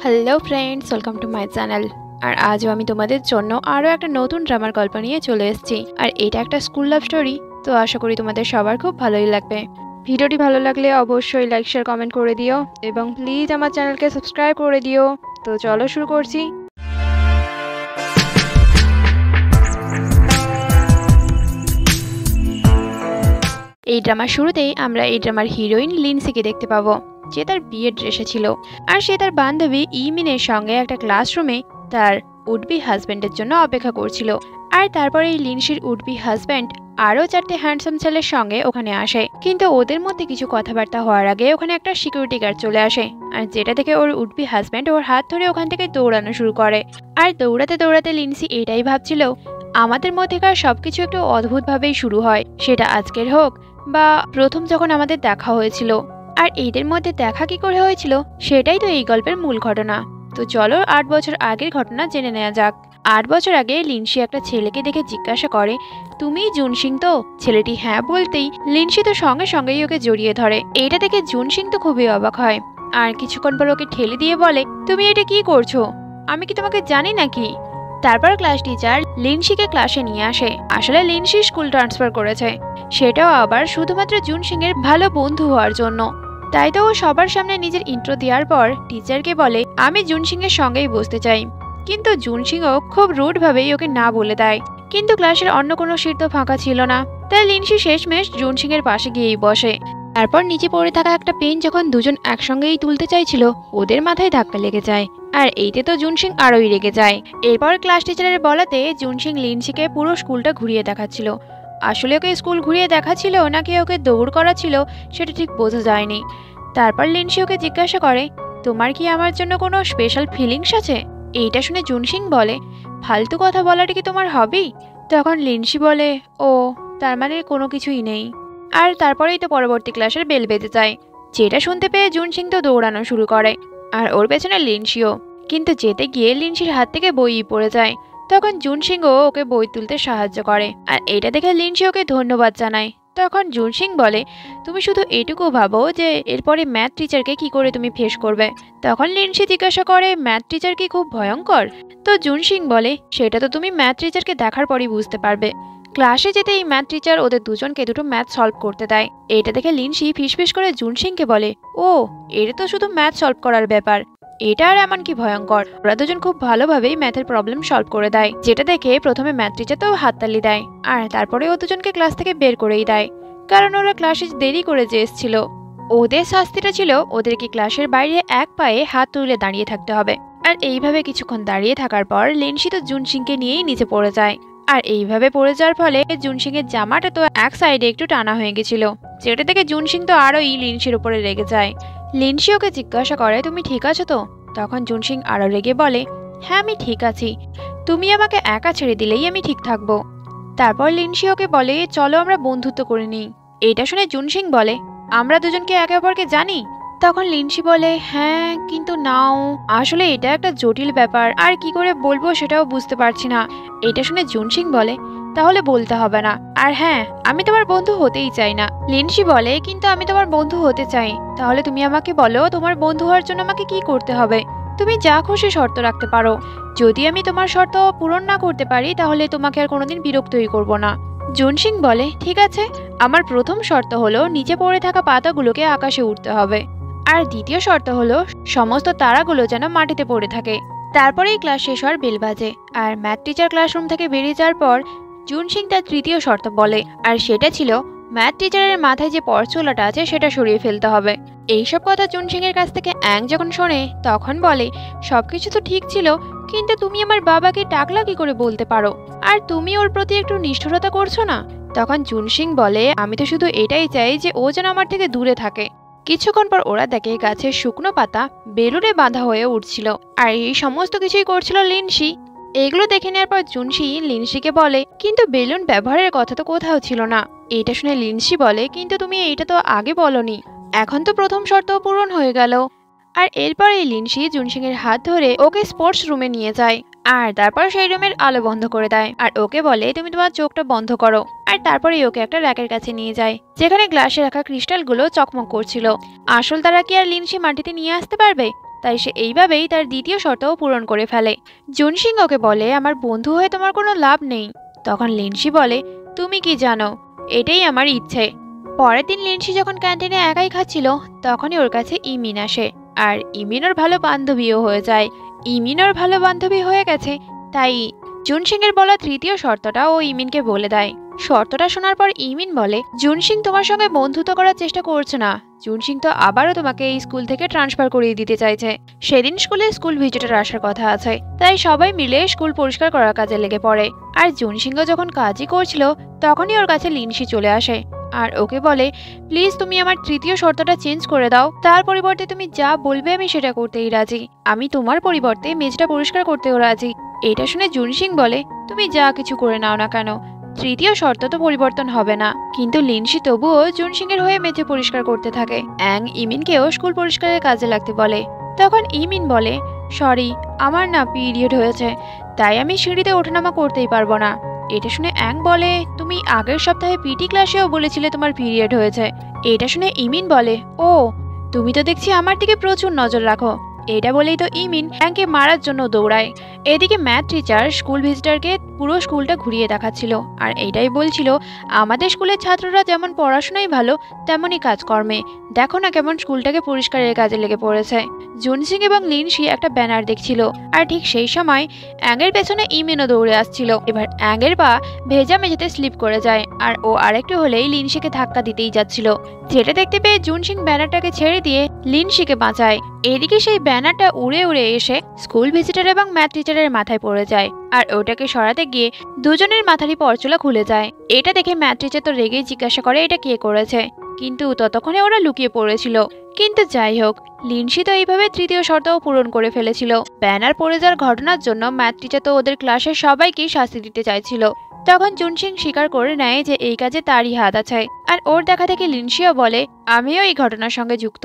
Hello friends, welcome to my channel. আর আজও আমি তোমাদের জন্য আরও একটা নতুন ড্রামার গল্প নিয়ে চলে এসেছি। আর এটা একটা স্কুল লাভ স্টোরি, তো আশা করি তোমাদের সবার খুব ভালোই লাগবে। ভিডিওটি ভালো লাগলে অবশ্যই লাইক শেয়ার কমেন্ট করে দিও এবং প্লিজ আমার চ্যানেলকে সাবস্ক্রাইব করে দিও। তো চলো শুরু করছি। এই ড্রামার শুরুতেই আমরা এই ড্রামার হিরোইন লিন্সিকে দেখতে পাবো, যে তার বিয়ের ড্রেসে ছিল। আর সে তার বান্ধবী ইমিনের সঙ্গে একটা ক্লাসরুমে তার উডবি হাজব্যান্ডের জন্য অপেক্ষা করছিল। আর তারপরে এই লিন্সির উডবি হাজব্যান্ড আরও 4টে হ্যান্ডসাম ছেলের সঙ্গে ওখানে আসে, কিন্তু ওদের মধ্যে কিছু কথাবার্তা হওয়ার আগে ওখানে একটা সিকিউরিটি গার্ড চলে আসে। আর যেটা থেকে ওর উডবি হাজব্যান্ড ওর হাত ধরে ওখান থেকে দৌড়ানো শুরু করে। আর দৌড়াতে দৌড়াতে লিন্সি এটাই ভাবছিল, আমাদের মধ্যেকার সবকিছু একটু অদ্ভুতভাবেই শুরু হয়, সেটা আজকের হোক বা প্রথম যখন আমাদের দেখা হয়েছিল। আর এদের মধ্যে দেখা কি করে হয়েছিল সেটাই তো এই গল্পের মূল ঘটনা। তো চলো 8 বছর আগের ঘটনা জেনে নেওয়া যাক। 8 বছর আগে লিনসি একটা ছেলেকে দেখে জিজ্ঞাসা করে, তুমি জুনসিং তো? ছেলেটি হ্যাঁ বলতেই লিনসি তো সঙ্গে সঙ্গেই ওকে জড়িয়ে ধরে। এটা দেখে জুনসিং তো খুবই অবাক হয়। আর কিছুক্ষণ পর ওকে ঠেলে দিয়ে বলে, তুমি এটা কি করছো? আমি কি তোমাকে জানি নাকি? তারপর ক্লাস টিচার লিনসিকে ক্লাসে নিয়ে আসে। আসলে লিনসি স্কুল ট্রান্সফার করেছে, সেটাও আবার শুধুমাত্র জুনসিং এর ভালো বন্ধু হওয়ার জন্য। তাই তো ও সবার সামনে নিজের ইন্ট্রো দেওয়ার পর টিচারকে বলে, আমি জুনসিং এর সঙ্গেই বসতে চাই। কিন্তু জুনসিংও খুব রুড ভাবেই ওকে না বলে দেয়। কিন্তু ক্লাসের অন্য কোনো সিট তো ফাঁকা ছিল না, তাই লিনসি শেষমেশ জুনসিং এর পাশে গিয়েই বসে। তারপর নিচে পড়ে থাকা একটা পেন যখন দুজন একসঙ্গেই তুলতে চাইছিল, ওদের মাথায় ধাক্কা লেগে যায়। আর এইতে তো জুনসিং আরোই রেগে যায়। এরপর ক্লাস টিচারের বলাতে জুনসিং লিনসিকে পুরো স্কুলটা ঘুরিয়ে দেখাচ্ছিল। আসলে ওকে স্কুল ঘুরিয়ে দেখাচ্ছিল নাকি ওকে দৌড় করাচ্ছিল সেটা ঠিক বোঝা যায়নি। তারপর লিনসি ওকে জিজ্ঞাসা করে, তোমার কি আমার জন্য কোনো স্পেশাল ফিলিংস আছে? এইটা শুনে জুনসিং বলে, ফালতু কথা বলাটা কি তোমার হবি? তখন লিনসি বলে, ও তার মানে কোনো কিছুই নেই। আর তারপরেই তো পরবর্তী ক্লাসের বেল বেজে যায়, যেটা শুনতে পেয়ে জুনসিং তো দৌড়ানো শুরু করে, আর ওর পেছনে লিনসিও। কিন্তু যেতে গিয়ে লিনসির হাত থেকে বই পড়ে যায়। তখন জুনসিংও ওকে বই তুলতে সাহায্য করে, আর এটা দেখে লিনসি ওকে ধন্যবাদ জানায়। তখন জুনসিং বলে, তুমি শুধু এটুকু ভাবো যে এরপরে ম্যাথ টিচারকে কি করে তুমি ফেস করবে। তখন লিনসি জিজ্ঞাসা করে, ম্যাথ টিচার কি খুব ভয়ঙ্কর? তো জুনসিং বলে, সেটা তো তুমি ম্যাথ টিচারকে দেখার পরই বুঝতে পারবে। ক্লাসে যেতে এই ম্যাথ টিচার ওদের দুজনকে দুটো ম্যাথ সলভ করতে দেয়। এটা দেখে লিনসি ফিসফিস করে জুনসিংকে বলে, ও এটা তো শুধু ম্যাথ সলভ করার ব্যাপার, এটা আর এমন কি ভয়ঙ্কর? ওরা দুজন খুব ভালোভাবেই ম্যাথের প্রবলেম সলভ করে দেয়, যেটা দেখে প্রথমে ম্যাথ টিচার তো হাততালি দেয়, আর তারপরে ও দুজনকে ক্লাস থেকে বের করেই দেয়, কারণ ওরা ক্লাসে দেরি করে যে এসেছিল। ওদের শাস্তিটা ছিল ওদেরকে ক্লাসের বাইরে এক পায়ে হাত তুলে দাঁড়িয়ে থাকতে হবে। আর এইভাবে কিছুক্ষণ দাঁড়িয়ে থাকার পর লিনসি তো জুনসিংকে নিয়েই নিচে পড়ে যায়। আর এইভাবে পড়ে যাওয়ার ফলে জুনসিং এর জামাটা তো এক সাইডে একটু টানা হয়ে গেছিল, যেটা থেকে জুনসিং তো আরোই লিনসির উপরে রেগে যায়। লিনসি ওকে জিজ্ঞাসা করে, তুমি ঠিক আছো তো? তখন জুনসিং আরো রেগে বলে, হ্যাঁ আমি ঠিক আছি, তুমি আমাকে একা ছেড়ে দিলেই আমি ঠিক থাকবো। তারপর লিনসি ওকে বলে, চলো আমরা বন্ধুত্ব করে নিই। এটা শুনে জুনসিং বলে, আমরা দুজনকে একে অপরকে জানি? তখন লিনসি বলে, হ্যাঁ কিন্তু নাও, আসলে এটা একটা জটিল ব্যাপার, আর কি করে বলবো সেটাও বুঝতে পারছি না। এটা শুনে জুনসিং বলে, তাহলে বলতে হবে না। আর হ্যাঁ, আমি তোমার বন্ধু হতেই চাই না। লিনসি বলে, কিন্তু আমি তোমার বন্ধু হতে চাই। তাহলে তুমি আমাকে বলো, তোমার বন্ধু হওয়ার জন্য আমাকে কি করতে হবে? তুমি যা খুশি শর্ত রাখতে পারো, যদি আমি তোমার শর্ত পূরণ না করতে পারি তাহলে তোমাকে আর কোনোদিন বিরক্তই করব না। জুনসিং বলে, ঠিক আছে, আমার প্রথম শর্ত হলো নিচে পড়ে থাকা পাতাগুলোকে আকাশে উঠতে হবে, আর দ্বিতীয় শর্ত হলো সমস্ত তারাগুলো যেন মাটিতে পড়ে থাকে। তারপরেই ক্লাস শেষ হওয়ার বেল বাজে, আর ম্যাথ টিচার ক্লাসরুম থেকে বেরিয়ে যাওয়ার পর জুনসিং তার তৃতীয় শর্ত বলে, আর সেটা ছিল ম্যাথ টিচারের মাথায় যে পরচুলাটা আছে সেটা সরিয়ে ফেলতে হবে। এইসব কথা জুনসিং এর কাছ থেকে অ্যাং যখন শোনে তখন বলে, সবকিছু তো ঠিক ছিল, কিন্তু তুমি আমার বাবাকে টাকলা কি করে বলতে পারো? আর তুমি ওর প্রতি একটু নিষ্ঠুরতা করছো না? তখন জুনসিং বলে, আমি তো শুধু এটাই চাই যে ও যেন আমার থেকে দূরে থাকে। কিছুক্ষণ পর ওরা দেখে গাছের শুকনো পাতা বেলুনে বাঁধা হয়ে উঠছিল, আর এই সমস্ত কিছুই করছিল লিনসি। এগুলো দেখে নেওয়ার পর জুনসি লিনসিকে বলে, কিন্তু বেলুন ব্যবহারের কথা তো কোথাও ছিল না। এটা শুনে লিনসি বলে, কিন্তু তুমি এটা তো আগে বলনি। এখন তো প্রথম শর্ত পূরণ হয়ে গেল। আর এরপর এই লিনসি জুনসিং এর হাত ধরে ওকে স্পোর্টস রুমে নিয়ে যায়, আর তারপর সেই রুমের আলো বন্ধ করে দেয়, আর ওকে বলে, তুমি তোমার চোখটা বন্ধ করো। আর তারপরে ওকে একটা র্যাকের কাছে নিয়ে যায়, যেখানে গ্লাসে রাখা ক্রিস্টালগুলো চকমক করছিল। আসল তারা কি আর লিনসি মাটিতে নিয়ে আসতে পারবে? তাই সে এইভাবেই তার দ্বিতীয় শর্তও পূরণ করে ফেলে। জুনসিং ওকে বলে, আমার বন্ধু হয়ে তোমার কোনো লাভ নেই। তখন লিনসি বলে, তুমি কি জানো, এটাই আমার ইচ্ছে। পরের দিন লিনসি যখন ক্যান্টিনে একাই খাচ্ছিল, তখনই ওর কাছে ইমিন আসে। আর ইমিন ওর ভালো বান্ধবীও হয়ে যায়। ইমিন ওর ভালো বান্ধবী হয়ে গেছে, তাই জুনসিং এর বলা তৃতীয় শর্তটা ও ইমিনকে বলে দেয়। শর্তটা শোনার পর ইমিন বলে, জুনসিং তোমার সঙ্গে বন্ধুত্ব করার চেষ্টা করছে না। জুনসিং তো আবারও তোমাকে এই স্কুল থেকে ট্রান্সফার করিয়ে দিতে চাইছে। সেদিন স্কুল ভিজিটর আসার কথা আছে, তাই সবাই মিলে স্কুল পরিষ্কার করার কাজে লেগে পড়ে। আর জুনসিংও যখন কাজই করছিল, তখনই ওর কাছে লিনসি চলে আসে আর ওকে বলে, প্লিজ তুমি আমার তৃতীয় শর্তটা চেঞ্জ করে দাও। তার পরিবর্তে তুমি যা বলবে আমি সেটা করতেই রাজি। আমি তোমার পরিবর্তে মেঝটা পরিষ্কার করতেও রাজি। এটা শুনে জুনসিং বলে, তুমি যা কিছু করে নাও না কেন, তৃতীয় শর্ত তো পরিবর্তন হবে না। কিন্তু লিনসি তবুও জুনসিং এর হয়ে মেঝে পরিষ্কার করতে থাকে। অ্যাং ইমিনকেও স্কুল পরিষ্কারের কাজে লাগতে বলে। তখন ইমিন বলে, সরি, আমার না পিরিয়ড হয়েছে, তাই আমি সিঁড়িতে ওঠানামা করতেই পারবো না। এটা শুনে অ্যাং বলে, তুমি আগের সপ্তাহে পিটি ক্লাসেও বলেছিলে তোমার পিরিয়ড হয়েছে। এটা শুনে ইমিন বলে, ও, তুমি তো দেখছি আমার দিকে প্রচুর নজর রাখো। এটা বলেই তো ইমিন অ্যাংকে মারার জন্য দৌড়ায়। এদিকে ম্যাথ টিচার স্কুল ভিজিটরকে পুরো স্কুলটা ঘুরিয়ে দেখাচ্ছিল আর এইটাই বলছিল, আমাদের স্কুলের ছাত্ররা যেমন পড়াশোনায় ভালো, তেমনই কাজকর্মে। দেখো না কেমন স্কুলটাকে পরিষ্কারের কাজে লেগে পড়েছে। জুনসিং এবং লিনসি একটা ব্যানার দেখছিল, আর ঠিক সেই সময় অ্যাংয়ের পেছনে ইমিনও দৌড়ে আসছিল। এবার অ্যাংয়ের পা ভেজা মেঝেতে স্লিপ করে যায়, আর ও আরেকটু হলেই লিনসিকে ধাক্কা দিতেই যাচ্ছিল। যেটা দেখতে পেয়ে জুনসিং ব্যানারটাকে ছেড়ে দিয়ে লিনসিকে বাঁচায়। এদিকে সেই ব্যানারটা উড়ে উড়ে এসে স্কুল ভিজিটর এবং ম্যাথ টিচারের মাথায় পড়ে যায়, আর ওটাকে সরাতে গিয়ে দুজনের মাথারই পরচুলা খুলে যায়। এটা দেখে ম্যাথ টিচার তো রেগেই জিজ্ঞাসা করে, এটা কে করেছে, কিন্তু ততক্ষণে ওরা লুকিয়ে পড়েছিল। কিন্তু যাই হোক, লিনসি তো এইভাবে তৃতীয় শর্তও পূরণ করে ফেলেছিল। ব্যানার পড়ে যাওয়ার ঘটনার জন্য ম্যাথ টিচার তো ওদের ক্লাসের সবাইকেই শাস্তি দিতে চাইছিল। তখন জুনসিং স্বীকার করে নেয় যে এই কাজে তারই হাত আছে, আর ওর দেখা থেকে লিনসিও বলে, আমিও এই ঘটনার সঙ্গে যুক্ত।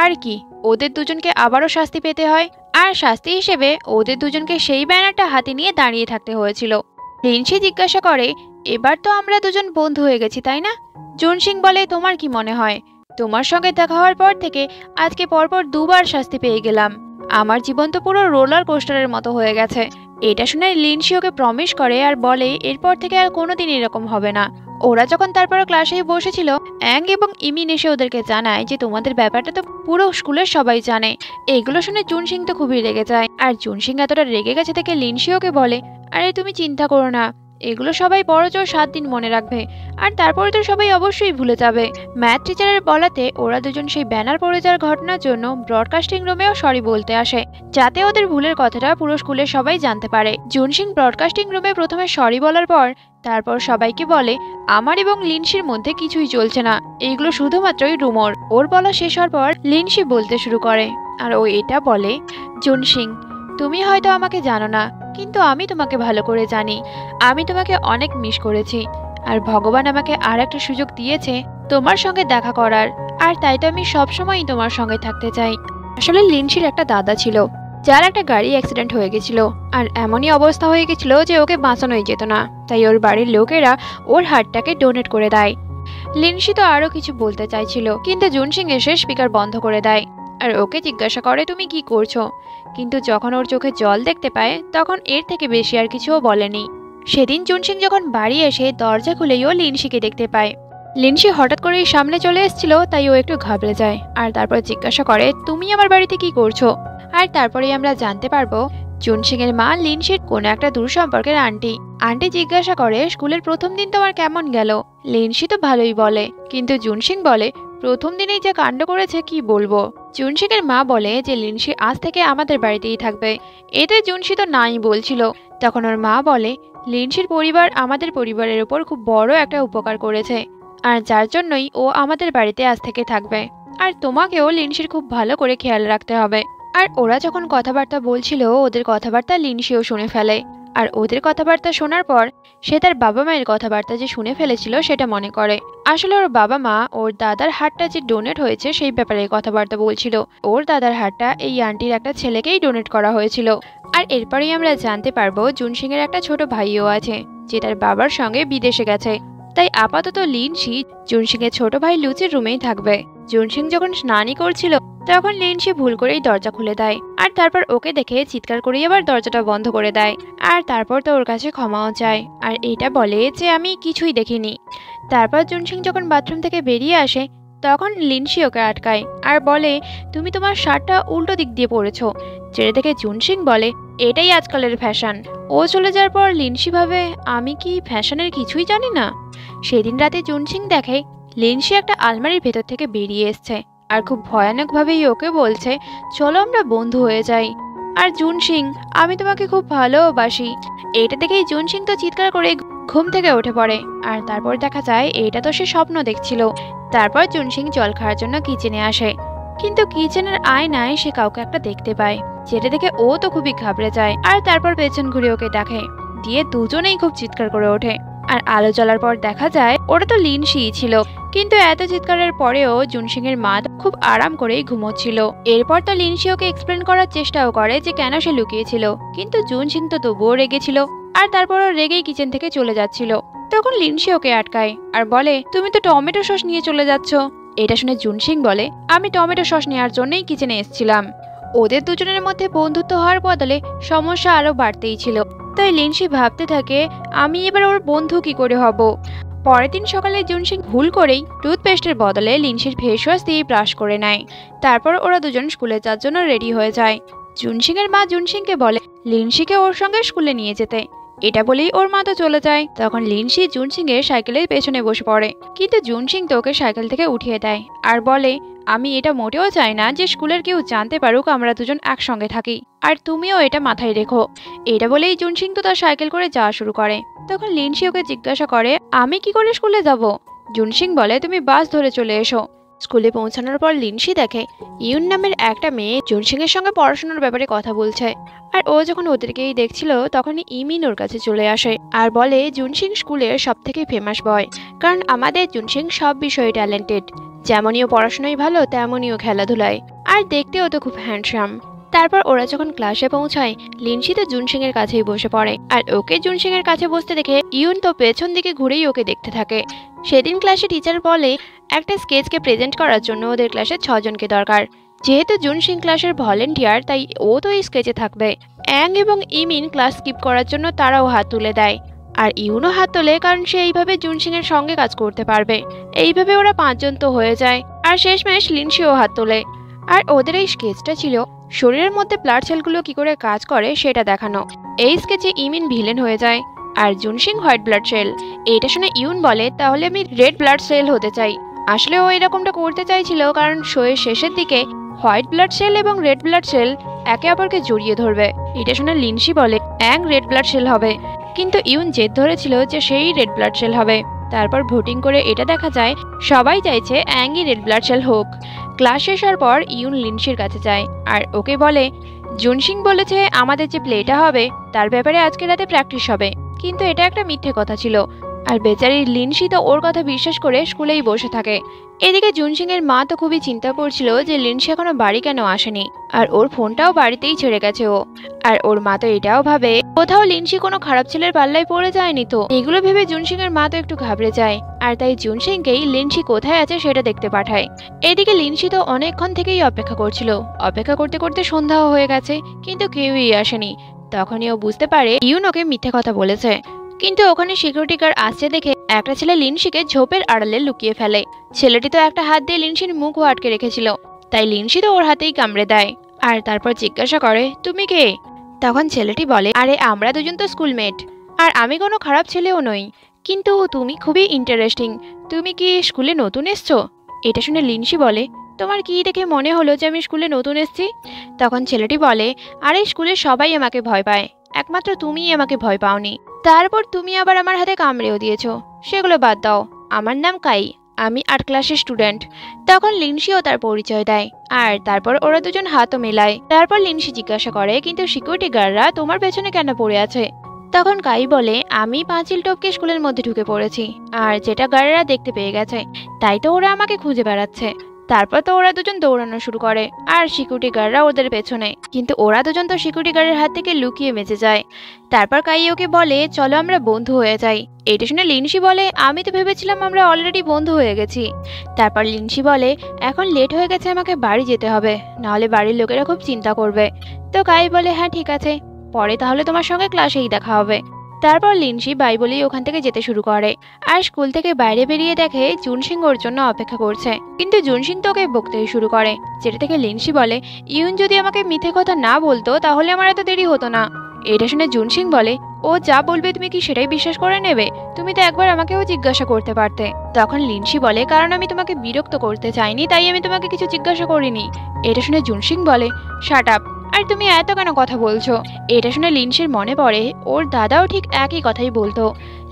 আর কি, ওদের দুজনকে আবারও শাস্তি পেতে হয়, আর শাস্তি হিসেবে ওদের দুজনকে সেই ব্যানারটা হাতে নিয়ে দাঁড়িয়ে থাকতে হয়েছিল। লিনসি জিজ্ঞাসা করে, এবার তো আমরা দুজন বন্ধু হয়ে গেছি, তাই না? জুনসিং বলে, তোমার কি মনে হয়, তোমার সঙ্গে দেখা হওয়ার পর থেকে আজকে পরপর দুবার শাস্তি পেয়ে গেলাম। আমার জীবন তো পুরো রোলার কোস্টারের মতো হয়ে গেছে। এটা শুনে লিনসি ওকে প্রমিস করে আর বলে, এরপর থেকে আর কোনোদিন এরকম হবে না। ওরা যখন তারপর ক্লাসে বসেছিল, অ্যাং এবং ইমিন এসে ওদেরকে জানায় যে তোমাদের ব্যাপারটা তো পুরো স্কুলের সবাই জানে। এগুলো শুনে জুনসিং তো খুবই রেগে যায়, আর জুনসিং এতটা রেগে গেছে থেকে লিনসি ওকে বলে, আরে তুমি চিন্তা করো না, এগুলো সবাই বড়জোর 7 দিন মনে রাখবে, আর তারপরে তো সবাই অবশ্যই ভুলে যাবে। ম্যাথ টিচারের বলাতে ওরা দুজন সেই ব্যানার পড়ে যাওয়ার ঘটনার জন্য ব্রডকাস্টিং রুমেও সরি বলতে আসে, যাতে ওদের ভুলের কথাটা পুরো স্কুলের সবাই জানতে পারে। জুনসিং ব্রডকাস্টিং রুমে প্রথমে সরি বলার পর তারপর সবাইকে বলে, আমার এবং লিনসির মধ্যে কিছুই চলছে না, এইগুলো শুধুমাত্রই রুমর। ওর বলা শেষ হওয়ার পর লিনসি বলতে শুরু করে, আর ও এটা বলে, জুনসিং, তুমি হয়তো আমাকে জানো না, কিন্তু আমি তোমাকে ভালো করে জানি। আমি তোমাকে অনেক মিস করেছি, আর ভগবান আমাকে আর একটা সুযোগ দিয়েছে তোমার সঙ্গে দেখা করার, আর তাই তো আমি সবসময়ই তোমার সঙ্গে থাকতে চাই। আসলে লিনসির একটা দাদা ছিল, যার একটা গাড়ি অ্যাক্সিডেন্ট হয়ে গেছিল, আর এমনই অবস্থা হয়ে গেছিল যে ওকে বাঁচানোই যেত না, তাই ওর বাড়ির লোকেরা ওর হার্টটাকে ডোনেট করে দেয়। লিনসি তো আরও কিছু বলতে চাইছিল, কিন্তু জুনসিং এসে স্পিকার বন্ধ করে দেয়, আর ওকে জিজ্ঞাসা করে, তুমি কি করছো? কিন্তু যখন ওর চোখে জল দেখতে পায়, তখন এর থেকে বেশি আর কিছুও বলেনি। সেদিন জুনসিং যখন বাড়ি এসে দরজা খুলেই ও লিনসিকে দেখতে পায়। লিনসি হঠাৎ করেই সামনে চলে এসেছিল, তাই ও একটু ঘাবড়ে যায়, আর তারপর জিজ্ঞাসা করে, তুমি আমার বাড়িতে কি করছো? আর তারপরেই আমরা জানতে পারবো জুনসিং এর মা লিনসির কোনো একটা দূর সম্পর্কের আন্টি। আন্টি জিজ্ঞাসা করে, স্কুলের প্রথম দিন তোমার কেমন গেল? লিনসি তো ভালোই বলে, কিন্তু জুনসিং বলে, প্রথম দিনেই যে কাণ্ড করেছে কি বলবো। জুনসিং এর মা বলে যে লিনসি আজ থেকে আমাদের বাড়িতেই থাকবে। এতে জুনসি তো নাই বলছিল। তখন ওর মা বলে, লিনসির পরিবার আমাদের পরিবারের উপর খুব বড় একটা উপকার করেছে, আর যার জন্যই ও আমাদের বাড়িতে আজ থেকে থাকবে, আর তোমাকেও লিনসির খুব ভালো করে খেয়াল রাখতে হবে। আর ওরা যখন কথাবার্তা বলছিল, ওদের কথাবার্তা লিনসিও শুনে ফেলে, আর ওদের কথাবার্তা শোনার পর সে তার বাবা মায়ের কথাবার্তা যে শুনে ফেলেছিল সেটা মনে করে। আসলে ওর বাবা মা ওর দাদার হাড়টা যে ডোনেট হয়েছে সেই ব্যাপারে কথাবার্তা বলছিল। ওর দাদার হাড়টা এই আন্টির একটা ছেলেকেই ডোনেট করা হয়েছিল। আর এরপরেই আমরা জানতে পারবো জুনসিং এর একটা ছোট ভাইও আছে, যে তার বাবার সঙ্গে বিদেশে গেছে। তাই আপাতত লিনসি জুনসিং এর ছোট ভাই লুচির রুমেই থাকবে। জুনসিং যখন স্নানই করছিল, তখন লিনসি ভুল করেই দরজা খুলে দেয় আর তারপর ওকে দেখে চিৎকার করেই আবার দরজাটা বন্ধ করে দেয়। আর তারপর তো ওর কাছে ক্ষমাও চায় আর এটা বলে যে আমি কিছুই দেখিনি। তারপর জুনসিং যখন বাথরুম থেকে বেরিয়ে আসে তখন লিনসি ওকে আটকায় আর বলে তুমি তোমার শার্টটা উল্টো দিক দিয়ে পরেছো। যেটা দেখে জুনসিং বলে এটাই আজকালের ফ্যাশন। ও চলে যাওয়ার পর লিনসি ভাবে আমি কি ফ্যাশনের কিছুই জানি না। সেদিন রাতে জুনসিং দেখে লিনসি একটা আলমারির ভেতর থেকে বেরিয়ে এসছে আর খুব ভয়ানকভাবেই ওকে বলছে চলো আমরা বন্ধু হয়ে যাই। আর জুনসিং আমি তোমাকে খুব ভালোবাসি। এটা দেখেই জুনসিং তো চিৎকার করে ঘুম থেকে উঠে পড়ে আর তারপর দেখা যায় এটা তো সে স্বপ্ন দেখছিল। তারপর জুনসিং জল খাওয়ার জন্য কিচেনে আসে কিন্তু কিচেনের আয়নায় সে কাউকে একটা দেখতে পায় যেটা দেখে ও তো খুবই ঘাবড়ে যায় আর তারপর পেছন ঘুরে ওকে দেখে দিয়ে দুজনেই খুব চিৎকার করে ওঠে। আর আলো জ্বলার পর দেখা যায় ওটা তো লিনসি ছিল কিন্তু এত চিৎকারের পরেও জুনসিং এর মা খুব আরাম করেই ঘুমোচ্ছিল। এরপর তো লিনসি ওকে এক্সপ্লেন করার চেষ্টাও করে যে কেন সে লুকিয়েছিল কিন্তু জুনসিং তো তবুও রেগেছিল আর তারপরও রেগেই কিচেন থেকে চলে যাচ্ছিল। তখন লিনসি ওকে আটকায় আর বলে তুমি তো টমেটো সস নিয়ে চলে যাচ্ছ। এটা শুনে জুনসিং বলে আমি টমেটো সস নেওয়ার জন্যই কিচেনে এসেছিলাম। ওদের দুজনের মধ্যে বন্ধুত্ব হওয়ার বদলে সমস্যা আরো বাড়তেই ছিল। তাই লিনসি ভাবতে থাকে আমি এবার ওর বন্ধু কি করে হব। পরের দিন সকালে জুনসিং ভুল করেই টুথপেস্টের বদলে লিনসির ফেস ওয়াশ দিয়ে ব্রাশ করে নেয়। তারপর ওরা দুজন স্কুলে যাওয়ার জন্য রেডি হয়ে যায়। জুনসিং এর মা জুনসিংকে বলে লিনসিকে ওর সঙ্গে স্কুলে নিয়ে যেতে। এটা বলেই ওর মা তো চলে যায়। তখন লিনসি জুনসিং এর সাইকেলের পেছনে বসে পড়ে কিন্তু জুনসিং তো ওকে সাইকেল থেকে উঠিয়ে দেয় আর বলে আমি এটা মোটেও চাই না যে স্কুলের কেউ জানতে পারুক আমরা দুজন একসঙ্গে থাকি আর তুমিও এটা মাথায় রেখো। এটা বলেই জুনসিং তো তার সাইকেল করে যাওয়া শুরু করে। তখন লিনসি ওকে জিজ্ঞাসা করে আমি কি করে স্কুলে যাব। জুনসিং বলে তুমি বাস ধরে চলে এসো। স্কুলে পৌঁছানোর পর লিনসি দেখে ইউন নামের একটা মেয়ে জুনসিং এর সঙ্গে পড়াশোনার ব্যাপারে কথা বলছে আর ও যখন ওদেরকেই দেখছিল তখনই ইমিন ওর কাছে চলে আসে আর বলে জুনসিং স্কুলের সব থেকে ফেমাস বয় কারণ আমাদের জুনসিং সব বিষয়ে ট্যালেন্টেড। যেমনই ও পড়াশোনায় ভালো তেমনই ও খেলাধুলায় আর দেখতেও তো খুব হ্যান্ডসাম। তারপর ওরা যখন ক্লাসে পৌঁছায় লিনসি তো জুনসিং এর কাছেই বসে পড়ে আর ওকে জুনসিং এর কাছে বসতে দেখে ইউন তো পেছন দিকে ঘুরেই ওকে দেখতে থাকে। সেদিন ক্লাসে টিচার বলে একটা স্কেচকে প্রেজেন্ট করার জন্য ওদের ক্লাসে 6 জনকে দরকার। যেহেতু জুনসিং ক্লাসের ভলেন্টিয়ার তাই ও তো এই স্কেচে থাকবে। অ্যাং এবং ইমিন ক্লাস স্কিপ করার জন্য তারাও হাত তুলে দেয় আর ইউনও হাত তোলে কারণ সে এইভাবে জুনসিং এর সঙ্গে কাজ করতে পারবে। এইভাবে ওরা 5 জন তো হয়ে যায় আর শেষমেশ লিনসিও হাত তোলে। আর ওদের এই স্কেচটা ছিল শরীরের মধ্যে ব্লাড সেলগুলো কি করে কাজ করে সেটা দেখানো। এই স্কেচে ইমিন ভিলেন হয়ে যায় আর জুনসিং হোয়াইট ব্লাড সেল। এটা শুনে ইউন বলে তাহলে আমি রেড ব্লাড সেল হতে চাই। আসলে ও এরকমটা করতে চাইছিল কারণ শোয়ের শেষের দিকে হোয়াইট ব্লাড সেল এবং রেড ব্লাড সেল একে অপরকে জড়িয়ে ধরবে। এটা শুনে লিনসি বলে অ্যাং রেড ব্লাড সেল হবে কিন্তু ইউন জেদ ধরেছিল যে সেই রেড ব্লাড সেল হবে। তারপর ভোটিং করে এটা দেখা যায় সবাই চাইছে অ্যাংই রেড ব্লাড সেল হোক। ক্লাস শেষ হওয়ার পর ইউন লিনসির কাছে যায় আর ওকে বলে জুনসিং বলেছে আমাদের যে প্লেটা হবে তার ব্যাপারে আজকে রাতে প্র্যাকটিস হবে কিন্তু এটা একটা মিথ্যে কথা ছিল। আর বেচারি লিনসি তো ওর কথা বিশ্বাস করে স্কুলেই বসে থাকে। এদিকে জুনসিং এর মা তো খুবই চিন্তা করছিল যে লিনসি এখনো বাড়ি কেন আসেনি আর ওর ফোনটাও বাড়িতেই ছেড়ে গেছে ও। আর ওর মা তো এটাও ভাবে কোথাও লিনসি কোনো খারাপ ছেলের পাল্লায় পড়ে যায়নি তো। এগুলো ভেবে জুনসিং এর মা তো একটু ঘাবড়ে যায় আর তাই জুনসিংকেই লিনসি কোথায় আছে সেটা দেখতে পাঠায়। এদিকে লিনসি তো অনেকক্ষণ থেকেই অপেক্ষা করছিল। অপেক্ষা করতে করতে সন্ধ্যাও হয়ে গেছে কিন্তু কেউই আসেনি। তখনই ও বুঝতে পারে ইউন ওকে মিথ্যে কথা বলেছে। কিন্তু ওখানে সিকিউরিটি গার্ড আসছে দেখে একটা ছেলে লিনসিকে ঝোপের আড়ালে লুকিয়ে ফেলে। ছেলেটি তো একটা হাত দিয়ে লিনসির মুখও আটকে রেখেছিল তাই লিনসি তো ওর হাতেই কামড়ে দেয় আর তারপর জিজ্ঞাসা করে তুমি কে। তখন ছেলেটি বলে আরে আমরা দুজন তো স্কুলমেট আর আমি কোনো খারাপ ছেলেও নই কিন্তু তুমি খুবই ইন্টারেস্টিং। তুমি কি স্কুলে নতুন এসছো। এটা শুনে লিনসি বলে তোমার কি দেখে মনে হলো যে আমি স্কুলে নতুন এসেছি। তখন ছেলেটি বলে আরে স্কুলে সবাই আমাকে ভয় পায় একমাত্র তুমিই আমাকে ভয় পাওনি। তারপর তুমি আবার আমার হাতে কামড়েও দিয়েছো। সেগুলো বাদ দাও, আমার নাম কাই, আমি 8 ক্লাসের স্টুডেন্ট। তখন লিনসিও তার পরিচয় দেয় আর তারপর ওরা দুজন হাতও মেলায়। তারপর লিনসি জিজ্ঞাসা করে কিন্তু সিকিউরিটি গার্ডরা তোমার পেছনে কেন পড়ে আছে। তখন কাই বলে আমি পাঁচিল টপকে স্কুলের মধ্যে ঢুকে পড়েছি আর যেটা গার্ডরা দেখতে পেয়ে গেছে তাই তো ওরা আমাকে খুঁজে বেড়াচ্ছে। তারপর তো ওরা দুজন দৌড়ানো শুরু করে আর সিকিউরিটি গার্ডরা ওদের পেছনে, কিন্তু ওরা দুজন তো সিকিউরিটি গার্ডের হাত থেকে লুকিয়ে বেঁচে যায়। তারপর কাই ওকে বলে চলো আমরা বন্ধু হয়ে যাই। এটা শুনে লিনসি বলে আমি তো ভেবেছিলাম আমরা অলরেডি বন্ধু হয়ে গেছি। তারপর লিনসি বলে এখন লেট হয়ে গেছে, আমাকে বাড়ি যেতে হবে, নাহলে বাড়ির লোকেরা খুব চিন্তা করবে। তো কাই বলে হ্যাঁ ঠিক আছে, পরে তাহলে তোমার সঙ্গে ক্লাসেই দেখা হবে। তারপর লিনসি বাই বলেই ওখান থেকে যেতে শুরু করে আর স্কুল থেকে বাইরে বেরিয়ে দেখে জুনসিং ওর জন্য অপেক্ষা করছে, কিন্তু জুনসিং তো ওকে বকতেই শুরু করে, যেটা থেকে লিনসি বলে ইউন যদি আমাকে মিথ্যে কথা না বলতো তাহলে আমার এত দেরি হতো না। এটা শুনে জুনসিং বলে ও যা বলবে তুমি কি সেটাই বিশ্বাস করে নেবে? তুমি তো একবার আমাকেও জিজ্ঞাসা করতে পারতে। তখন লিনসি বলে কারণ আমি তোমাকে বিরক্ত করতে চাইনি তাই আমি তোমাকে কিছু জিজ্ঞাসা করিনি। এটা শুনে জুনসিং বলে শাট আপ, আর তুমি এত কেন কথা বলছো? এটা শুনে লিনসির মনে পড়ে ওর দাদাও ঠিক একই কথাই বলতো।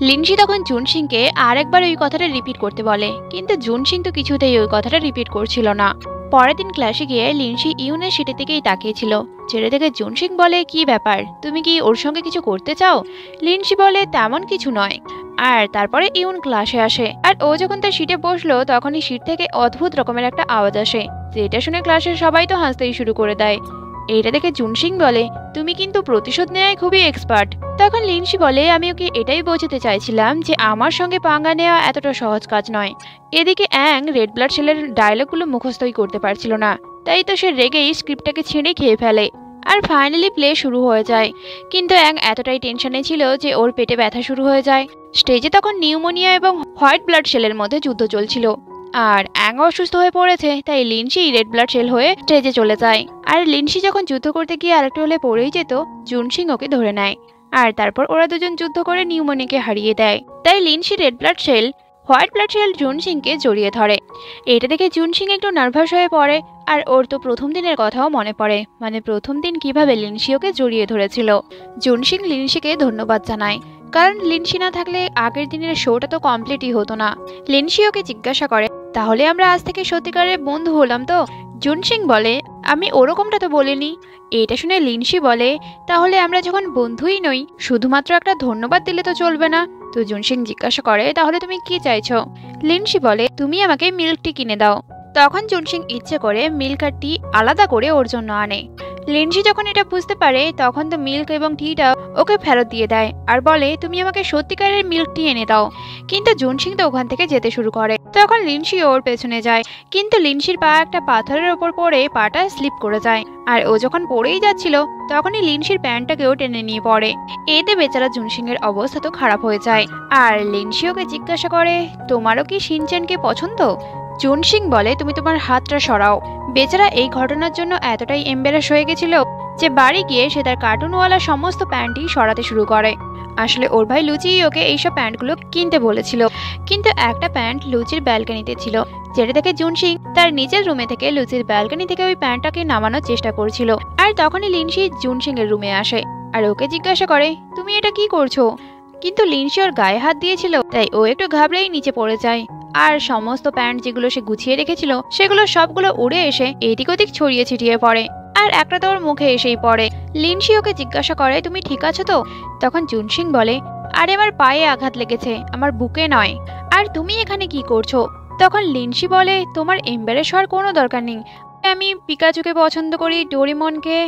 লিনসি তখন জুনসিংকে আরেকবার ওই কথাটা রিপিট করতে বলে, কিন্তু জুনসিং তো কিছুতেই ওই কথাটা রিপিট করছিল না। পরের দিন ক্লাসে গিয়ে লিনসি ইউনের সিটের দিকেই তাকিয়েছিল, যেটা থেকে জুনসিং বলে কি ব্যাপার, তুমি কি ওর সঙ্গে কিছু করতে চাও? লিনসি বলে তেমন কিছু নয়। আর তারপরে ইউন ক্লাসে আসে আর ও যখন তার সিটে বসলো তখনই সিট থেকে অদ্ভুত রকমের একটা আওয়াজ আসে, যেটা শুনে ক্লাসের সবাই তো হাসতেই শুরু করে দেয়। এটা দেখে জুনসিং বলে তুমি কিন্তু প্রতিশোধ নেওয়ায় খুবই এক্সপার্ট। তখন লিনসি বলে আমি ওকে এটাই বোঝাতে চাইছিলাম যে আমার সঙ্গে পাঙ্গা নেওয়া এতটা সহজ কাজ নয়। এদিকে অ্যাং রেড ব্লাড সেলের ডায়লগগুলো মুখস্থই করতে পারছিল না, তাই তো সে রেগেই স্ক্রিপ্টটাকে ছিঁড়ে খেয়ে ফেলে আর ফাইনালি প্লে শুরু হয়ে যায়। কিন্তু অ্যাং এতটাই টেনশনে ছিল যে ওর পেটে ব্যথা শুরু হয়ে যায়। স্টেজে তখন নিউমোনিয়া এবং হোয়াইট ব্লাড সেলের মধ্যে যুদ্ধ চলছিল আর অ্যাং অসুস্থ হয়ে পড়েছে, তাই লিনসি রেড ব্লাড সেল হয়ে স্টেজে চলে যায়। আর লিনসি যখন যুদ্ধ করতে গিয়ে আরেকটা হলে পড়েই যেত, জুনসিং ওকে ধরে নেয় আর তারপর ওরা দুজন যুদ্ধ করে নিউমোনিয়াকে হারিয়ে দেয়। তাই লিনসি red blood cell, white blood cell জুনসিংকে জড়িয়ে ধরে। এটা দেখে জুনসিং একটু নার্ভাস হয়ে পড়ে আর ওর তো প্রথম দিনের কথাও মনে পড়ে, মানে প্রথম দিন কিভাবে লিনসি ওকে জড়িয়ে ধরেছিল। জুনসিং লিনসিকে ধন্যবাদ জানায়, কারণ লিনসি না থাকলে আগের দিনের শোটা তো কমপ্লিটই হতো না। লিনসি ওকে জিজ্ঞাসা করে তাহলে আমরা আজ থেকে সত্যিকারের বন্ধু হলাম তো? জুনসিং বলে আমি ওরকমটা তো বলিনি। এটা শুনে লিনসি বলে তাহলে আমরা যখন বন্ধুই নই শুধুমাত্র একটা ধন্যবাদ দিলে তো চলবে না। তো জুনসিং জিজ্ঞাসা করে তাহলে তুমি কি চাইছো? লিনসি বলে তুমি আমাকে মিল্ক টি কিনে দাও। তখন জুনসিং ইচ্ছে করে মিল্ক আর টি আলাদা করে ওর জন্য আনে। লিনসি যখন এটা বুঝতে পারে তখন তো মিল্ক এবং টিটা ওকে ফেরত দিয়ে দেয় আর বলে তুমি আমাকে সত্যিকারের মিল্ক টি এনে দাও। কিন্তু জুনসিং তো ওখান থেকে যেতে শুরু করে, তখন লিনসি ওর পেছনে যায়, কিন্তু লিনসির পা একটা পাথরের ওপর পড়ে পাটা স্লিপ করে যায় আর ও যখন পড়েই যাচ্ছিল তখনই লিনসির প্যান্টটাকেও টেনে নিয়ে পড়ে। এতে বেচারা জুনসিং এর অবস্থা তো খারাপ হয়ে যায় আর লিনসি ওকে জিজ্ঞাসা করে তোমারও কি শিনচ্যানকে পছন্দ? জুনসিং বলে তুমি তোমার হাতটা সরাও। বেচারা এই ঘটনার জন্য এতটাই এম্বারাস হয়ে গেছিল যে বাড়ি গিয়ে সে তার কার্টুনওয়ালা সমস্ত প্যান্টই সরাতে শুরু করে। আসলে ওর ভাই লুচি ওকে এইসব প্যান্টগুলো কিনতে বলেছিল, কিন্তু একটা প্যান্ট লুচির ব্যালকনিতে ছিল, যেটা দেখে জুনসিং তার নিজের রুমে থেকে লুচির ব্যালকনি থেকে ওই প্যান্টটাকে নামানোর চেষ্টা করছিল। আর তখনই লিনসি জুনসিং এর রুমে আসে আর ওকে জিজ্ঞাসা করে তুমি এটা কি করছো? কিন্তু লিনসি ওর গায়ে হাত দিয়েছিল তাই ও একটু ঘাবড়েই নিচে পড়ে যায় আর সমস্ত প্যান্ট যেগুলো সে গুছিয়ে রেখেছিল সেগুলো সবগুলো উড়ে এসে এদিক ওদিক ছড়িয়ে ছিটিয়ে পড়ে আর একটা তো ওর মুখে এসেই পড়ে। লিনসি ওকে জিজ্ঞাসা করে তুমি ঠিক আছো তো? তখন জুনসিং বলে আরে আমার পায়ে আঘাত লেগেছে, আমার বুকে নয়। আর তুমি এখানে কি করছো? তখন লিনসি বলে তোমার এম্বারেস হওয়ার কোনো দরকার নেই, আমি পিকাচুকে পছন্দ করি, ডোরেমনকে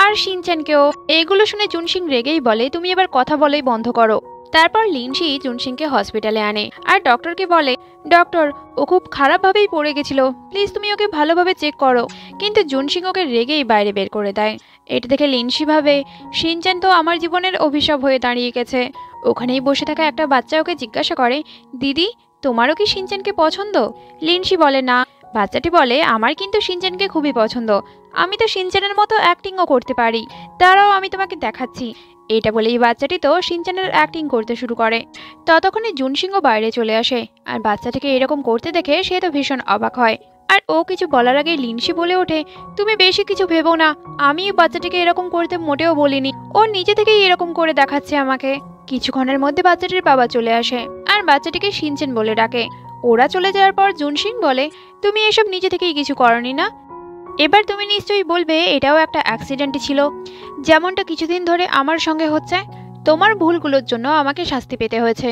আর শিনচ্যানকেও। এগুলো শুনে জুনসিং রেগেই বলে তুমি এবার কথা বলেই বন্ধ করো। তারপর লিনসি জুনসিংকে হসপিটালে আনে আর ডক্টরকে বলে ডক্টর ও খুব খারাপভাবেই পড়ে গেছিল, প্লিজ তুমি ওকে ভালোভাবে চেক করো। কিন্তু জুনসিং ওকে রেগেই বাইরে বের করে দেয়। এটা দেখে লিনসি ভাবে শিনচ্যান তো আমার জীবনের অভিশাপ হয়ে দাঁড়িয়ে গেছে। ওখানেই বসে থাকা একটা বাচ্চা ওকে জিজ্ঞাসা করে দিদি তোমারও কি শিনচ্যানকে পছন্দ? লিনসি বলে না। বাচ্চাটি বলে আমার কিন্তু শিনচ্যানকে খুবই পছন্দ, আমি তো শিনচ্যানের মতো অ্যাক্টিংও করতে পারি, তারাও আমি তোমাকে দেখাচ্ছি। এটা বলেই বাচ্চাটি তো শিনচ্যানের অ্যাক্টিং করতে শুরু করে। ততক্ষণে জুনসিংও বাইরে চলে আসে আর বাচ্চাটিকে এরকম করতে দেখে সে তো ভীষণ অবাক হয়। আর ও কিছু বলার আগে লিনসি বলে ওঠে তুমি বেশি কিছু ভেবো না, আমি বাচ্চাটিকে এরকম করতে মোটেও বলিনি, ও নিজে থেকেই এরকম করে দেখাচ্ছে আমাকে। কিছুক্ষণের মধ্যে বাচ্চাটির বাবা চলে আসে আর বাচ্চাটিকে শিনচ্যান বলে ডাকে। ওরা চলে যাওয়ার পর জুনসিং বলে তুমি এসব নিজে থেকেই কিছু করনি না? এবার তুমি নিশ্চয়ই বলবে এটাও একটা অ্যাক্সিডেন্ট ছিল, যেমনটা কিছুদিন ধরে আমার সঙ্গে হচ্ছে। তোমার ভুলগুলোর জন্য আমাকে শাস্তি পেতে হয়েছে,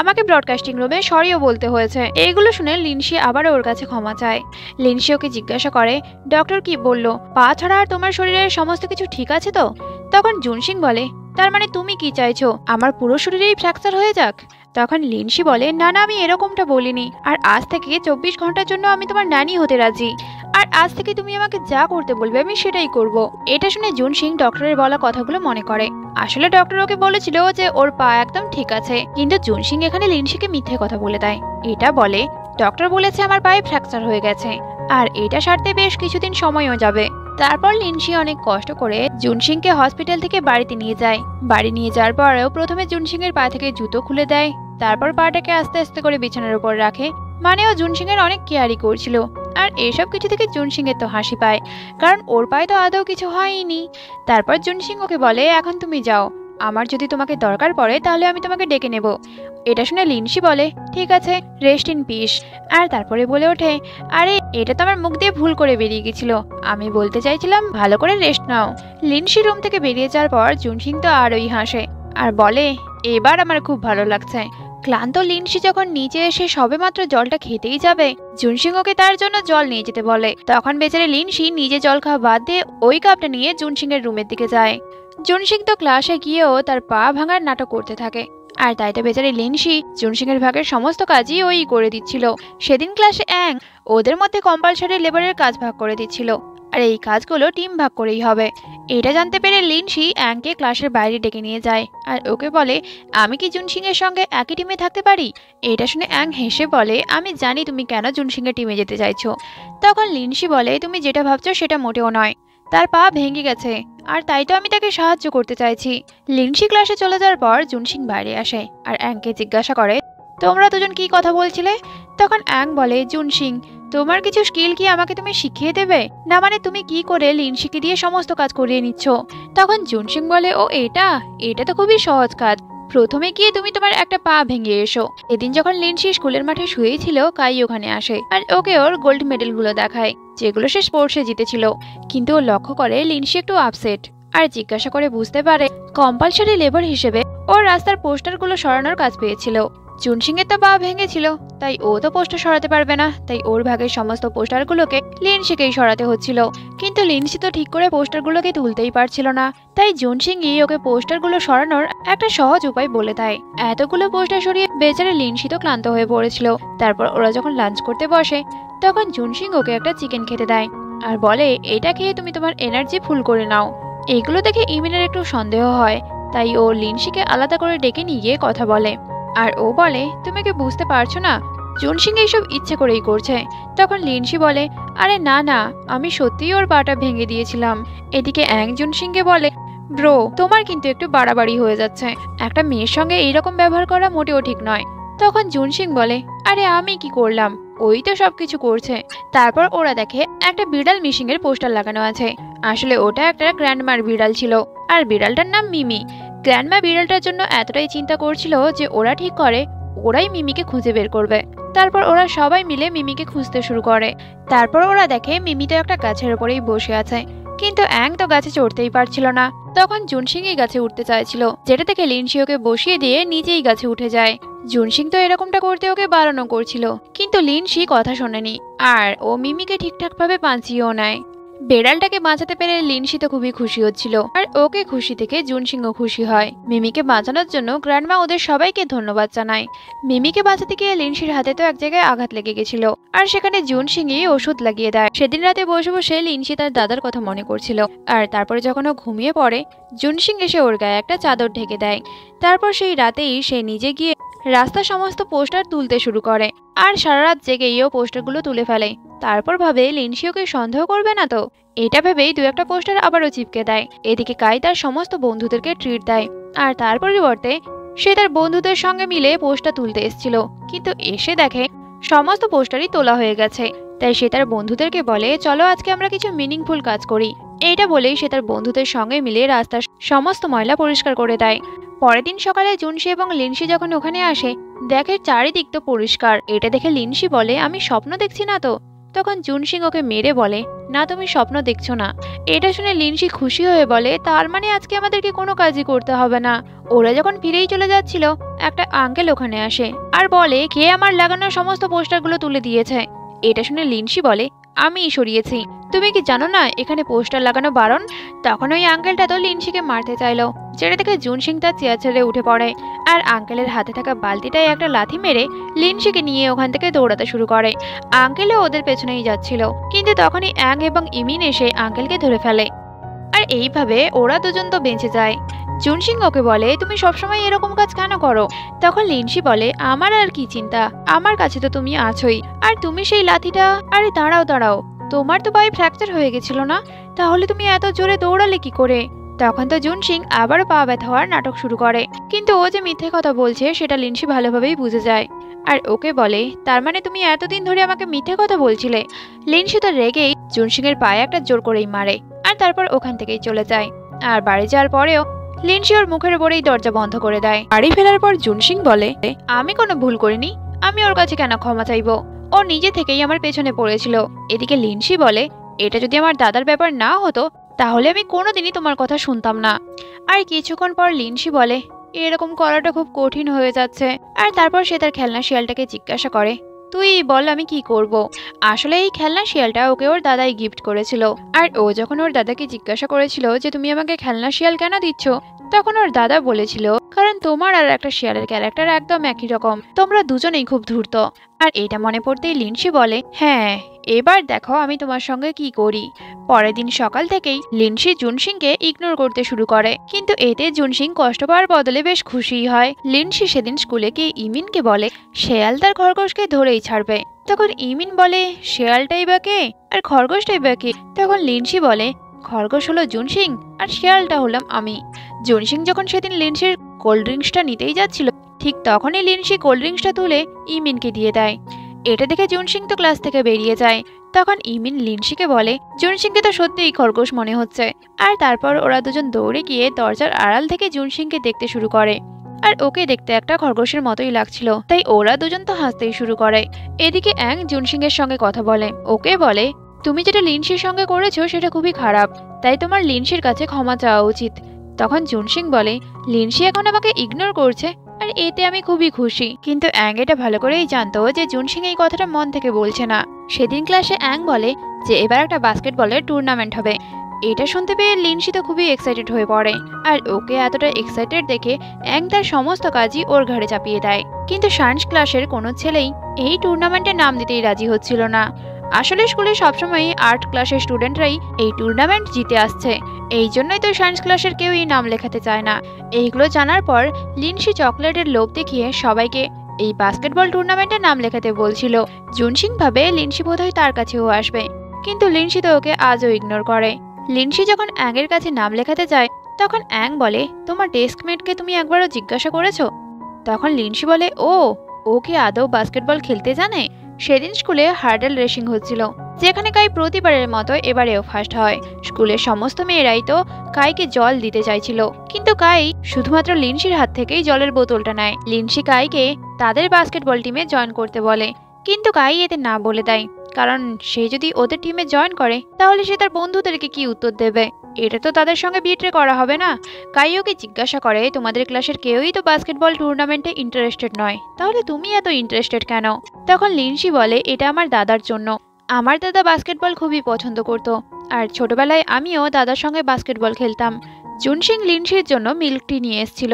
আমাকে ব্রডকাস্টিং রুমে সরিও বলতে হয়েছে। এইগুলো শুনে লিনসি আবারও ওর কাছে ক্ষমা চায়। লিনসি ওকে জিজ্ঞাসা করে ডক্টর কি বলল, পা ছাড়া আর তোমার শরীরের সমস্ত কিছু ঠিক আছে তো? তখন জুনসিং বলে তার মানে তুমি কি চাইছো, আমার পুরো শরীরেই ফ্র্যাকচার হয়ে যাক? তখন লিনসি বলে না না, আমি এরকমটা বলিনি। আর আজ থেকে 24 ঘন্টার জন্য আমি তোমার নানি হতে রাজি। আর আজ থেকে তুমি আমাকে যা করতে বলবে আমি সেটাই করব। এটা শুনে জুনসিং ডক্টরের বলা কথাগুলো মনে করে। আসলে ডক্টর ওকে বলেছিল যে ওর পা একদম ঠিক আছে, কিন্তু জুনসিং এখানে লিনসিকে মিথ্যে কথা বলে দেয়। এটা বলে ডক্টর বলেছে আমার পায়ে ফ্র্যাকচার হয়ে গেছে, আর এটা সারতে বেশ কিছুদিন সময়ও যাবে। তারপর লিনসি অনেক কষ্ট করে জুনসিংকে হসপিটাল থেকে বাড়িতে নিয়ে যায়। বাড়ি নিয়ে যাওয়ার পরেও প্রথমে জুনসিং এর পা থেকে জুতো খুলে দেয়, তারপর পাটাকে আস্তে আস্তে করে বিছানার উপর রাখে। মানে ও জুনসিং এর অনেক কেয়ারই করছিল। আর এসব কিছু থেকে জুনসিং এর তো হাসি পায়, কারণ ওর পায়ে তো আদৌ কিছু হয়নি। তারপর জুনসিং ওকে বলে এখন তুমি যাও, আমার যদি তোমাকে দরকার পড়ে তাহলে আমি তোমাকে ডেকে নেব। এটা শুনে লিনসি বলে ঠিক আছে, রেস্ট ইন পিস। আর তারপরে বলে ওঠে আরে এটা তো আমার মুখ দিয়ে ভুল করে বেরিয়ে গেছিল, আমি বলতে চাইছিলাম ভালো করে রেস্ট নাও। লিনসি রুম থেকে বেরিয়ে যাওয়ার পর জুনসিং তো আরই হাসে আর বলে এবার আমার খুব ভালো লাগছে। ক্লান্ত লিনসি যখন নিচে এসে সবেমাত্র জলটা খেতেই যাবে, জুনসিং ওকে তার জন্য জল নিয়ে যেতে বলে। তখন বেচারে লিনসি নিজে জল খাওয়া বাদ দিয়ে ওই কাপটা নিয়ে জুনসিং এর রুমের দিকে যায়। জুনসিং তো ক্লাসে গিয়েও তার পা ভাঙার নাটক করতে থাকে, আর তাই তো বেচারি লিনসি জুনসিং এর ভাগের সমস্ত কাজই ওই করে দিচ্ছিল। সেদিন ক্লাসে ওদের মধ্যে কম্পালসারি লেবারের কাজ ভাগ করে দিচ্ছিল, আর এই কাজগুলো টিম ভাগ করেই হবে। এটা জানতে পেরে লিনসি অ্যাংকে ক্লাসের বাইরে ডেকে নিয়ে যায় আর ওকে বলে আমি কি জুনসিং এর সঙ্গে একই টিমে থাকতে পারি? এটা শুনে অ্যাং হেসে বলে আমি জানি তুমি কেন জুনসিং এর টিমে যেতে চাইছো। তখন লিনসি বলে তুমি যেটা ভাবছো সেটা মোটেও নয়, তার পা ভেঙে গেছে আর তাই তো আমি তাকে সাহায্য করতে চাইছি। লিনসি ক্লাসে চলে যাওয়ার পর জুনসিং বাইরে আসে আর অ্যাংকে জিজ্ঞাসা করে তোমরা দুজন কি কথা বলছিলে? তখন অ্যাং বলে জুনসিং তোমার কিছু স্কিল কি আমাকে তুমি শিখিয়ে দেবে? না মানে তুমি কি করে লিনসিকে দিয়ে সমস্ত কাজ করিয়ে নিচ্ছ? তখন জুনসিং বলে ও এটা তো খুবই সহজ কাজ, প্রথমে গিয়ে তুমি তোমার একটা পা ভেঙে এসো। এদিন যখন লিনসি স্কুলের মাঠে শুয়েছিল কাই ওখানে আসে আর ওকে ওর গোল্ড মেডেলগুলো দেখায় যেগুলো সে স্পোর্টসে জিতেছিল। কিন্তু ও লক্ষ্য করে লিনসি একটু আপসেট আর জিজ্ঞাসা করে বুঝতে পারে কম্পালসারি লেবার হিসেবে ওর রাস্তার পোস্টারগুলো সরানোর কাজ পেয়েছিল। জুনসিং এর তো পা ভেঙেছিল, তাই ও তো পোস্টার সরাতে পারবে না, তাই ওর ভাগের সমস্ত পোস্টারগুলোকে লিনসিকেই সরাতে হচ্ছিল। কিন্তু লিনসি তো ঠিক করে পোস্টারগুলোকে তুলতেই পারছিল না, তাই জুনসিংই ওকে পোস্টারগুলো সরানোর একটা সহজ উপায় বলে দেয়। এতগুলো পোস্টার সরিয়ে বেচারে লিনসি তো ক্লান্ত হয়ে পড়েছিল। তারপর ওরা যখন লাঞ্চ করতে বসে তখন জুনসিং ওকে একটা চিকেন খেতে দেয় আর বলে এটা খেয়ে তুমি তোমার এনার্জি ফুল করে নাও। এগুলো দেখে ইমিনের একটু সন্দেহ হয়, তাই ও লিনসিকে আলাদা করে ডেকে নিয়ে গিয়ে কথা বলে আর ও বলে তুমি কি বুঝতে পারছো না জুনসিং এইসব ইচ্ছে করেই করছে। তখন লিনসি বলে আরে না না, আমি সত্যিই ওর পাটা ভেঙে দিয়েছিলাম। এদিকে অ্যাং জুনসিংকে বলে ব্রো তোমার কিন্তু একটু বাড়াবাড়ি হয়ে যাচ্ছে, একটা মেয়ের সঙ্গে এইরকম ব্যবহার করা মোটেও ঠিক নয়। তখন জুনসিং বলে আরে আমি কি করলাম, ওই তো সবকিছু করছে। তারপর ওরা দেখে একটা বিড়াল মিসিং এর পোস্টার লাগানো আছে। আসলে ওটা একটা গ্র্যান্ডমার বিড়াল ছিল আর বিড়ালটার নাম মিমি। গ্র্যান্ডমা বিড়ালটার জন্য এতটাই চিন্তা করছিল যে ওরা ঠিক করে ওরাই মিমিকে খুঁজে বের করবে। তারপর ওরা সবাই মিলে মিমিকে খুঁজতে শুরু করে। তারপর ওরা দেখে মিমি তো একটা গাছের উপরেই বসে আছে, কিন্তু অ্যাং তো গাছে চড়তেই পারছিল না। তখন জুনসিং এই গাছে উঠতে চাইছিল, যেটা থেকে লিনসি ওকে বসিয়ে দিয়ে নিজেই গাছে উঠে যায়। জুনসিং তো এরকমটা করতে ওকে বারণও করছিল, কিন্তু লিনসি কথা শোনেনি আর ও মিমিকে ঠিকঠাক ভাবে বাঁচিয়েও নেয়। বেড়ালটাকে বাঁচাতে পেরে লিনসি তো খুবই খুশি হচ্ছিল আর ওকে খুশি থেকে জুনসিংও খুশি হয়। মিমিকে বাঁচানোর জন্য গ্র্যান্ডমা ওদের সবাইকে ধন্যবাদ জানায়। মিমিকে বাঁচাতে গিয়ে লিনসির হাতে তো এক জায়গায় আঘাত লেগে গেছিল আর সেখানে জুনসিংই ওষুধ লাগিয়ে দেয়। সেদিন রাতে বসে বসে লিনসি তার দাদার কথা মনে করছিল আর তারপরে যখন ও ঘুমিয়ে পড়ে জুনসিং এসে ওর গায়ে একটা চাদর ঢেকে দেয়। তারপর সেই রাতেই সে নিজে গিয়ে রাস্তার সমস্ত পোস্টার তুলতে শুরু করে আর সারা রাত জেগেও পোস্টারগুলো তুলে ফেলে। তারপর ভাবে লিনসি ওকে সন্দেহ করবে না তো, এটা ভেবেই দু একটা পোস্টার আবারও চিপকে দেয়। এদিকে কাই তার সমস্ত বন্ধুদেরকে ট্রিট দেয় আর তার পরিবর্তে সে তার বন্ধুদের সঙ্গে মিলে পোস্টার তুলতে এসেছিল, কিন্তু এসে দেখে সমস্ত পোস্টারই তোলা হয়ে গেছে। তাই সে তার বন্ধুদেরকে বলে চলো আজকে আমরা কিছু মিনিংফুল কাজ করি। এইটা বলেই সে তার বন্ধুদের সঙ্গে মিলে রাস্তার সমস্ত ময়লা পরিষ্কার করে দেয়। পরের দিন সকালে জুনসি এবং লিনসি যখন ওখানে আসে দেখে চারিদিক তো পরিষ্কার। এটা দেখে লিনসি বলে আমি স্বপ্ন দেখছি না তো? তখন জুনসিং ওকে মেরে বলে, না তুমি স্বপ্ন দেখছো না। এটা শুনে লিনসি খুশি হয়ে বলে, তার মানে আজকে আমাদেরকে কোনো কাজই করতে হবে না। ওরা যখন ফিরেই চলে যাচ্ছিল, একটা আঙ্কেল ওখানে আসে আর বলে, কে আমার লাগানো সমস্ত পোস্টারগুলো তুলে দিয়েছে। এটা শুনে লিনসি বলে, আমিই সরিয়েছি। তুমি কি জানো না এখানে পোস্টার লাগানো বারণ? তখন ওই আঙ্কেলটা তো লিনসিকে মারতে চাইলো, যেটা দেখে জুনসিং তার চেয়ার ছেড়ে উঠে পড়ে আর আঙ্কেলের হাতে থাকা বালতিটায় একটা লাথি মেরে লিনসিকে নিয়ে ওখান থেকে দৌড়াতে শুরু করে। আঙ্কেলও ওদের পেছনেই যাচ্ছিল, কিন্তু তখনই অ্যাং এবং ইমিন এসে আঙ্কেলকে ধরে ফেলে আর এইভাবে ওরা দুজন তো বেঁচে যায়। জুনসিং ওকে বলে, তুমি সবসময় এরকম কাজ কেন করো? তখন লিনসি বলে, আমার আর কি চিন্তা, আমার কাছে তো তুমি আছোই। আর তুমি সেই লাথিটা, আরে দাঁড়াও দাঁড়াও, তোমার তো পায়ে ফ্র্যাকচার হয়ে গেছিল না? তাহলে তুমি এত জোরে দৌড়ালে কি করে? তখন তো জুনসিং আবারও পা ব্যথা হওয়ার নাটক শুরু করে, কিন্তু ও যে মিথ্যে কথা বলছে সেটা লিনসি ভালোভাবেই বুঝে যায় আর ওকে বলে, তার মানে তুমি এতদিন ধরে আমাকে মিথ্যে কথা বলছিলে? লিনসি তো রেগেই জুনসিং এর পায়ে একটা জোর করেই মারে আর তারপর ওখান থেকেই চলে যায়। আর বাড়ি যাওয়ার পরেও লিনসি ওর মুখের উপরেই দরজা বন্ধ করে দেয়। বাড়ি ফেরার পর জুনসিং বলে, আমি কোনো ভুল করিনি, আমি ওর কাছে কেন ক্ষমা চাইবো? ও নিজে থেকেই আমার পেছনে পড়েছিল। এদিকে লিনসি বলে, এটা যদি আমার দাদার ব্যাপার না হতো তাহলে আমি কোনোদিনই তোমার কথা শুনতাম না। আর কিছুক্ষণ পর লিনসি বলে, এরকম করাটা খুব কঠিন হয়ে যাচ্ছে। আর তারপর সে তার খেলনা শিয়ালটাকে জিজ্ঞাসা করে, তুই বল আমি কি করব? আসলে এই খেলনা শিয়ালটা ওকে ওর দাদাই গিফট করেছিল। আর ও যখন ওর দাদাকে জিজ্ঞাসা করেছিল যে তুমি আমাকে খেলনা শিয়াল কেন দিচ্ছ, তখন ওর দাদা বলেছিল, কারণ তোমার আর একটা শিয়ালের ক্যারেক্টার একদম একই রকম, তোমরা দুজনেই খুব ধূর্ত। আর এটা মনে পড়তেই লিনসি বলে, হ্যাঁ এবার দেখো আমি তোমার সঙ্গে কি করি। পরের দিন সকাল থেকেই লিনসি জুনসিংকে ইগনোর করতে শুরু করে, কিন্তু এতে জুনসিং কষ্ট পাওয়ার বদলে বেশ খুশিই হয়। লিনসি সেদিন স্কুলে গিয়ে ইমিনকে বলে, শেয়াল তার খরগোশকে ধরেই ছাড়বে। তখন ইমিন বলে, শেয়ালটাই বা কে আর খরগোশটাই বা কে? তখন লিনসি বলে, খরগোশ হলো জুনসিং আর শেয়ালটা হলাম আমি। জুনসিং যখন সেদিন লিনসির কোল্ড ড্রিঙ্কসটা নিতেই যাচ্ছিল, ঠিক তখনই লিনসি কোল্ড ড্রিঙ্কসটা তুলে ইমিনকে দিয়ে দেয়। এটা দেখে জুনসিং তো ক্লাস থেকে বেরিয়ে যায়। তখন ইমিন লিনসিকে বলে, জুনসিংকে তো সত্যিই খরগোশ মনে হচ্ছে। আর তারপর ওরা দুজন দৌড়ে গিয়ে দরজার আড়াল থেকে জুনসিংকে দেখতে শুরু করে আর ওকে দেখতে একটা খরগোশের মতোই লাগছিল, তাই ওরা দুজন তো হাসতেই শুরু করে। এদিকে অ্যাং জুনসিং এর সঙ্গে কথা বলে, ওকে বলে, তুমি যেটা লিনসির সঙ্গে করেছো সেটা খুবই খারাপ, তাই তোমার লিনসির কাছে ক্ষমা চাওয়া উচিত। তখন জুনসিং বলে, লিনসি এখন আমাকে ইগনোর করছে আর এতে আমি খুবই খুশি। কিন্তু অ্যাং এটা ভালো করেই জানতো যে জুনসিং এই কথাটা মন থেকে বলছে না। সেদিন ক্লাসে অ্যাং বলে যে এবার একটা বাস্কেটবলের টুর্নামেন্ট হবে। এটা শুনতে পেয়ে লিনসি তো খুবই এক্সাইটেড হয়ে পড়ে আর ওকে এতটা এক্সাইটেড দেখে অ্যাং তার সমস্ত কাজই ওর ঘাড়ে চাপিয়ে দেয়। কিন্তু সায়েন্স ক্লাসের কোনো ছেলেই এই টুর্নামেন্টে নাম দিতেই রাজি হচ্ছিল না। আসলে স্কুলে সবসময় আর্ট ক্লাসের স্টুডেন্টরাই এই টুর্নামেন্ট জিতে আসছে, এই জন্যই তো সায়েন্স ক্লাসের কেউই নাম লেখাতে চায় না। এইগুলো জানার পর লিনসি চকলেটের লোভ দেখিয়ে সবাইকে এই বাস্কেটবল টুর্নামেন্টে নাম লেখাতে বলছিল। জুনসিং ভাবে লিনসি বোধহয় তার কাছেও আসবে, কিন্তু লিনসি তো ওকে আজও ইগনোর করে। লিনসি যখন অ্যাংয়ের কাছে নাম লেখাতে যায়, তখন অ্যাং বলে, তোমার ডেস্কমেটকে তুমি একবারও জিজ্ঞাসা করেছো? তখন লিনসি বলে, ও কি আদৌ বাস্কেটবল খেলতে জানে? সেদিন স্কুলে হার্ডেল রেসিং হচ্ছিল, যেখানে কাই প্রতিবারের মতো এবারেও ফার্স্ট হয়। স্কুলের সমস্ত মেয়েরাই তো কাইকে জল দিতে চাইছিল, কিন্তু কাই শুধুমাত্র লিনসির হাত থেকেই জলের বোতলটা নেয়। লিনসি কাইকে তাদের বাস্কেটবল টিমে জয়েন করতে বলে, কিন্তু কাই এতে না বলে দেয়, কারণ সে যদি ওদের টিমে জয়েন করে তাহলে সে তার বন্ধুদেরকে কি উত্তর দেবে? এটা তো তাদের সঙ্গে বিট্রে করা হবে না। কাই ওকে জিজ্ঞাসা করে, তোমাদের ক্লাসের কেউই তো বাস্কেটবল টুর্নামেন্টে ইন্টারেস্টেড নয়, তাহলে তুমি এত ইন্টারেস্টেড কেন? তখন লিনসি বলে, এটা আমার দাদার জন্য। আমার দাদা বাস্কেটবল খুবই পছন্দ করত আর ছোটবেলায় আমিও দাদার সঙ্গে বাস্কেটবল খেলতাম। জুনসিং লিনসির জন্য মিল্ক টি নিয়ে এসেছিল,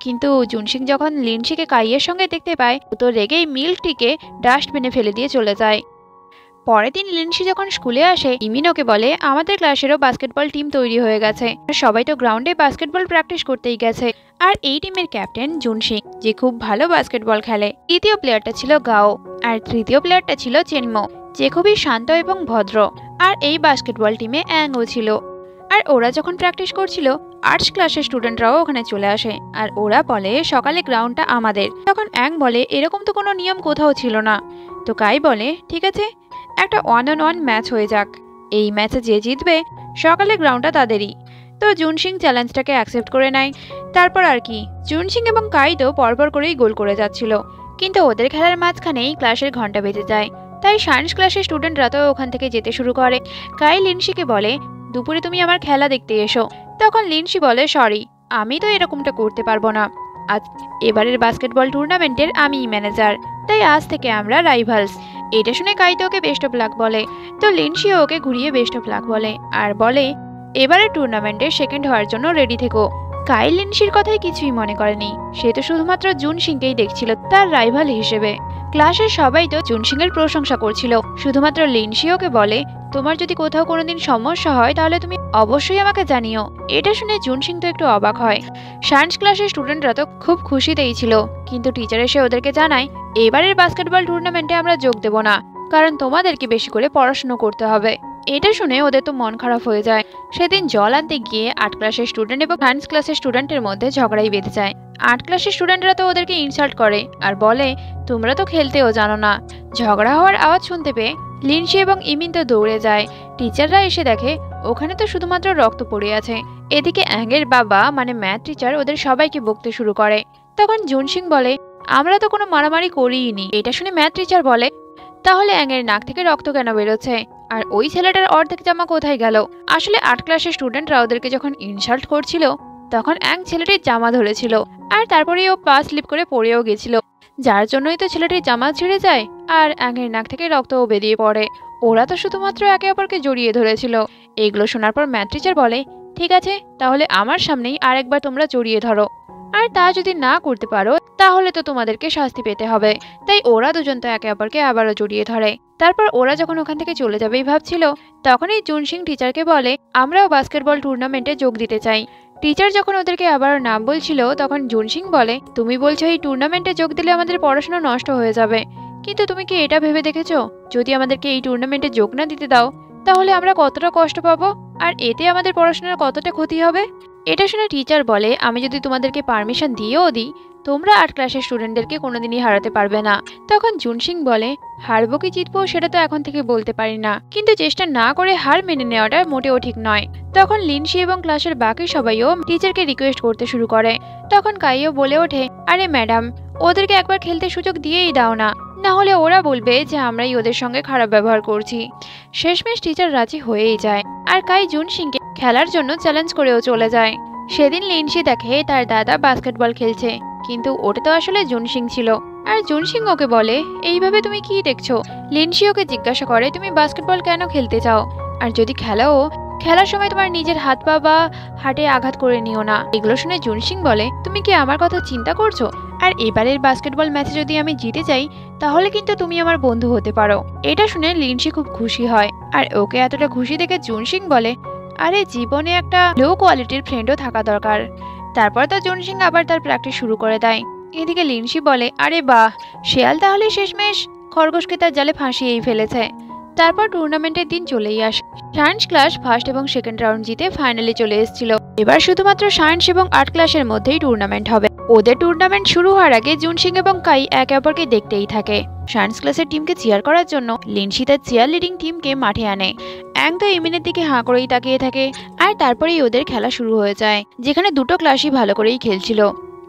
কিন্তু জুনসিং যখন লিনসিকে কাইয়ের সঙ্গে দেখতে পায় তো রেগেই মিল্ক টিকে ডাস্টবিনে ফেলে দিয়ে চলে যায়। পরের দিন লিনসি যখন স্কুলে আসে, ইমিন ওকে বলে, আমাদের ক্লাসেরও বাস্কেটবল টিম তৈরি হয়ে গেছে, সবাই তো গ্রাউন্ডে বাস্কেটবল প্র্যাকটিস করতেই গেছে। আর এই টিমের ক্যাপ্টেন জুনসিং, যে খুব ভালো বাস্কেটবল খেলে। দ্বিতীয় প্লেয়ারটা ছিল গাও আর তৃতীয় প্লেয়ারটা ছিল চেনমো, যে খুবই শান্ত এবং ভদ্র। আর এই বাস্কেটবল টিমে অ্যাংও ছিল। আর ওরা যখন প্র্যাকটিস করছিল, আর্টস ক্লাসের স্টুডেন্টরাও ওখানে চলে আসে আর ওরা বলে, সকালে গ্রাউন্ডটা আমাদের। তখন অ্যাং বলে, এরকম তো কোনো নিয়ম কোথাও ছিল না। তো কাই বলে, ঠিক আছে, একটা 1-on-1 ম্যাচ হয়ে যাক, এই ম্যাচে যে জিতবে সকালে গ্রাউন্ডটা তাদেরই। তো জুনসিং চ্যালেঞ্জটাকে অ্যাকসেপ্ট করে নেয়। তারপর আর কি, জুনসিং এবং কাই তো পরপর করেই গোল করে যাচ্ছিল, কিন্তু ওদের খেলার মাঝখানেই ক্লাসের ঘন্টা বেজে যায়। তাই সায়েন্স ক্লাসের স্টুডেন্টরা তো ওখান থেকে যেতে শুরু করে। কাই লিনসিকে বলে, দুপুরে তুমি আমার খেলা দেখতে এসো। তখন লিনসি বলে, সরি, আমি তো এরকমটা করতে পারবো না। আজ এবারের বাস্কেটবল টুর্নামেন্টের আমিই ম্যানেজার, তাই আজ থেকে আমরা রাইভালস। এটা শুনে কাই তো ওকে বেস্ট অফ লাক বলে। তো লিনসিও ওকে ঘুরিয়ে বেস্ট অফ লাক বলে আর বলে, এবারের টুর্নামেন্টে সেকেন্ড হওয়ার জন্য রেডি থেকো। কাই লিনসির কথায় কিছুই মনে করেনি, সে তো শুধুমাত্র জুন সিংকেই দেখছিল তার রাইভাল হিসেবে। ক্লাসের সবাই তো জুন সিং এর প্রশংসা করছিল, শুধুমাত্র লিনসি ওকে বলে, তোমার যদি কোথাও কোনোদিন সমস্যা হয় তাহলে তুমি অবশ্যই আমাকে জানিও। এটা শুনে জুন সিং তো একটু অবাক হয়। সায়েন্স ক্লাসের স্টুডেন্টরা তো খুব খুশিতেই ছিল, কিন্তু টিচার এসে ওদেরকে জানায়, এবারের বাস্কেটবল টুর্নামেন্টে আমরা যোগ দেব না, কারণ তোমাদেরকে বেশি করে পড়াশোনা করতে হবে। এটা শুনে ওদের তো মন খারাপ হয়ে যায়। সেদিন জল আনতে গিয়ে 8 ক্লাসের স্টুডেন্ট এবং সায়েন্স ক্লাসের স্টুডেন্টের মধ্যে ঝগড়াই বেঁধে যায়। 8 ক্লাসের স্টুডেন্টরা তো ওদেরকে ইনসাল্ট করে আর বলে, তোমরা তো খেলতেও জানো না। ঝগড়া হওয়ার আওয়াজ শুনতে পেয়ে লিনসি এবং ইমিন তো দৌড়ে যায়। টিচাররা এসে দেখে ওখানে তো শুধুমাত্র রক্ত পড়ে আছে। এদিকে অ্যাংয়ের বাবা মানে ম্যাথ টিচার ওদের সবাইকে বকতে শুরু করে। তখন জুন সিং বলে, আমরা তো কোনো মারামারি করিনি। এটা শুনে ম্যাথ টিচার বলে, তাহলে অ্যাংয়ের নাক থেকে রক্ত কেন বেরোচ্ছে, আর ওই ছেলেটার অর্ধেক জামা কোথায় গেল? আসলে 8 ক্লাসের স্টুডেন্টরা ওদেরকে যখন ইনসাল্ট করছিল তখন অ্যাং ছেলেটির জামা ধরেছিল, আর তারপরে ও পা স্লিপ করে পড়েও গেছিল, যার জন্যই তো ছেলেটির জামা ছিঁড়ে যায় আর অ্যাংয়ের নাক থেকে রক্তও বেরিয়ে পড়ে। ওরা তো শুধুমাত্র একে অপরকে জড়িয়ে ধরেছিল। এগুলো শোনার পর ম্যাথ টিচার বলে, ঠিক আছে, তাহলে আমার সামনেই আরেকবার তোমরা জড়িয়ে ধরো, আর তা যদি না করতে পারো তাহলে তো তোমাদেরকে শাস্তি পেতে হবে। তাই ওরা দুজন তো একে অপরকে আবারও জড়িয়ে ধরে। তারপর ওরা যখন ওখান থেকে চলে যাবেই ভাবছিল, তখনই জুন সিং টিচারকে বলে, আমরাও বাস্কেটবল টুর্নামেন্টে যোগ দিতে চাই। টিচার যখন ওদেরকে আবারও নাম বলছিল তখন জুন সিং বলে, তুমি বলছো এই টুর্নামেন্টে যোগ দিলে আমাদের পড়াশোনা নষ্ট হয়ে যাবে, কিন্তু তুমি কি এটা ভেবে দেখেছো যদি আমাদেরকে এই টুর্নামেন্টে যোগ না দিতে দাও তাহলে আমরা কতটা কষ্ট পাবো আর এতে আমাদের পড়াশোনার কতটা ক্ষতি হবে? এটা শুনে টিচার বলে, আমি যদি তোমাদেরকে পারমিশন দিয়েও দিই তোমরা 8 ক্লাসের স্টুডেন্টদেরকে কোনোদিনই হারাতে পারবে না। তখন জুন সিং বলে, হারবো কি জিতবো সেটা তো এখন থেকে বলতে পারি না, কিন্তু চেষ্টা না করে হার মেনে নেওয়াটা মোটেও ঠিক নয়। তখন লিনসি এবং ক্লাসের বাকি সবাইও টিচারকে রিকোয়েস্ট করতে শুরু করে। তখন কাইও বলে ওঠে, আরে ম্যাডাম, ওদেরকে একবার খেলতে সুযোগ দিয়েই দাও না, না হলে ওরা বলবে যে আমরাই ওদের সঙ্গে খারাপ ব্যবহার করছি। শেষমেশ টিচার রাজি হয়েই যায় আর কাই জুন সিংকে খেলার জন্য চ্যালেঞ্জ করেও চলে যায়। সেদিন লিনসি দেখে তার দাদা বাস্কেটবল খেলছে, কিন্তু ওটা তো আসলে জুন সিং ছিল। আর জুন সিং ওকে বলে, এইভাবে তুমি কি দেখছো? লিনসি ওকে জিজ্ঞাসা করে, তুমি বাস্কেটবল কেন খেলতে চাও, আর যদি খেলার সময় তোমার নিজের হাত পা বা হাটে আঘাত করে নিও না। এগুলো শুনে জুন সিং বলে, তুমি কি আমার কথা চিন্তা করছো? আর এবারের বাস্কেটবল ম্যাচে যদি আমি জিতে যাই তাহলে কিন্তু তুমি আমার বন্ধু হতে পারো। এটা শুনে লিনসি খুব খুশি হয়, আর ওকে এতটা খুশি দেখে জুন সিং বলে, আরে জীবনে একটা লো কোয়ালিটির ফ্রেন্ডও থাকা দরকার। তারপর তো জুন সিং আবার তার প্র্যাকটিস শুরু করে দেয়। এদিকে লিনসি বলে, আরে বাহ, শেয়াল তাহলে শেষমেশ খরগোশকে তার জালে ফাঁসিয়েই ফেলেছে। তারপর টুর্নামেন্টের দিন চলেই আসে। সায়েন্স ক্লাস ফার্স্ট এবং সেকেন্ড রাউন্ড জিতে ফাইনালে চলে এসেছিল। এবার শুধুমাত্র সায়েন্স এবং 8 ক্লাসের মধ্যেই টুর্নামেন্ট হবে। ওদের টুর্নামেন্ট শুরু হওয়ার আগে জুন সিং এবং কাই একে অপরকে দেখতেই থাকে। সায়েন্স ক্লাসের টিমকে চিয়ার করার জন্য লিনসি তার চিয়ার লিডিং টিমকে মাঠে আনে। অ্যাং তো ইমিনের দিকে হাঁ করেই তাকিয়ে থাকে, আর তারপরেই ওদের খেলা শুরু হয়ে যায়, যেখানে দুটো ক্লাসই ভালো করেই খেলছিল।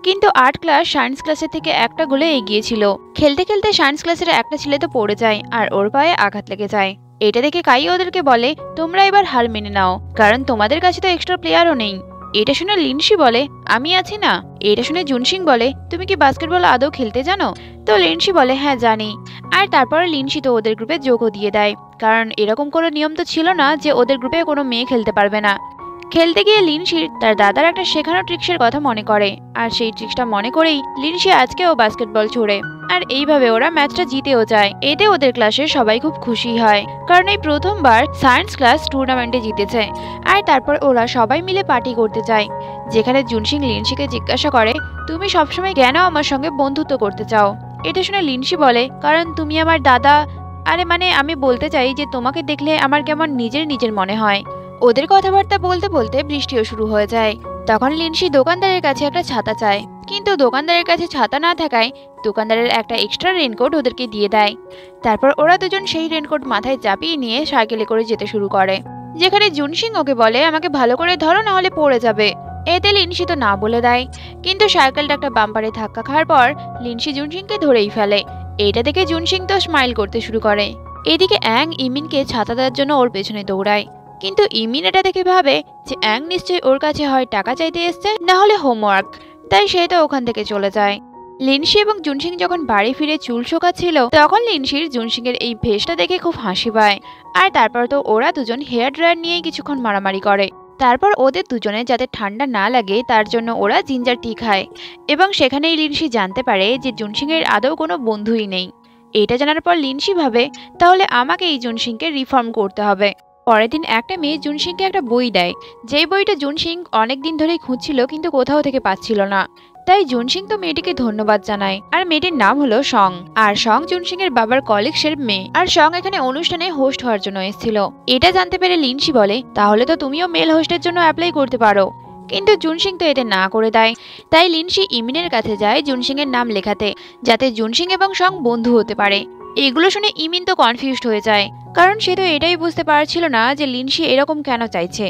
কিন্তু 8 ক্লাস সায়েন্স ক্লাসের থেকে একটা গোলে এগিয়ে ছিল। খেলতে খেলতে সায়েন্স ক্লাসের একটা ছেলে তো পড়ে যায় আর ওর পায়ে আঘাত লেগে যায়। এটা দেখে কাই ওদেরকে বলে, তোমরা এবার হার মেনে নাও, কারণ তোমাদের কাছে তো এক্সট্রা প্লেয়ারও নেই। এটা শুনে লিনসি বলে, আমি আছি না। এটা শুনে জুন সিং বলে, তুমি কি বাস্কেটবল আদৌ খেলতে জানো? তো লিনসি বলে, হ্যাঁ জানি। আর তারপরে লিনসি তো ওদের গ্রুপে যোগও দিয়ে দেয়, কারণ এরকম কোনো নিয়ম তো ছিল না যে ওদের গ্রুপে কোনো মেয়ে খেলতে পারবে না। খেলতে গিয়ে লিনসি তার দাদার একটা শেখানো ট্রিক্সের কথা মনে করে, আর সেই ট্রিক্সটা মনে করেই লিনসি আজকেও বাস্কেটবল ছোড়ে, আর এইভাবে ওরা ম্যাচটা জিতেও যায়। এতে ওদের ক্লাসের সবাই খুব খুশি হয়, কারণ এই প্রথমবার সায়েন্স ক্লাস টুর্নামেন্টে জিতেছে। আর তারপর ওরা সবাই মিলে পার্টি করতে যায়, যেখানে জুন সিং লিনসিকে জিজ্ঞাসা করে, তুমি সবসময় কেন আমার সঙ্গে বন্ধুত্ব করতে চাও? এটা শুনে লিনসি বলে, কারণ তুমি আমার দাদা। আরে মানে আমি বলতে চাই যে তোমাকে দেখলে আমার কেমন নিজের মনে হয়। ওদের কথাবার্তা বলতে বলতে বৃষ্টিও শুরু হয়ে যায়। তখন লিনসি দোকানদারের কাছে একটা ছাতা চায়, কিন্তু দোকানদারের কাছে ছাতা না থাকায় দোকানদারের একটা এক্সট্রা রেনকোট ওদেরকে দিয়ে দেয়। তারপর ওরা দুজন সেই রেনকোট মাথায় চাপিয়ে নিয়ে সাইকেলে করে যেতে শুরু করে, যেখানে জুন সিং ওকে বলে, আমাকে ভালো করে ধরো, না হলে পড়ে যাবে। এতে লিনসি তো না বলে দেয়, কিন্তু সাইকেলটা একটা বাম্পারে ধাক্কা খাওয়ার পর লিনসি জুন সিংকে ধরেই ফেলে। এটা দেখে জুনসিং তো স্মাইল করতে শুরু করে। এদিকে অ্যাং ইমিনকে ছাতা দেওয়ার জন্য ওর পেছনে দৌড়ায়, কিন্তু ইমিন এটা দেখে ভাবে যে অ্যাং নিশ্চয়ই ওর কাছে হয় টাকা চাইতে এসছে, না হলে হোমওয়ার্ক, তাই সে তো ওখান থেকে চলে যায়। লিনসি এবং জুনসিং যখন বাড়ি ফিরে চুল শোকাচ্ছিল তখন লিনসির জুনসিং এর এই ভেষটা দেখে খুব হাসি পায়। আর তারপর তো ওরা দুজন হেয়ার ড্রায়ার নিয়েই কিছুক্ষণ মারামারি করে। তারপর ওদের দুজনে যাতে ঠান্ডা না লাগে তার জন্য ওরা জিঞ্জার টি খায়, এবং সেখানেই লিনসি জানতে পারে যে জুনসিং এর আদৌ কোনো বন্ধুই নেই। এটা জানার পর লিনসি ভাবে তাহলে আমাকে এই জুনসিংকে রিফর্ম করতে হবে। পরের দিন একটা মেয়ে জুনসিংকে একটা বই দেয়, যেই বইটা জুনসিং অনেকদিন ধরেই খুঁজছিল কিন্তু কোথাও থেকে পাচ্ছিল না। তাই জুনসিং তো মেয়েটিকে ধন্যবাদ জানায়। আর মেয়েটির নাম হলো সং, আর সং জুনসিং এর বাবার কলিগসের মেয়ে। আর সং এখানে অনুষ্ঠানে হোস্ট হওয়ার জন্য এসেছিল। এটা জানতে পেরে লিনসি বলে তাহলে তো তুমিও মেল হোস্টের জন্য অ্যাপ্লাই করতে পারো, কিন্তু জুনসিং তো এতে না করে দেয়। তাই লিনসি ইমিনের কাছে যায় জুনসিং এর নাম লেখাতে, যাতে জুনসিং এবং সং বন্ধু হতে পারে। এগুলো শুনে ইমিন তো কনফিউজড হয়ে যায়, কারণ সে তো এটাই বুঝতে পারছিল না যে লিনসি এরকম কেন চাইছে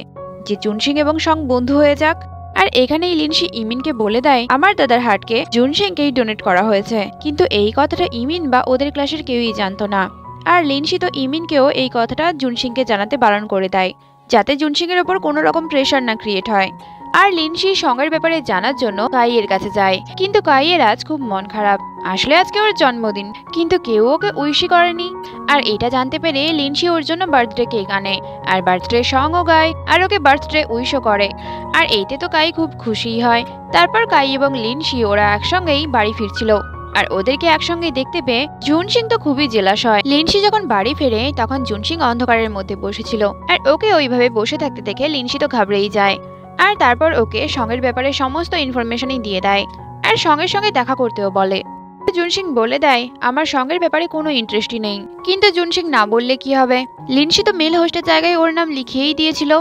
যে জুনসিং এবং সং বন্ধু হয়ে যাক। আর এখানেই লিনসি ইমিনকে বলে দেয় আমার দাদার হার্টকে জুনসিংকেই ডোনেট করা হয়েছে, কিন্তু এই কথাটা ইমিন বা ওদের ক্লাসের কেউই জানতো না। আর লিনসি তো ইমিনকেও এই কথাটা জুনসিংকে জানাতে বারণ করে দেয়, যাতে জুনসিং এর ওপর কোনো রকম প্রেশার না ক্রিয়েট হয়। আর লিনসি সঙ্গের ব্যাপারে জানার জন্য কাইয়ের কাছে যায়, কিন্তু কাইয়ের আজ খুব মন খারাপ। আসলে আজকে ওর জন্মদিন, কিন্তু কেউ ওকে উইশই করেনি। আর এটা জানতে পেরে লিনসি ওর জন্য বার্থডে কেক আনে, আর বার্থডে সংও গায়, আর ওকে বার্থডে উইশও করে। আর এইতে তো কাই খুব খুশি হয়। তারপর কাই এবং লিনসি ওরা একসঙ্গেই বাড়ি ফিরছিল, আর ওদেরকে একসঙ্গে দেখতে পেয়ে জুনসিং তো খুবই জেলাস হয়। লিনসি যখন বাড়ি ফেরে তখন জুনসিং অন্ধকারের মধ্যে বসেছিল, আর ওকে ওইভাবে বসে থাকতে দেখে লিনসি তো ঘাবড়েই যায়। আর তারপর ওকে সঙ্গের ব্যাপারে সমস্ত ইনফরমেশনই দিয়ে দেয়, আর সঙ্গের সঙ্গে দেখা করতেও বলে। জুনসিং বলে দেয় আমার সঙ্গের ব্যাপারে কোনো ইন্টারেস্টই নেই, কিন্তু জুনসিং না বললে কি হবে, লিনসি তো মেল হোস্টের জায়গায় ওর নাম লিখিয়েই দিয়েছিল।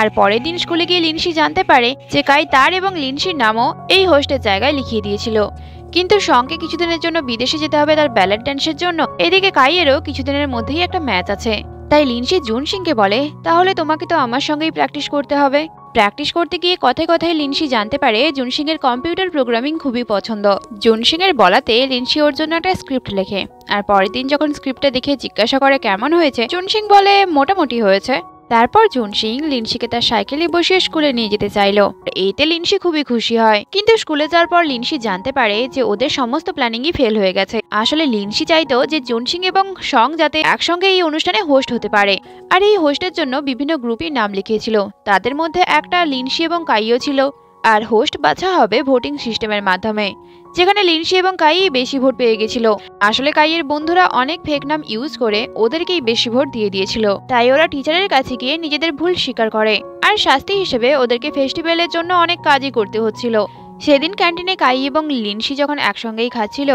আর পরের দিন স্কুলে গিয়ে লিনসি জানতে পারে যে কাই তার এবং লিনসির নামও এই হোস্টের জায়গায় লিখিয়ে দিয়েছিল। কিন্তু সঙ্গে কিছুদিনের জন্য বিদেশে যেতে হবে তার ব্যালেট ড্যান্সের জন্য। এদিকে কাইয়েরও কিছুদিনের মধ্যেই একটা ম্যাচ আছে। তাই লিনসি জুনসিংকে বলে তাহলে তোমাকে তো আমার সঙ্গেই প্র্যাকটিস করতে হবে। প্র্যাকটিস করতে গিয়ে কথায় কথায় লিনসি জানতে পারে জুনসিং এর কম্পিউটার প্রোগ্রামিং খুবই পছন্দ। জুনসিং এর বলাতে লিনসি ওর জন্য একটা স্ক্রিপ্ট লেখে, আর পরের দিন যখন স্ক্রিপ্টটা দেখে জিজ্ঞাসা করে কেমন হয়েছে, জুনসিং বলে মোটামুটি হয়েছে। তারপর জুনসিং লিনসিকে তার সাইকেলে বসিয়ে স্কুলে নিয়ে যেতে চাইলো। এতে লিনসি খুবই খুশি হয়, কিন্তু স্কুলে যাওয়ার পর লিনসি জানতে পারে যে ওদের সমস্ত প্ল্যানিংই ফেল হয়ে গেছে। আসলে লিনসি চাইতো যে জুনসিং এবং সং যাতে একসঙ্গে এই অনুষ্ঠানে হোস্ট হতে পারে, আর এই হোস্টের জন্য বিভিন্ন গ্রুপের নাম লিখিয়েছিল। তাদের মধ্যে একটা লিনসি এবং কাইও ছিল, আর হোস্ট বাছা হবে ভোটিং সিস্টেমের মাধ্যমে, যেখানে লিনসি এবং কাই বেশি ভোট পেয়ে গেছিল। আসলে কাইয়ের বন্ধুরা অনেক ফেক নাম ইউজ করে ওদেরকেই বেশি ভোট দিয়ে দিয়েছিল, তাই ওরা টিচারের কাছে গিয়ে নিজেদের ভুল স্বীকার করে, আর শাস্তি হিসেবে ওদেরকে ফেস্টিভ্যালের জন্য অনেক কাজই করতে হচ্ছিল। সেদিন ক্যান্টিনে কাই এবং লিনসি যখন একসঙ্গেই খাচ্ছিল,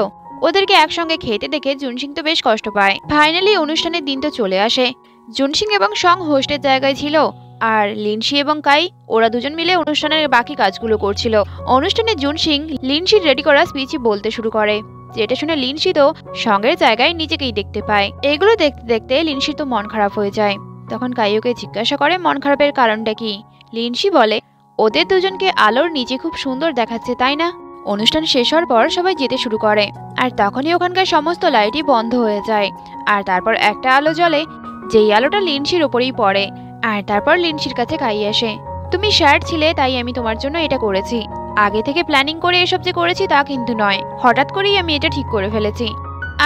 ওদেরকে একসঙ্গে খেতে দেখে জুনসিং তো বেশ কষ্ট পায়। ফাইনালি অনুষ্ঠানের দিন তো চলে আসে। জুনসিং এবং সং হোস্টের জায়গায় ছিল, আর লিনসি এবং কাই ওরা দুজন মিলে অনুষ্ঠানের বাকি কাজগুলো করছিল। অনুষ্ঠানে জুনসিং লিনসির রেডি করা স্পিচ বলতে শুরু করে, যেটা শুনে লিনসি তো সঙ্গের জায়গায় নিজেকেই দেখতে পায়। এগুলো দেখতে দেখতে লিনসির তো মন খারাপ হয়ে যায়। তখন কাই ওকে জিজ্ঞাসা করে মন খারাপের কারণটা কি। লিনসি বলে ওদের দুজনকে আলোর নিচে খুব সুন্দর দেখাচ্ছে, তাই না? অনুষ্ঠান শেষ হওয়ার পর সবাই যেতে শুরু করে, আর তখনই ওখানকার সমস্ত লাইটই বন্ধ হয়ে যায়। আর তারপর একটা আলো জ্বলে, যেই আলোটা লিনসির ওপরেই পড়ে। আর তারপর লিনসির কাছে কাই আসে, তুমি শার্ট ছিলে তাই আমি তোমার জন্য এটা করেছি। আগে থেকে প্ল্যানিং করে এসব যে করেছি তা কিন্তু নয়, হঠাৎ করেই আমি এটা ঠিক করে ফেলেছি।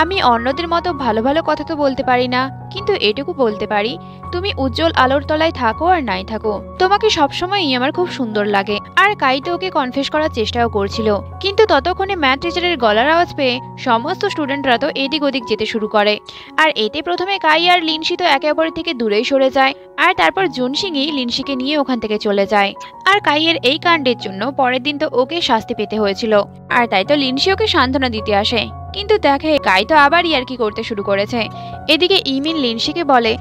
আমি অন্যদের মতো ভালো ভালো কথা তো বলতে পারি না, কিন্তু এটুকু বলতে পারি তুমি উজ্জ্বল আলোর তলায় থাকো আর নাই থাকো, তোমাকে সবসময়ই আমার খুব সুন্দর লাগে। আর কাই তো ওকে কনফেস করার চেষ্টাও করছিল, কিন্তু ততক্ষণে ম্যাথ টিচারের গলার আওয়াজ পেয়ে সমস্ত স্টুডেন্টরা তো এদিক ওদিক যেতে শুরু করে। আর এতে প্রথমে কাই আর লিনসি তো একে অপরের থেকে দূরেই সরে যায়, আর তারপর জুনসিংই লিনসিকে নিয়ে ওখান থেকে চলে যায়। আর কাইয়ের এই কাণ্ডের জন্য পরের দিন তো ওকে শাস্তি পেতে হয়েছিল, আর তাই তো লিনসি ওকে সান্ত্বনা দিতে আসে, কিন্তু দেখে কাই তো আবার ইয়ার্কি করতে শুরু করেছে। এদিকে ইমিন লিনসিকে বলে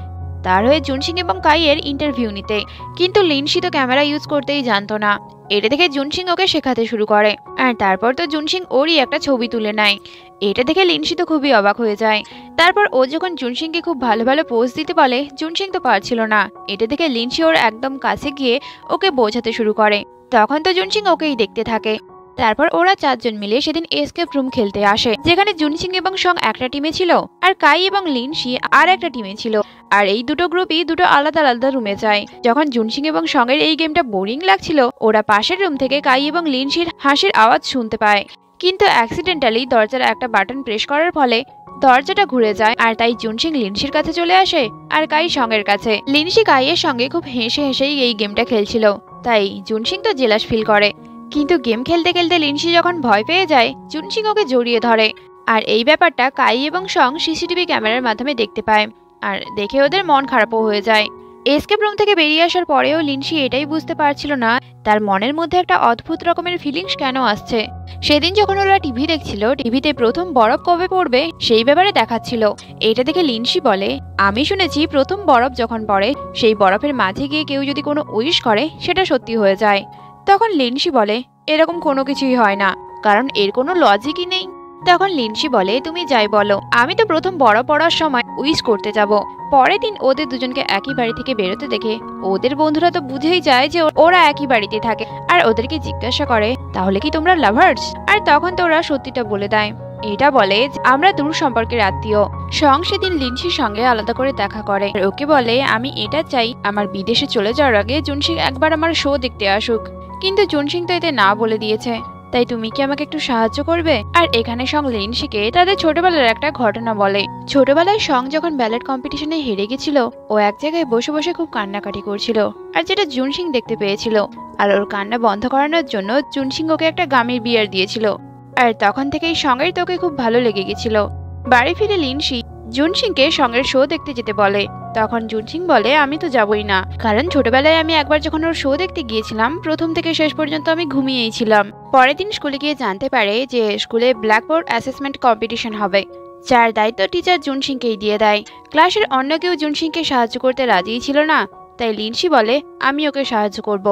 তার হয়ে জুনসিং এবং কাইয়ের ইন্টারভিউ নিতে, কিন্তু লিনসি তো ক্যামেরা ইউজ করতেই জানতো না। এটা দেখে জুনসিং ওকে শেখাতে শুরু করে, আর তারপর তো জুনসিং ওরই একটা ছবি তুলে নেয়। এটা দেখে লিনসি তো খুবই অবাক হয়ে যায়। তারপর ও যখন জুনসিংকে খুব ভালো ভালো পোজ দিতে বলে, জুনসিং তো পারছিল না। এটা দেখে লিনসি ওর একদম কাছে গিয়ে ওকে বোঝাতে শুরু করে। তখন তো জুনসিং ওকেই দেখতে থাকে। তারপর ওরা 4 জন মিলে সেদিন এসকেপ রুম খেলতে আসে, যেখানে জুনসিং এবং সং একটা টিমে ছিল আর কাই এবং লিনশি আর একটা টিমে ছিল। আর এই দুটো গ্রুপই দুটো আলাদা আলাদা রুমে যায়। যখন জুনসিং এবং সং এর এই গেমটা বোরিং লাগছিল, ওরা পাশের রুম থেকে কাই এবং লিনশির হাসির আওয়াজ শুনতে পায়। কিন্তু অ্যাক্সিডেন্টালি দরজার একটা বাটন প্রেস করার ফলে দরজাটা ঘুরে যায়, আর তাই জুনসিং লিনশির কাছে চলে আসে আর কাই সং এর কাছে। লিনশি কাইয়ের সঙ্গে খুব হেসে হেসেই এই গেমটা খেলছিল, তাই জুনসিং তো জেলাস ফিল করে। কিন্তু গেম খেলতে খেলতে লিনশি যখন ভয় পেয়ে যায়, জুনসিং ওকে জড়িয়ে ধরে। আর এই ব্যাপারটা কাই এবং সং সিসিটিভি ক্যামেরার মাধ্যমে দেখতে পায়, আর দেখে ওদের মন খারাপও হয়ে যায়। এসকেপ রুম থেকে বেরিয়ে আসার পরেও লিনশি এটাই বুঝতে পারছিল না তার মনের মধ্যে একটা অদ্ভুত রকমের ফিলিংস কেন আসছে। সেদিন যখন ওরা টিভি দেখছিল, টিভিতে প্রথম বরফ কবে পড়বে সেই ব্যাপারে দেখাচ্ছিল। এটা দেখে লিনশি বলে, আমি শুনেছি প্রথম বরফ যখন পড়ে সেই বরফের মাঝে গিয়ে কেউ যদি কোনো উইশ করে সেটা সত্যি হয়ে যায়। তখন লিনশি বলে, এরকম কোনো কিছুই হয় না, কারণ এর কোনো লজিকই নেই। তখন লিনশি বলে, তুমি যাই বলো, আমি তো প্রথম বরফ পড়ার সময় উইশ করতে যাব। পরের দিন ওদের দুজনকে একই বাড়ি থেকে বেরোতে দেখে ওদের বন্ধুরা তো বুঝেই যায় যে ওরা একই বাড়িতে থাকে, আর ওদেরকে জিজ্ঞাসা করে, তাহলে কি তোমরা লাভার্স? আর তখন তো ওরা সত্যিটা বলে দেয়। এটা বলে আমরা দূর সম্পর্কের আত্মীয়। সং সেদিন লিনশির সঙ্গে আলাদা করে দেখা করে, আর ওকে বলে, আমি এটা চাই আমার বিদেশে চলে যাওয়ার আগে জুনসিং একবার আমার শো দেখতে আসুক। কিন্তু জুনসিং তো এতে না বলে দিয়েছে, তাই তুমি কি আমাকে একটু সাহায্য করবে? আর এখানে সং লিনশিকে তাদের ছোটবেলার একটা ঘটনা বলে। ছোটবেলায় সং যখন ব্যালেট কম্পিটিশনে হেরে গেছিল, ও এক জায়গায় বসে বসে খুব কান্নাকাটি করছিল, আর যেটা জুনসিং দেখতে পেয়েছিল। আর ওর কান্না বন্ধ করানোর জন্য জুনসিং ওকে একটা গামির বিয়ার দিয়েছিল। আর তখন থেকেই সঙ্গের তোকে খুব ভালো লেগে গেছিল। বাড়ি ফিরে লিনশি জুনসিংকে সঙ্গের শো দেখতে যেতে বলে। তখন জুনসিং বলে, আমি তো যাবই না, কারণ ছোটবেলায় আমি একবার যখন ওর শো দেখতে গিয়েছিলাম, প্রথম থেকে শেষ পর্যন্ত আমি ঘুমিয়েই ছিলাম। পরের দিন স্কুলে গিয়ে জানতে পারে যে স্কুলে ব্ল্যাকবোর্ড অ্যাসেসমেন্ট কম্পিটিশন হবে, যার দায়িত্ব টিচার জুনসিংকেই দিয়ে দেয়। ক্লাসের অন্য কেউ জুনসিংকে সাহায্য করতে রাজিই ছিল না, তাই লিনশি বলে, আমি ওকে সাহায্য করব।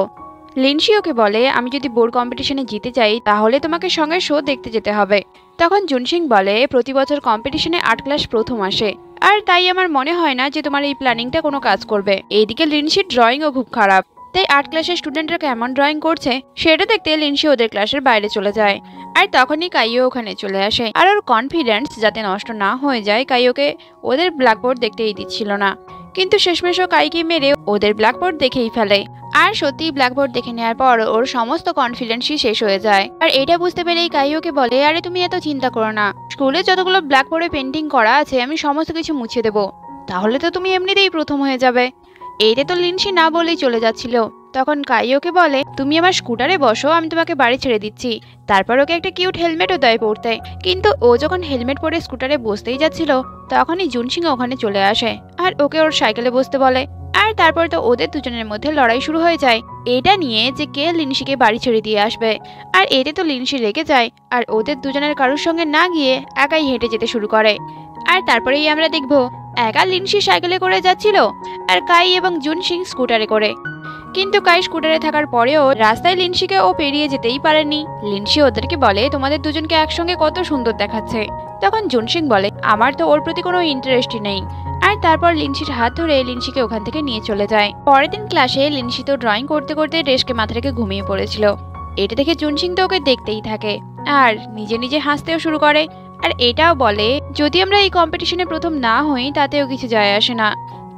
লিনশি ওকে বলে, আমি যদি বোর্ড কম্পিটিশনে জিতে যাই তাহলে তোমাকে সঙ্গে শো দেখতে যেতে হবে। তখন জুনসিং বলে, প্রতি বছর কম্পিটিশনে 8 ক্লাস প্রথম আসে, আর তাই আমার মনে হয় না যে তোমার এই প্ল্যানিংটা কোনো কাজ করবে। এইদিকে লিনশির ড্রয়িংও খুব খারাপ, তাই 8 ক্লাসের স্টুডেন্টরা কেমন ড্রয়িং করছে সেটা দেখতে লিনশি ওদের ক্লাসের বাইরে চলে যায়। আর তখনই কাইও ওখানে চলে আসে, আর ওর কনফিডেন্স যাতে নষ্ট না হয়ে যায়, কাইওকে ওদের ব্ল্যাকবোর্ড দেখতেই দিচ্ছিল না। কিন্তু শেষমেশ ও কাইকে মেরে ওদের ব্ল্যাকবোর্ড দেখেই ফেলে। আর সত্যি ব্ল্যাকবোর্ড দেখে নেওয়ার পর ওর সমস্ত কনফিডেন্সই শেষ হয়ে যায়। আর এটা বুঝতে পেরেই কাইওকে বলে, আরে তুমি এত চিন্তা করো না, স্কুলে যতগুলো ব্ল্যাকবোর্ডে পেন্টিং করা আছে আমি সমস্ত কিছু মুছে দেবো, তাহলে তো তুমি এমনিতেই প্রথম হয়ে যাবে। এইটা তো লিনশি না বলেই চলে যাচ্ছিল। তখন কাইওকে বলে, তুমি আমার স্কুটারে বসো, আমি তোমাকে বাড়ি ছেড়ে দিচ্ছি। তারপর ওকে একটা কিউট হেলমেটও দেয় পড়তে। কিন্তু ও যখন হেলমেট পরে স্কুটারে বসতেই যাচ্ছিল, তখনই জুনসিং ওখানে চলে আসে আর ওকে ওর সাইকেলে বসতে বলে। আর তারপর তো ওদের দুজনের মধ্যে লড়াই শুরু হয়ে যায় এটা নিয়ে যে কে লিনশিকে বাড়ি ছেড়ে দিয়ে আসবে। আর এতে তো লিনশি রেগে যায়, আর ওদের দুজনের কারোর সঙ্গে না গিয়ে একাই হেঁটে যেতে শুরু করে। আর তারপরেই আমরা দেখবো একা লিনশি সাইকেলে করে যাচ্ছিল আর কাই এবং জুনসিং স্কুটারে করে। কিন্তু কাই স্কুটারে থাকার পরেও রাস্তায় লিনশিকে ও পেরিয়ে যেতেই পারেনি। লিনশি ওদেরকে বলে, তোমাদের দুজনকে একসঙ্গে কত সুন্দর দেখাচ্ছে। তখন জুনসিং বলে, আমার তো ওর প্রতি কোনো ইন্টারেস্টই নেই। আর তারপর লিনশির হাত ধরে লিনশিকে ওখান থেকে নিয়ে চলে যায়। পরের দিন ক্লাসে লিনশি তো ড্রয়িং করতে করতে ড্রেসকে মাথা রেখে ঘুমিয়ে পড়েছিল। এটা দেখে জুনসিং তো ওকে দেখতেই থাকে আর নিজে নিজে হাসতেও শুরু করে। আর এটাও বলে, যদি আমরা এই কম্পিটিশনে প্রথম না হই তাতেও কিছু যায় আসে না।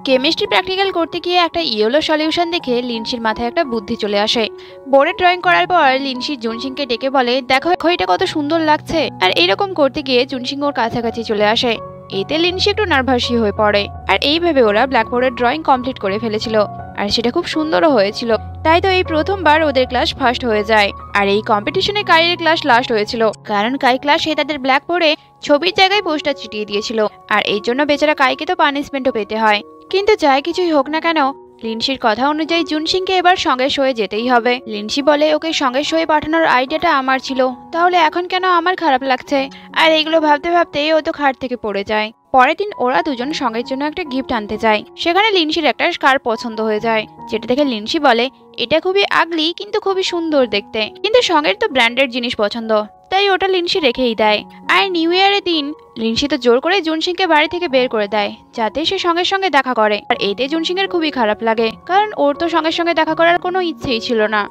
কেমিস্ট্রি প্র্যাকটিক্যাল করতে গিয়ে একটা ইয়েলো সলিউশন দেখে লিনশির মাথায় একটা বুদ্ধি চলে আসে। বোর্ডে ড্রয়িং করার পর লিনশি জুনসিংকে ডেকে বলে, দেখো এটা কত সুন্দর লাগছে। আর এরকম করতে গিয়ে জুনসিং ওর কাছাকাছি চলে আসে। এতে লিনশি একটু নার্ভাসই হয়ে পড়ে। আর এইভাবে ওরা ব্ল্যাকবোর্ডের ড্রয়িং কমপ্লিট করে ফেলেছিল, আর সেটা খুব সুন্দরও হয়েছিল। তাই তো এই প্রথমবার ওদের ক্লাস ফার্স্ট হয়ে যায়। আর এই কম্পিটিশনে কাইয়ের ক্লাস লাস্ট হয়েছিল, কারণ কাই ক্লাসে তাদের ব্ল্যাকবোর্ডে ছবির জায়গায় পোস্টার চিটিয়ে দিয়েছিল। আর এই জন্য বেচারা কাইকে তো পানিশমেন্টও পেতে হয়। কিন্তু যাই কিছুই হোক না কেন, লিনশির কথা অনুযায়ী জুনসিংকে এবার সঙ্গে শোয়ে যেতেই হবে। লিনশি বলে, ওকে সঙ্গে শোয়ে পাঠানোর আইডিয়াটা আমার ছিল, তাহলে এখন কেন আমার খারাপ লাগছে? আর এগুলো ভাবতে ভাবতে ও তো খাট থেকে পড়ে যায়। পরের দিন ওরা দুজন সঙ্গের জন্য একটা গিফট আনতে যায়। সেখানে লিনশির একটা স্কার্ফ পছন্দ হয়ে যায়, যেটা দেখে লিনশি বলে, এটা খুবই আগলি কিন্তু খুবই সুন্দর দেখতে। কিন্তু সঙ্গের তো ব্র্যান্ডেড জিনিস পছন্দ, তাই ওটা লিনশি রেখেই দেয়। আর নিউ ইয়ারের দিন লিনশি তো জোর করে জুনসিংকে বাড়ি থেকে বের করে দেয়, যাতে সে সঙ্গের সঙ্গে দেখা করে। আর এতে জুনসিং এর খুবই খারাপ লাগে, কারণ ওর তো সঙ্গের সঙ্গে দেখা করার কোনো ইচ্ছেই ছিল না।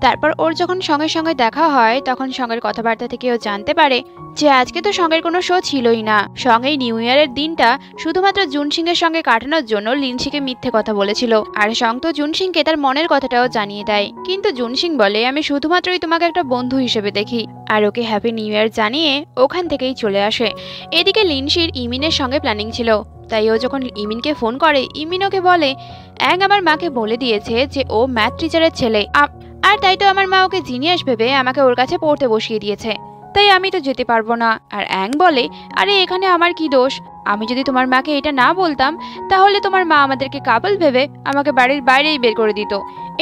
তারপর ওর যখন সঙ্গের সঙ্গে দেখা হয় তখন সঙ্গের কথাবার্তা থেকে ও জানতে পারে যে আজকে তো সঙ্গের কোনো শো ছিলই না। সঙ্গে নিউ ইয়ারের দিনটা শুধুমাত্র জুনসিং এর সঙ্গে কাটানোর জন্য লিনসিকে মিথ্যে কথা বলেছিল। আর সং তো জুনসিংকে তার মনের কথাটাও জানিয়ে দেয়, কিন্তু জুনসিং বলে আমি শুধুমাত্রই তোমাকে একটা বন্ধু হিসেবে দেখি, আর ওকে হ্যাপি নিউ ইয়ার জানিয়ে ওখান থেকেই চলে আসে। এদিকে লিনসির ইমিনের সঙ্গে প্ল্যানিং ছিল, তাই ও যখন ইমিনকে ফোন করে ইমিন ওকে বলে অ্যাং আমার মাকে বলে দিয়েছে যে ও ম্যাথ টিচারের ছেলে, আর তাই তো আমার মা ওকে জিনিয়াস ভেবে আমাকে ওর কাছে পড়তে বসিয়ে দিয়েছে, তাই আমি তো যেতে পারবো না। আর অ্যাং বলে আরে এখানে আমার কি দোষ, আমি যদি তোমার মাকে এটা না বলতাম তাহলে তোমার মা আমাদেরকে কাপল ভেবে আমাকে বাড়ির বাইরেই বের করে দিত।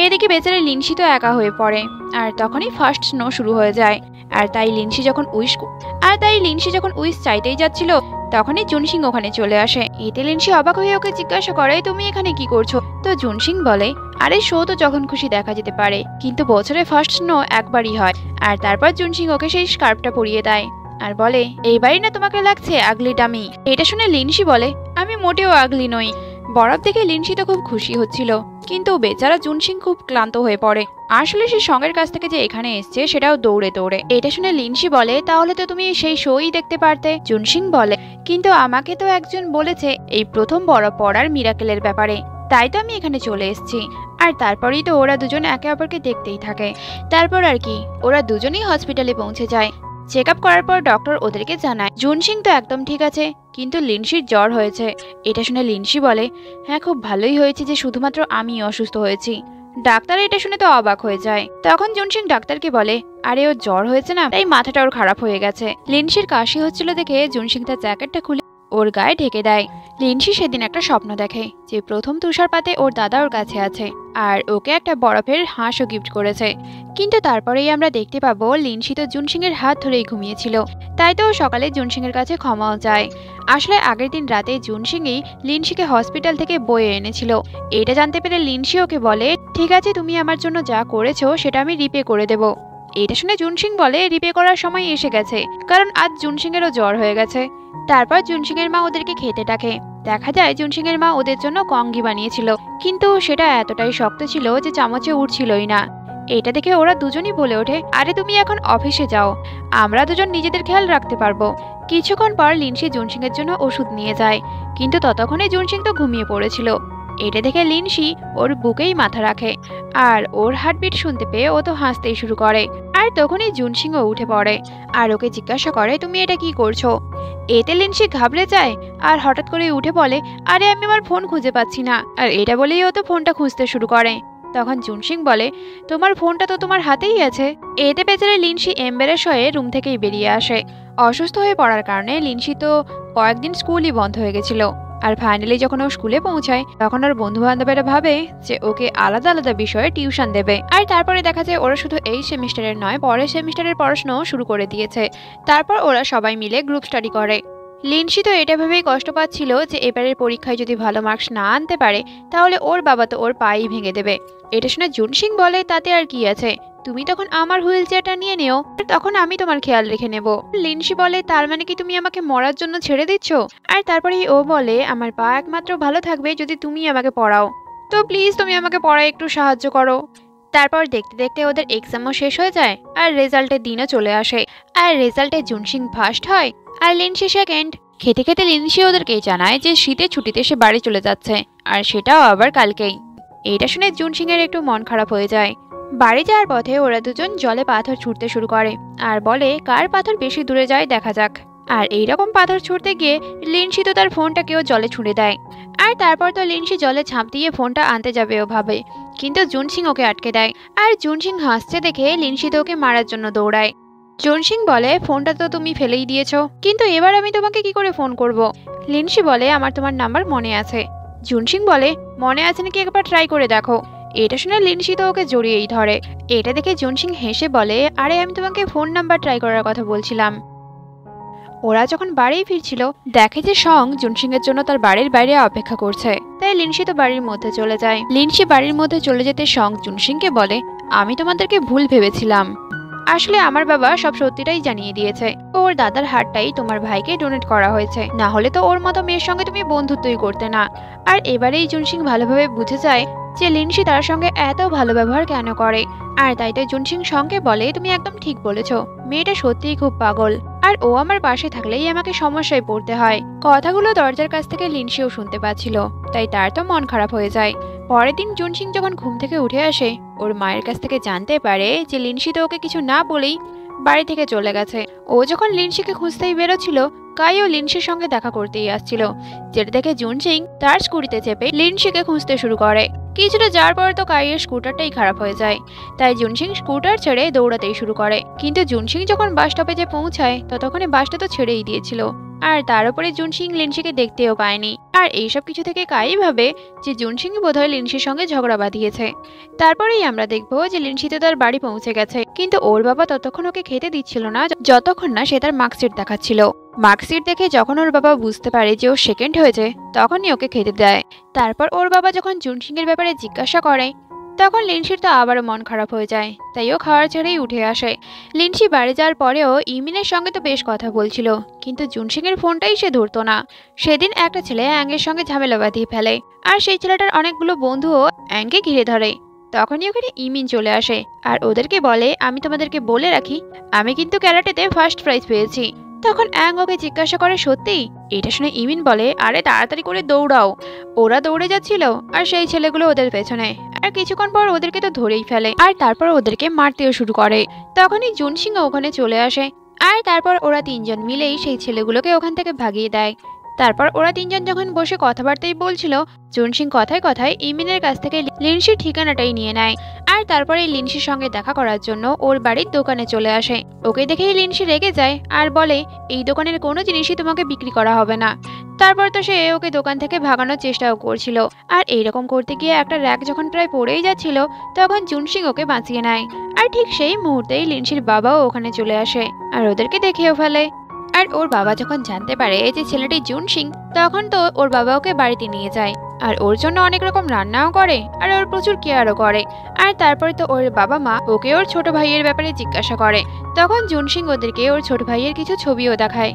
এদিকে বেচারা লিনসি তো একা হয়ে পড়ে, আর তখনই ফার্স্ট স্নো শুরু হয়ে যায়। আর তাই লিনসি যখন উইশ চাইতেই যাচ্ছিল তখনই জুনসিং ওখানে চলে আসে। এতে লিনসি অবাক হয়ে ওকে জিজ্ঞাসা করে তুমি এখানে কি করছো? তো জুনসিং বলে আরে শো তো যখন খুশি দেখা যেতে পারে, কিন্তু বছরে ফার্স্ট স্নো একবারই হয়। আর তারপর জুনসিং ওকে সেই স্কার্ফটা পরিয়ে দেয় আর বলে এইবারই না তোমাকে লাগছে আগলি ডামি। এটা শুনে লিনসি বলে আমি মোটেও আগলি নই। বরফ দেখে লিনসি তো খুব খুশি হচ্ছিল, কিন্তু বেচারা জুনসিং খুব ক্লান্ত হয়ে পড়ে। আসলে সে সঙ্গের কাছ থেকে যে এখানে এসছে সেটাও দৌড়ে দৌড়ে। এটা শুনে লিনসি বলে তাহলে তো তুমি সেই শোই দেখতে পারতে। জুনসিং বলে কিন্তু আমাকে তো একজন বলেছে এই প্রথম বরফ পড়ার মিরাকেলের ব্যাপারে, তাই তো আমি এখানে চলে এসেছি। আর তারপরেই তো ওরা দুজন একে অপরকে দেখতেই থাকে। তারপর আর কি, ওরা দুজনেই হসপিটালে পৌঁছে যায়। চেক আপ করার পর ডক্টর ওদেরকে জানায় জুনসিং তো একদম ঠিক আছে, কিন্তু লিনসির জ্বর হয়েছে। এটা শুনে লিনসি বলে হ্যাঁ খুব ভালোই হয়েছে যে শুধুমাত্র আমি অসুস্থ হয়েছি। ডাক্তার এটা শুনে তো অবাক হয়ে যায়। তখন জুনসিং ডাক্তারকে বলে আরে ওর জ্বর হয়েছে না, তাই মাথাটা ওর খারাপ হয়ে গেছে। লিনসির কাশি হচ্ছিল দেখে জুনসিং তার জ্যাকেটটা খুলে ওর গায়ে ঢেকে দেয়। লিনসি সেদিন একটা স্বপ্ন দেখে যে প্রথম তুষারপাতে ওর দাদা ওর কাছে আছে আর ওকে একটা বরফের হাঁসও গিফট করেছে। কিন্তু তারপরেই আমরা দেখতে পাবো লিনসি তো জুনসিং এর হাত ধরেই ঘুমিয়েছিল, তাই তো ও সকালে জুনসিং এর কাছে ক্ষমাও চায়। আসলে আগের দিন রাতে জুনসিংই লিনসিকে হসপিটাল থেকে বয়ে এনেছিল। এটা জানতে পেরে লিনসি ওকে বলে ঠিক আছে তুমি আমার জন্য যা করেছো সেটা আমি রিপে করে দেব। এটা শুনে জুনসিং বলে রিপে করার সময় এসে গেছে, কারণ আজ জুনসিং এরও জ্বর হয়ে গেছে। তারপর জুনসিং এর মা ওদেরকে খেতে ডাকে। দেখা যায় জুনসিং এর মা ওদের জন্য কঙ্গি বানিয়েছিল, কিন্তু সেটা এতটাই শক্ত ছিল যে চামচে উঠছিলই না। এটা দেখে ওরা দুজনই বলে ওঠে আরে তুমি এখন অফিসে যাও, আমরা দুজন নিজেদের খেয়াল রাখতে পারবো। কিছুক্ষণ পর লিনসি জুনসিং এর জন্য ওষুধ নিয়ে যায়, কিন্তু ততক্ষণে জুনসিং তো ঘুমিয়ে পড়েছিল। এটা দেখে লিনসি ওর বুকেই মাথা রাখে, আর ওর হার্টবিট শুনতে পেয়ে ও তো হাসতেই শুরু করে। আর তখনই জুনসিংও উঠে পড়ে আর ওকে জিজ্ঞাসা করে তুমি এটা কি করছো? এতে লিনসি ঘাবড়ে যায় আর হঠাৎ করে উঠে বলে আরে আমি আমার ফোন খুঁজে পাচ্ছি না। আর এটা বলেই ও তো ফোনটা খুঁজতে শুরু করে। তখন জুনসিং বলে তোমার ফোনটা তো তোমার হাতেই আছে। এতে বেচারা লিনসি এম্বারেস হয়ে রুম থেকেই বেরিয়ে আসে। অসুস্থ হয়ে পড়ার কারণে লিনসি তো কয়েকদিন স্কুলই বন্ধ হয়ে গেছিল। আর ফাইনালি যখন ও স্কুলে পৌঁছায় তখন ওর বন্ধু বান্ধবেরা ভাবে যে ওকে আলাদা আলাদা বিষয়ে টিউশন দেবে। আর তারপরে দেখা যায় ওরা শুধু এই সেমিস্টারের নয় পরের সেমিস্টারের পড়াশোনাও শুরু করে দিয়েছে। তারপর ওরা সবাই মিলে গ্রুপ স্টাডি করে। লিনসি তো এটা ভেবেই কষ্ট পাচ্ছিল যে এবারের পরীক্ষায় যদি ভালো মার্কস না আনতে পারে তাহলে ওর বাবা তো ওর পাই ভেঙে দেবে। এটা শুনে জুনসিং বলে তাতে আর কি আছে, তুমি তখন আমার হুইল চেয়ারটা নিয়ে নেও, তখন আমি তোমার খেয়াল রেখে নেব। লিনসি বলে তার মানে কি তুমি আমাকে মরার জন্য ছেড়ে দিচ্ছ? আর তারপরে ও বলে আমার পা একমাত্র ভালো থাকবে যদি তুমি আমাকে পড়াও, তো প্লিজ তুমি আমাকে পড়ায় একটু সাহায্য করো। তারপর দেখতে দেখতে ওদের এক্সামও শেষ হয়ে যায় আর রেজাল্টের দিনও চলে আসে। আর রেজাল্টে জুনসিং ফার্স্ট হয় আর লিনসি সেকেন্ড। খেতে খেতে লিনসি ওদেরকে জানায় যে শীতের ছুটিতে সে বাড়ি চলে যাচ্ছে, আর সেটাও আবার কালকেই। এটা শুনে জুনসিং এর একটু মন খারাপ হয়ে যায়। বাড়ি যাওয়ার পথে ওরা দুজন জলে পাথর ছুঁড়তে শুরু করে আর বলে কার পাথর বেশি দূরে যায় দেখা যাক। আর এইরকম পাথর ছুঁড়তে গিয়ে লিনসি তো তার ফোনটাকেও জলে ছুঁড়ে দেয়। আর তারপর তো লিনসি জলে ঝাঁপ দিয়ে ফোনটা আনতে যাবে ও ভাবে, কিন্তু জুনসিং ওকে আটকে দেয়। আর জুনসিং হাসছে দেখে লিনসি তো ওকে মারার জন্য দৌড়ায়। জুনসিং বলে ফোনটা তো তুমি ফেলেই দিয়েছো, কিন্তু এবার আমি তোমাকে কি করে ফোন করব? লিনসি বলে আমার তোমার নাম্বার মনে আছে। জুনসিং বলে মনে আছে নাকি একবার ট্রাই করে দেখো। এটা শুনে লিনসি তো ওকে জড়িয়েই ধরে। এটা দেখে জুনসিং হেসে বলে আরে আমি তোমাকে ফোন নাম্বার ট্রাই করার কথা বলছিলাম। ওরা যখন বাড়ি ফিরছিল দেখে যে সং জুনসিং এর জন্য তার বাড়ির বাইরে অপেক্ষা করছে, তাই লিনসি তো বাড়ির মধ্যে চলে যায়। লিনসি বাড়ির মধ্যে চলে যেতে সং জুনসিংকে বলে আমি তোমাদেরকে ভুল ভেবেছিলাম, আসলে আমার বাবা সব সত্যিটাই জানিয়ে দিয়েছে। ওর দাদার হাড়টাই তোমার ভাইকে ডোনেট করা হয়েছে, না হলে তো ওর মতো মেয়ের সঙ্গে তুমি বন্ধুত্বই করতে না। আর এবারেই জুনসিং ভালোভাবে বুঝে যায় যে লিনসি তার সঙ্গে এত ভালো ব্যবহার কেন করে। আর তাই তো জুনসিং সঙ্গে বলে, তুমি একদম ঠিক বলেছো, মেয়েটা সত্যিই খুব পাগল, আর ও আমার পাশে থাকলেই আমাকে সমস্যায় পড়তে হয়। কথাগুলো দরজার কাছ থেকে লিনসিও শুনতে পাচ্ছিল, তাই তার তো মন খারাপ হয়ে যায়। পরের দিন জুনসিং যখন ঘুম থেকে উঠে আসে, ওর মায়ের কাছ থেকে জানতে পারে যে লিনসি তো ওকে কিছু না বলেই বাড়ি থেকে চলে গেছে। ও যখন লিনসিকে খুঁজতেই বেরোচ্ছিল, কাইও লিনসির সঙ্গে দেখা করতেই আসছিল, যেটা দেখে জুনসিং তার স্কুটিতে চেপে লিনসিকে খুঁজতে শুরু করে। কিছুটা যাওয়ার পর তো কাইয়ের স্কুটারটাই খারাপ হয়ে যায়, তাই জুনসিং স্কুটার ছেড়ে দৌড়াতেই শুরু করে। কিন্তু জুনসিং যখন বাস স্টপে যে পৌঁছায়, ততক্ষণে বাসটা তো ছেড়েই দিয়েছিল, আর তার উপরে জুনসিং লিনসিকে দেখতেও পায়নি। আর এইসব কিছু থেকে কাই ভাবে যে জুনসিং বোধহয় লিনসির সঙ্গে ঝগড়া বাঁধিয়েছে। তারপরেই আমরা দেখবো যে লিনসি তো তার বাড়ি পৌঁছে গেছে, কিন্তু ওর বাবা ততক্ষণ ওকে খেতে দিচ্ছিল না যতক্ষণ না সে তার মার্কশিট দেখাচ্ছিল। মার্কশিট দেখে যখন ওর বাবা বুঝতে পারে যে ও সেকেন্ড হয়েছে, তখনই ওকে খেতে দেয়। তারপর ওর বাবা যখন জুনসিং এর ব্যাপারে জিজ্ঞাসা করে, তখন লিনসির তো আবারও মন খারাপ হয়ে যায়, তাই ও খাওয়ার ছেড়েই উঠে আসে। লিনসি বাড়ি যাওয়ার পরেও ইমিনের সঙ্গে তো বেশ কথা বলছিল, কিন্তু জুনসিং এর ফোনটাই সে ধরতো না। সেদিন একটা ছেলে অ্যাংয়ের সঙ্গে ঝামেলা বাঁধিয়ে ফেলে, আর সেই ছেলেটার অনেকগুলো বন্ধুও অ্যাংকে ঘিরে ধরে। তখনই ওখানে ইমিন চলে আসে আর ওদেরকে বলে, আমি তোমাদেরকে বলে রাখি, আমি কিন্তু ক্যারাটেতে ফার্স্ট প্রাইজ পেয়েছি। তখন অ্যাং ওকে জিজ্ঞাসা করে, সত্যি? এটা শুনে ইমিন বলে, আরে তাড়াতাড়ি করে দৌড়াও। ওরা দৌড়ে যাচ্ছিল আর সেই ছেলেগুলো ওদের পেছনে, আর কিছুক্ষণ পর ওদেরকে তো ধরেই ফেলে, আর তারপর ওদেরকে মারতেও শুরু করে। তখনই জুনসিং ওখানে চলে আসে, আর তারপর ওরা তিনজন মিলেই সেই ছেলেগুলোকে ওখান থেকে ভাগিয়ে দেয়। তারপর ওরা তিনজন যখন বসে কথাবার্তাই বলছিল, জুনসিং কথায় কথায় ইমিনের কাছ থেকে লিনসির ঠিকানাটাই নিয়ে নেয়, আর তারপরে লিনসির সঙ্গে দেখা করার জন্য ওর বাড়ির দোকানে চলে আসে। ওকে দেখেই লিনসি রেগে যায় আর বলে, এই দোকানের কোনো জিনিসই তোমাকে বিক্রি করা হবে না। তারপর তো সে ওকে দোকান থেকে ভাগানোর চেষ্টাও করছিল, আর এইরকম করতে গিয়ে একটা র্যাক যখন প্রায় পড়েই যাচ্ছিল, তখন জুনসিং ওকে বাঁচিয়ে নেয়। আর ঠিক সেই মুহূর্তেই লিনসির বাবাও ওখানে চলে আসে আর ওদেরকে দেখেও ফেলে। আর ওর বাবা যখন জানতে পারে যে ছেলেটি জুনসিং, তখন তো ওর বাবা ওকে বাড়িতে নিয়ে যায়, আর ওর জন্য অনেক রকম রান্নাও করে আর ওর প্রচুর কেয়ারও করে। আর তারপরে তো ওর বাবা মা ওকে ওর ছোট ভাইয়ের ব্যাপারে জিজ্ঞাসা করে, তখন জুনসিং ওদেরকে ওর ছোট ভাইয়ের কিছু ছবিও দেখায়।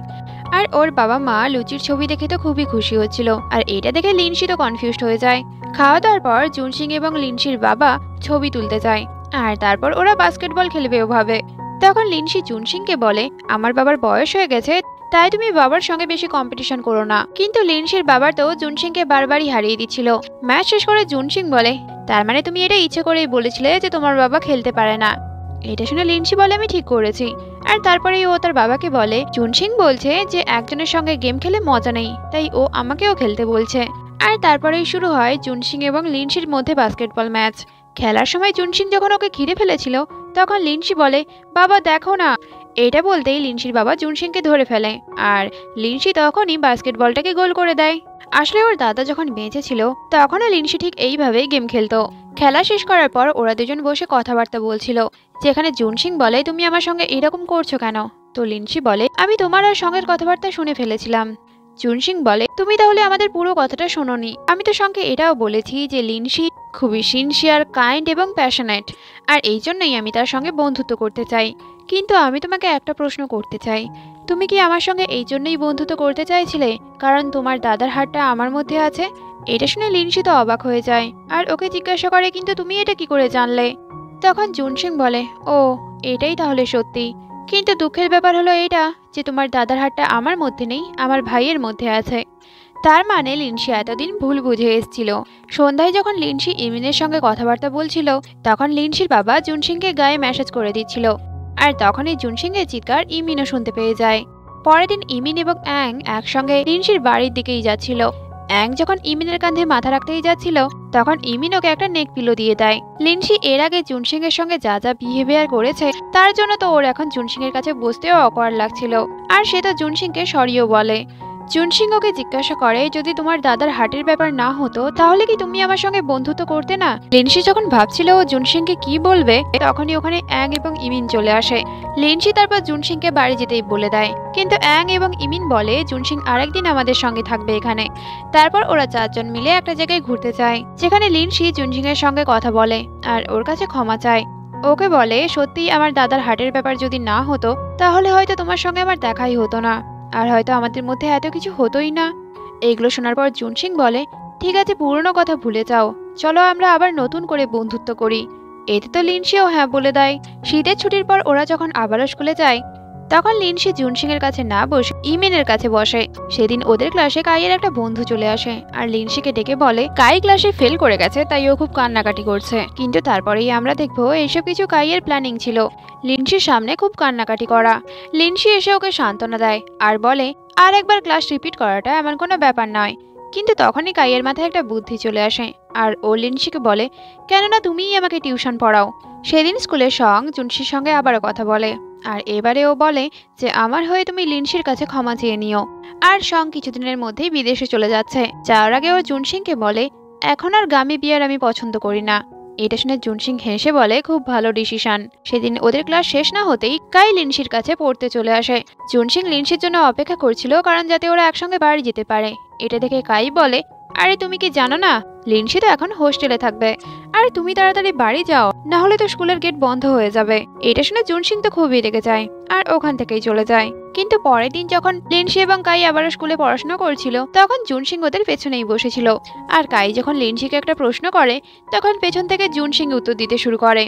আর ওর বাবা মা লুচির ছবি দেখে তো খুবই খুশি হচ্ছিল, আর এটা দেখে লিনসি তো কনফিউজড হয়ে যায়। খাওয়া দাওয়ার পর জুনসিং এবং লিনসির বাবা ছবি তুলতে যায়, আর তারপর ওরা বাস্কেটবল খেলবেও ভাবে। তখন লিনসি জুনসিংকে বলে, আমার বাবার বয়স হয়ে গেছে, তাই তুমি বাবার সঙ্গে বেশি কম্পিটিশন করো না। কিন্তু লিনসির বাবার তো জুনসিংকে বারবারই হারিয়ে দিচ্ছিল। ম্যাচ শেষ করে জুনসিং বলে, তার মানে তুমি এটা ইচ্ছে করেই বলেছিলে যে তোমার বাবা খেলতে পারে না। এটা শুনে লিনসি বলে, আমি ঠিক করেছি। আর তারপরেই ও তার বাবাকে বলে, জুনসিং বলছে যে একজনের সঙ্গে গেম খেলে মজা নেই, তাই ও আমাকেও খেলতে বলছে। আর তারপরেই শুরু হয় জুনসিং এবং লিনসির মধ্যে বাস্কেটবল ম্যাচ। খেলার সময় জুনসিং যখন ওকে ঘিরে ফেলেছিল, তখন লিনসি বলে, বাবা দেখো না। এটা বলতেই লিনসির বাবা জুনসিংকে ধরে ফেলে, আর লিনসি তখনই বাস্কেটবলটাকে গোল করে দেয়। আসলে ওর দাদা যখন বেঁচে ছিল, তখনও লিনসি ঠিক এইভাবেই গেম খেলতো। খেলা শেষ করার পর ওরা দুজন বসে কথাবার্তা বলছিল, যেখানে জুনসিং বলে, তুমি আমার সঙ্গে এরকম করছো কেন? তো লিনসি বলে, আমি তোমার আর সঙ্গের কথাবার্তা শুনে ফেলেছিলাম। জুনসিং বলে, তুমি তাহলে আমাদের পুরো কথাটা শোনোনি। আমি তো সঙ্গে এটাও বলেছি যে লিনসি খুবই সিনসিয়ার, কাইন্ড এবং প্যাশনেট, আর এই জন্যই আমি তার সঙ্গে বন্ধুত্ব করতে চাই। কিন্তু আমি তোমাকে একটা প্রশ্ন করতে চাই, তুমি কি আমার সঙ্গে এই জন্যই বন্ধুত্ব করতে চাইছিলে কারণ তোমার দাদার হাতটা আমার মধ্যে আছে? এটা শুনে লিনসি তো অবাক হয়ে যায়, আর ওকে জিজ্ঞাসা করে, কিন্তু তুমি এটা কি করে জানলে? তখন জুনসিং বলে, ও এটাই তাহলে সত্যি। কিন্তু দুঃখের ব্যাপার হলো এটা যে তোমার দাদার হাতটা আমার মধ্যে নেই, আমার ভাইয়ের মধ্যে আছে। তার মানে লিনসি এতদিন ভুল বুঝে এসেছিল। সন্ধ্যায় যখন লিনসি ইমিনের সঙ্গে কথাবার্তা বলছিল, তখন লিনসির বাবা জুনসিংকে গায়ে মেসেজ করে দিচ্ছিল, আর তখনই জুনসিংয়ের চিৎকার ইমিনও শুনতে পেয়ে যায়। পরের দিন ইমিন এবং অ্যাং একসঙ্গে লিনসির বাড়ির দিকেই যাচ্ছিল। অ্যাং যখন ইমিনের কাঁধে মাথা রাখতেই যাচ্ছিল, তখন ইমিন ওকে একটা নেক পিলো দিয়ে দেয়। লিনসি এর আগে জুনসিং এর সঙ্গে যা যা বিহেভিয়ার করেছে, তার জন্য তো ওর এখন জুনসিং এর কাছে বসতেও অকওয়ার্ড লাগছিল, আর সে তো জুনসিংকে সরিয়েও বলে। জুনসিং ওকে জিজ্ঞাসা করে, যদি তোমার দাদার হার্টের ব্যাপার না হতো, তাহলে কি তুমি আমার সঙ্গে বন্ধুত্ব করতে না? লিনসি যখন ভাবছিল ও জুনসিংকে কি বলবে, তখনই ওখানে অ্যাং এবং ইমিন চলে আসে। লিনসি তারপর জুনসিংকে বাড়ি যেতেই বলে দেয়, কিন্তু অ্যাং এবং ইমিন বলে, জুনসিং আরেকদিন আমাদের সঙ্গে থাকবে এখানে। তারপর ওরা চারজন মিলে একটা জায়গায় ঘুরতে যায়, যেখানে লিনসি জুনসিং এর সঙ্গে কথা বলে আর ওর কাছে ক্ষমা চায়। ওকে বলে, সত্যিই আমার দাদার হার্টের ব্যাপার যদি না হতো, তাহলে হয়তো তোমার সঙ্গে আমার দেখাই হতো না, আর হয়তো আমাদের মধ্যে এত কিছু হতোই না। এইগুলো শোনার পর জুনসিং বলে, ঠিক আছে, পুরনো কথা ভুলে যাও, চলো আমরা আবার নতুন করে বন্ধুত্ব করি। এতে তো লিনসিও হ্যাঁ বলে দেয়। শীতের ছুটির পর ওরা যখন আবারও স্কুলে যায়, তখন লিনসি জুনসিং এর কাছে না বসে ইমিনের কাছে বসে। সেদিন ওদের ক্লাসে কাইয়ের একটা বন্ধু চলে আসে আর লিনসিকে ডেকে বলে কাই ক্লাসে ফেল করে গেছে, তাই ও খুব কান্নাকাটি করছে। কিন্তু তারপরেই আমরা দেখবো এইসব কিছু কাইয়ের প্ল্যানিং ছিল। লিনসির সামনে খুব কান্নাকাটি করা। লিনসি এসে ওকে সান্ত্বনা দেয় আর বলে আর একবার ক্লাস রিপিট করাটা এমন কোনো ব্যাপার নয়। কিন্তু তখনই কাইয়ের মাথায় একটা বুদ্ধি চলে আসে আর ও লিনসিকে বলে কেননা তুমিই আমাকে টিউশন পড়াও। সেদিন স্কুলের সং জুনসির সঙ্গে আবারও কথা বলে আর এবারে ও বলে যে আমার হয়ে তুমি লিনসির কাছে ক্ষমা চেয়ে নিও। আর সং কিছুদিনের মধ্যেই বিদেশে চলে যাচ্ছে। যাওয়ার আগে ও জুনসিংকে বলে এখন আর গামি বিয়ার আমি পছন্দ করি না। এটা শুনে জুনসিং হেসে বলে খুব ভালো ডিসিশন। সেদিন ওদের ক্লাস শেষ না হতেই কাই লিনসির কাছে পড়তে চলে আসে। জুনসিং লিনসির জন্য অপেক্ষা করছিল কারণ যাতে ওরা একসঙ্গে বাড়ি যেতে পারে। এটা দেখে কাই বলে আরে তুমি কি জানো না লিনসি তো এখন হোস্টেলে থাকবে, আর তুমি তাড়াতাড়ি বাড়ি যাও, না হলে তো স্কুলের গেট বন্ধ হয়ে যাবে। এটা শুনে জুনসিং তো খুবই রেগে যায় আর ওখান থেকেই চলে যায়। কিন্তু পরের দিন যখন লিনসি এবং কাই আবার স্কুলে পড়াশোনা করছিল, তখন জুনসিং ওদের পেছনেই বসেছিল। আর কাই যখন লিনসিকে একটা প্রশ্ন করে, তখন পেছন থেকে জুনসিং উত্তর দিতে শুরু করে।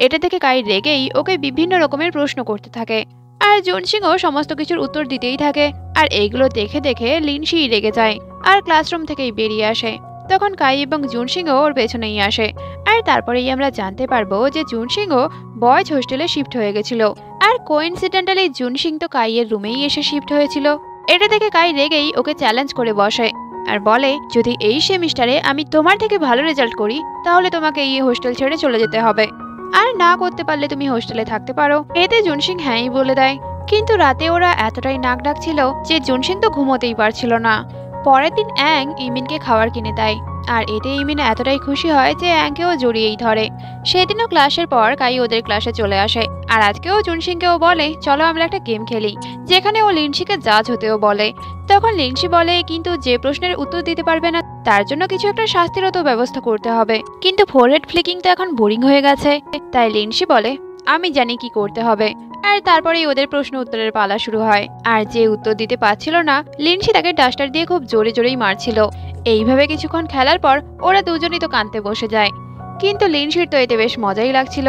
এটা থেকে কাই রেগেই ওকে বিভিন্ন রকমের প্রশ্ন করতে থাকে আর জুনসিংও সমস্ত কিছুর উত্তর দিতেই থাকে। আর এইগুলো দেখে দেখে লিনসি রেগে যায় আর ক্লাসরুম থেকেই বেরিয়ে আসে। তখন কাই এবং জুনসিংও ওর পেছনেই আসে। আর তারপরেই আমরা জানতে পারবো যে জুনসিংও বয়েজ হোস্টেলে শিফট হয়ে গেছিল আর কোইন্সিডেন্টালি জুনসিং তো কাইয়ের রুমেই এসে শিফট হয়েছিল। এটা দেখে কাই রেগেই ওকে চ্যালেঞ্জ করে বসে আর বলে যদি এই সেমিস্টারে আমি তোমার থেকে ভালো রেজাল্ট করি তাহলে তোমাকে এই হোস্টেল ছেড়ে চলে যেতে হবে, আর না করতে পারলে তুমি হোস্টেলে থাকতে পারো। এতে জুনসিং হ্যাঁই বলে দেয়। কিন্তু রাতে ওরা এতটাই নাক ডাকছিল যে জুনসিং তো ঘুমোতেই পারছিল না। পরের দিন অ্যাং ইমিনকে খাবার কিনে দেয় আর এতে ইমিন এতটাই খুশি হয় যে অ্যাংকেও জড়িয়েই ধরে। সেদিনও ক্লাসের পর কাই ওদের ক্লাসে চলে আসে আর আজকেও জুনসিংকেও বলে চলো আমরা একটা গেম খেলি, যেখানে ও লিনসিকে জাজ হতেও বলে। তখন লিনসি বলে কিন্তু যে প্রশ্নের উত্তর দিতে পারবে না তার জন্য কিছু একটা শাস্তিরও তো ব্যবস্থা করতে হবে। কিন্তু ফোরহেড ফ্লিকিং তো এখন বোরিং হয়ে গেছে। তাই লিনসি বলে আমি জানি কি করতে হবে। আর তারপরেই ওদের প্রশ্ন উত্তরের পালা শুরু হয়। আর যে উত্তর দিতে পারছিল না, লিনসি তাকে ডাস্টার দিয়ে খুব জোরে জোরেই মারছিল। এইভাবে কিছুক্ষণ খেলার পর ওরা দুজনই তো কাঁদতে বসে যায়। কিন্তু লিনসির তো এতে বেশ মজাই লাগছিল।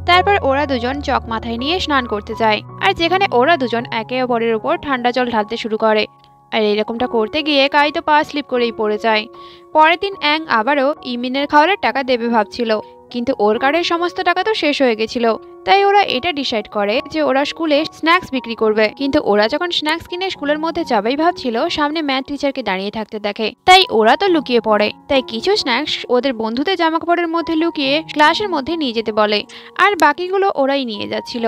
তারপর ওরা দুজন চক মাথায় নিয়ে স্নান করতে যায় আর যেখানে ওরা দুজন একে অপরের উপর ঠান্ডা জল ঢালতে শুরু করে। আর এইরকমটা করতে গিয়ে কাই তো পা স্লিপ করেই পড়ে যায়। পরের দিন অ্যাং আবারও ইমিনের খাওয়ারের টাকা দেবে ভাবছিল, কিন্তু ওর কার্ডের সমস্ত টাকা তো শেষ হয়ে গেছিল। তাই ওরা এটা ডিসাইড করে যে ওরা স্কুলে স্ন্যাক্স বিক্রি করবে। কিন্তু ওরা যখন স্ন্যাক্স কিনে স্কুলের মধ্যে যাবেই ভাবছিল, সামনে ম্যাথ টিচারকে দাঁড়িয়ে থাকতে দেখে। তাই ওরা তো লুকিয়ে পড়ে। তাই কিছু স্ন্যাক্স ওদের বন্ধুদের জামা কাপড়ের মধ্যে লুকিয়ে ক্লাসের মধ্যে নিয়ে যেতে বলে, আর বাকিগুলো ওরাই নিয়ে যাচ্ছিল।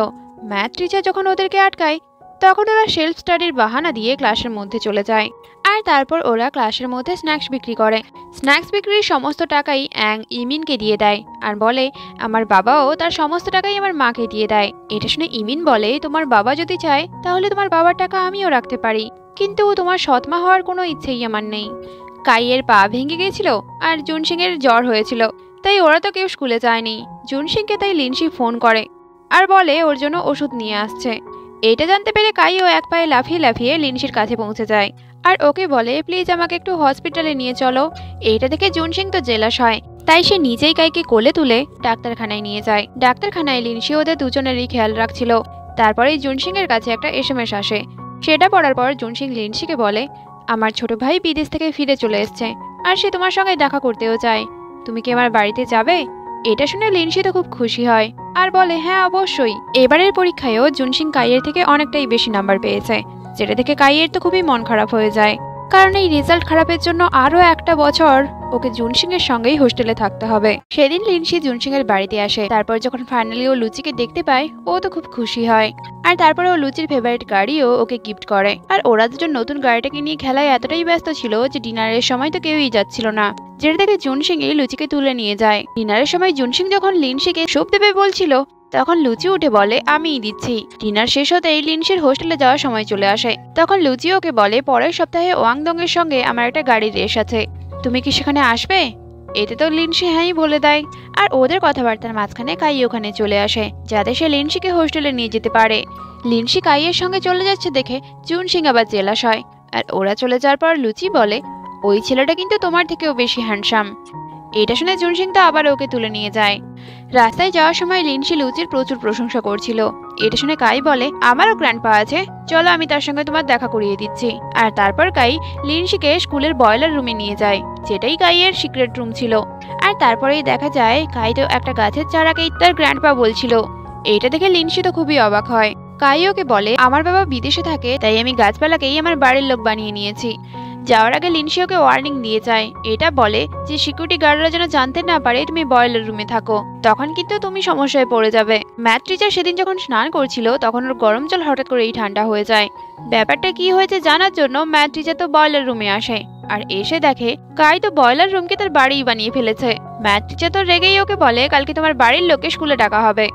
ম্যাথ টিচার যখন ওদেরকে আটকায়, তখন ওরা সেলফ স্টাডির বাহানা দিয়ে ক্লাসের মধ্যে চলে যায়। আর তারপর ওরা ক্লাসের মধ্যে স্ন্যাক্স বিক্রি করে। স্ন্যাক্স বিক্রির সমস্ত টাকাই অ্যাং ইমিনকে দিয়ে দেয় আর বলে আমার বাবাও তার সমস্ত টাকাই আমার মাকে দিয়ে দেয়। এটা শুনে ইমিন বলে তোমার বাবা যদি চায় তাহলে তোমার বাবার টাকা আমিও রাখতে পারি, কিন্তু তোমার সৎমা হওয়ার কোনো ইচ্ছেই আমার নেই। কাইয়ের পা ভেঙে গিয়েছিল আর জুনসিং এর জ্বর হয়েছিল, তাই ওরা তো কেউ স্কুলে যায়নি। জুনসিংকে তাই লিনসি ফোন করে আর বলে ওর জন্য ওষুধ নিয়ে আসছে। এটা জানতে পেরে কাইও এক পায়ে লাফিয়ে লাফিয়ে লিনসির কাছে পৌঁছে যায় আর ওকে বলে প্লিজ আমাকে একটু হসপিটালে নিয়ে চলো। এইটা দেখে জুনসিং তো জেলাস হয়, তাই সে নিজেই কাইকে কোলে তুলে ডাক্তারখানায় নিয়ে যায়। ডাক্তারখানায় লিনসি ওদের দুজনেরই খেয়াল রাখছিল। তারপরেই জুনসিং এর কাছে একটা এসএমএস আসে। সেটা পড়ার পর জুনসিং লিনসিকে বলে আমার ছোট ভাই বিদেশ থেকে ফিরে চলে এসছে আর সে তোমার সঙ্গে দেখা করতেও চায়, তুমি কি আমার বাড়িতে যাবে? এটা শুনে লিনসি তো খুব খুশি হয় আর বলে হ্যাঁ অবশ্যই। এবারের পরীক্ষায়ও জুনসিং কাইয়ের থেকে অনেকটাই বেশি নাম্বার পেয়েছে, যেটা দেখে কাইয়ের তো খুবই মন খারাপ হয়ে যায়, কারণ এই রেজাল্ট খারাপের জন্য আরো একটা বছর ওকে জুনসিং এর সঙ্গেই হোস্টেলে থাকতে হবে। সেদিন লিনসি জুনসিং এর বাড়িতে আসে। তারপর যখন ফাইনালি ও লুচিকে দেখতে পায়, ও তো খুব খুশি হয়। আর তারপরে ও লুচির ফেভারিট গাড়িও ওকে গিফট করে। আর ওরা দুজন নতুন গাড়িটাকে নিয়ে খেলায় এতটাই ব্যস্ত ছিল যে ডিনারের সময় তো কেউই যাচ্ছিল না, যেটা দেখে জুনসিং এই লুচিকে তুলে নিয়ে যায়। ডিনারের সময় জুনসিং যখন লিনসিকে সুপ দেবে বলছিল, তখন লুচি উঠে বলে আমিই দিচ্ছি। ডিনার শেষ হতেই লিনসির হোস্টেলে যাওয়ার সময় চলে আসে। তখন লুচি ওকে বলে পরের সপ্তাহে ওয়াংদং এর সঙ্গে আমার একটা গাড়ির রেস আছে, তুমি কি সেখানে আসবে? এতে তো লিনসি হ্যাঁই বলে দেয়। আর ওদের কথাবার্তার মাঝখানে কাই ওখানে চলে আসে যাতে সে লিনসিকে হোস্টেলে নিয়ে যেতে পারে। লিনসি কাইয়ের সঙ্গে চলে যাচ্ছে দেখে জুনসিং আবার জেলাস হয়। আর ওরা চলে যাওয়ার পর লুচি বলে ওই ছেলেটা কিন্তু তোমার থেকেও বেশি হ্যান্ডসাম। এটা শুনে জুনসিং তো আবার ওকে তুলে নিয়ে যায়। রাস্তায় যাওয়ার সময় লিনসি লুচির প্রচুর প্রশংসা করছিল। এটা শুনে কাই বলে, আমারও গ্র্যান্ডপা আছে, চলো আমি তার সঙ্গে তোমার দেখা করিয়ে দিচ্ছি। আর তারপর কাই লিনসিকে স্কুলের বয়লার রুমে নিয়ে যায়, যেটাই কাইয়ের সিক্রেট রুম ছিল। আর তারপরেই দেখা যায় কাই তো একটা গাছের চারাকেই তার গ্র্যান্ডপা বলছিল। এইটা দেখে লিনসি তো খুবই অবাক হয়। কাই ওকে বলে, আমার বাবা বিদেশে থাকে, তাই আমি গাছপালাকেই আমার বাড়ির লোক বানিয়ে নিয়েছি। যাওয়ার আগে লিনসি ওকে ওয়ার্নিং দিয়ে যায়, এটা বলে যে সিকিউরিটি গার্ডরা যেন জানতে না পারে তুমি বয়লার রুমে থাকো, তখন কিন্তু তুমি সমস্যায় পড়ে যাবে। ম্যাথ টিচার সেদিন যখন স্নান করছিল তখন ওর গরম জল হঠাৎ করেই ঠান্ডা হয়ে যায়। ব্যাপারটা কি হয়েছে জানার জন্য ম্যাথ টিচার তো বয়লার রুমে আসে, আর এসে দেখে কাই তো বয়লার রুমকে তার বাড়িই বানিয়ে ফেলেছে। ম্যাথ টিচার তো রেগেই ওকে বলে, কালকে তোমার বাড়ির লোককে স্কুলে ডাকা হবে।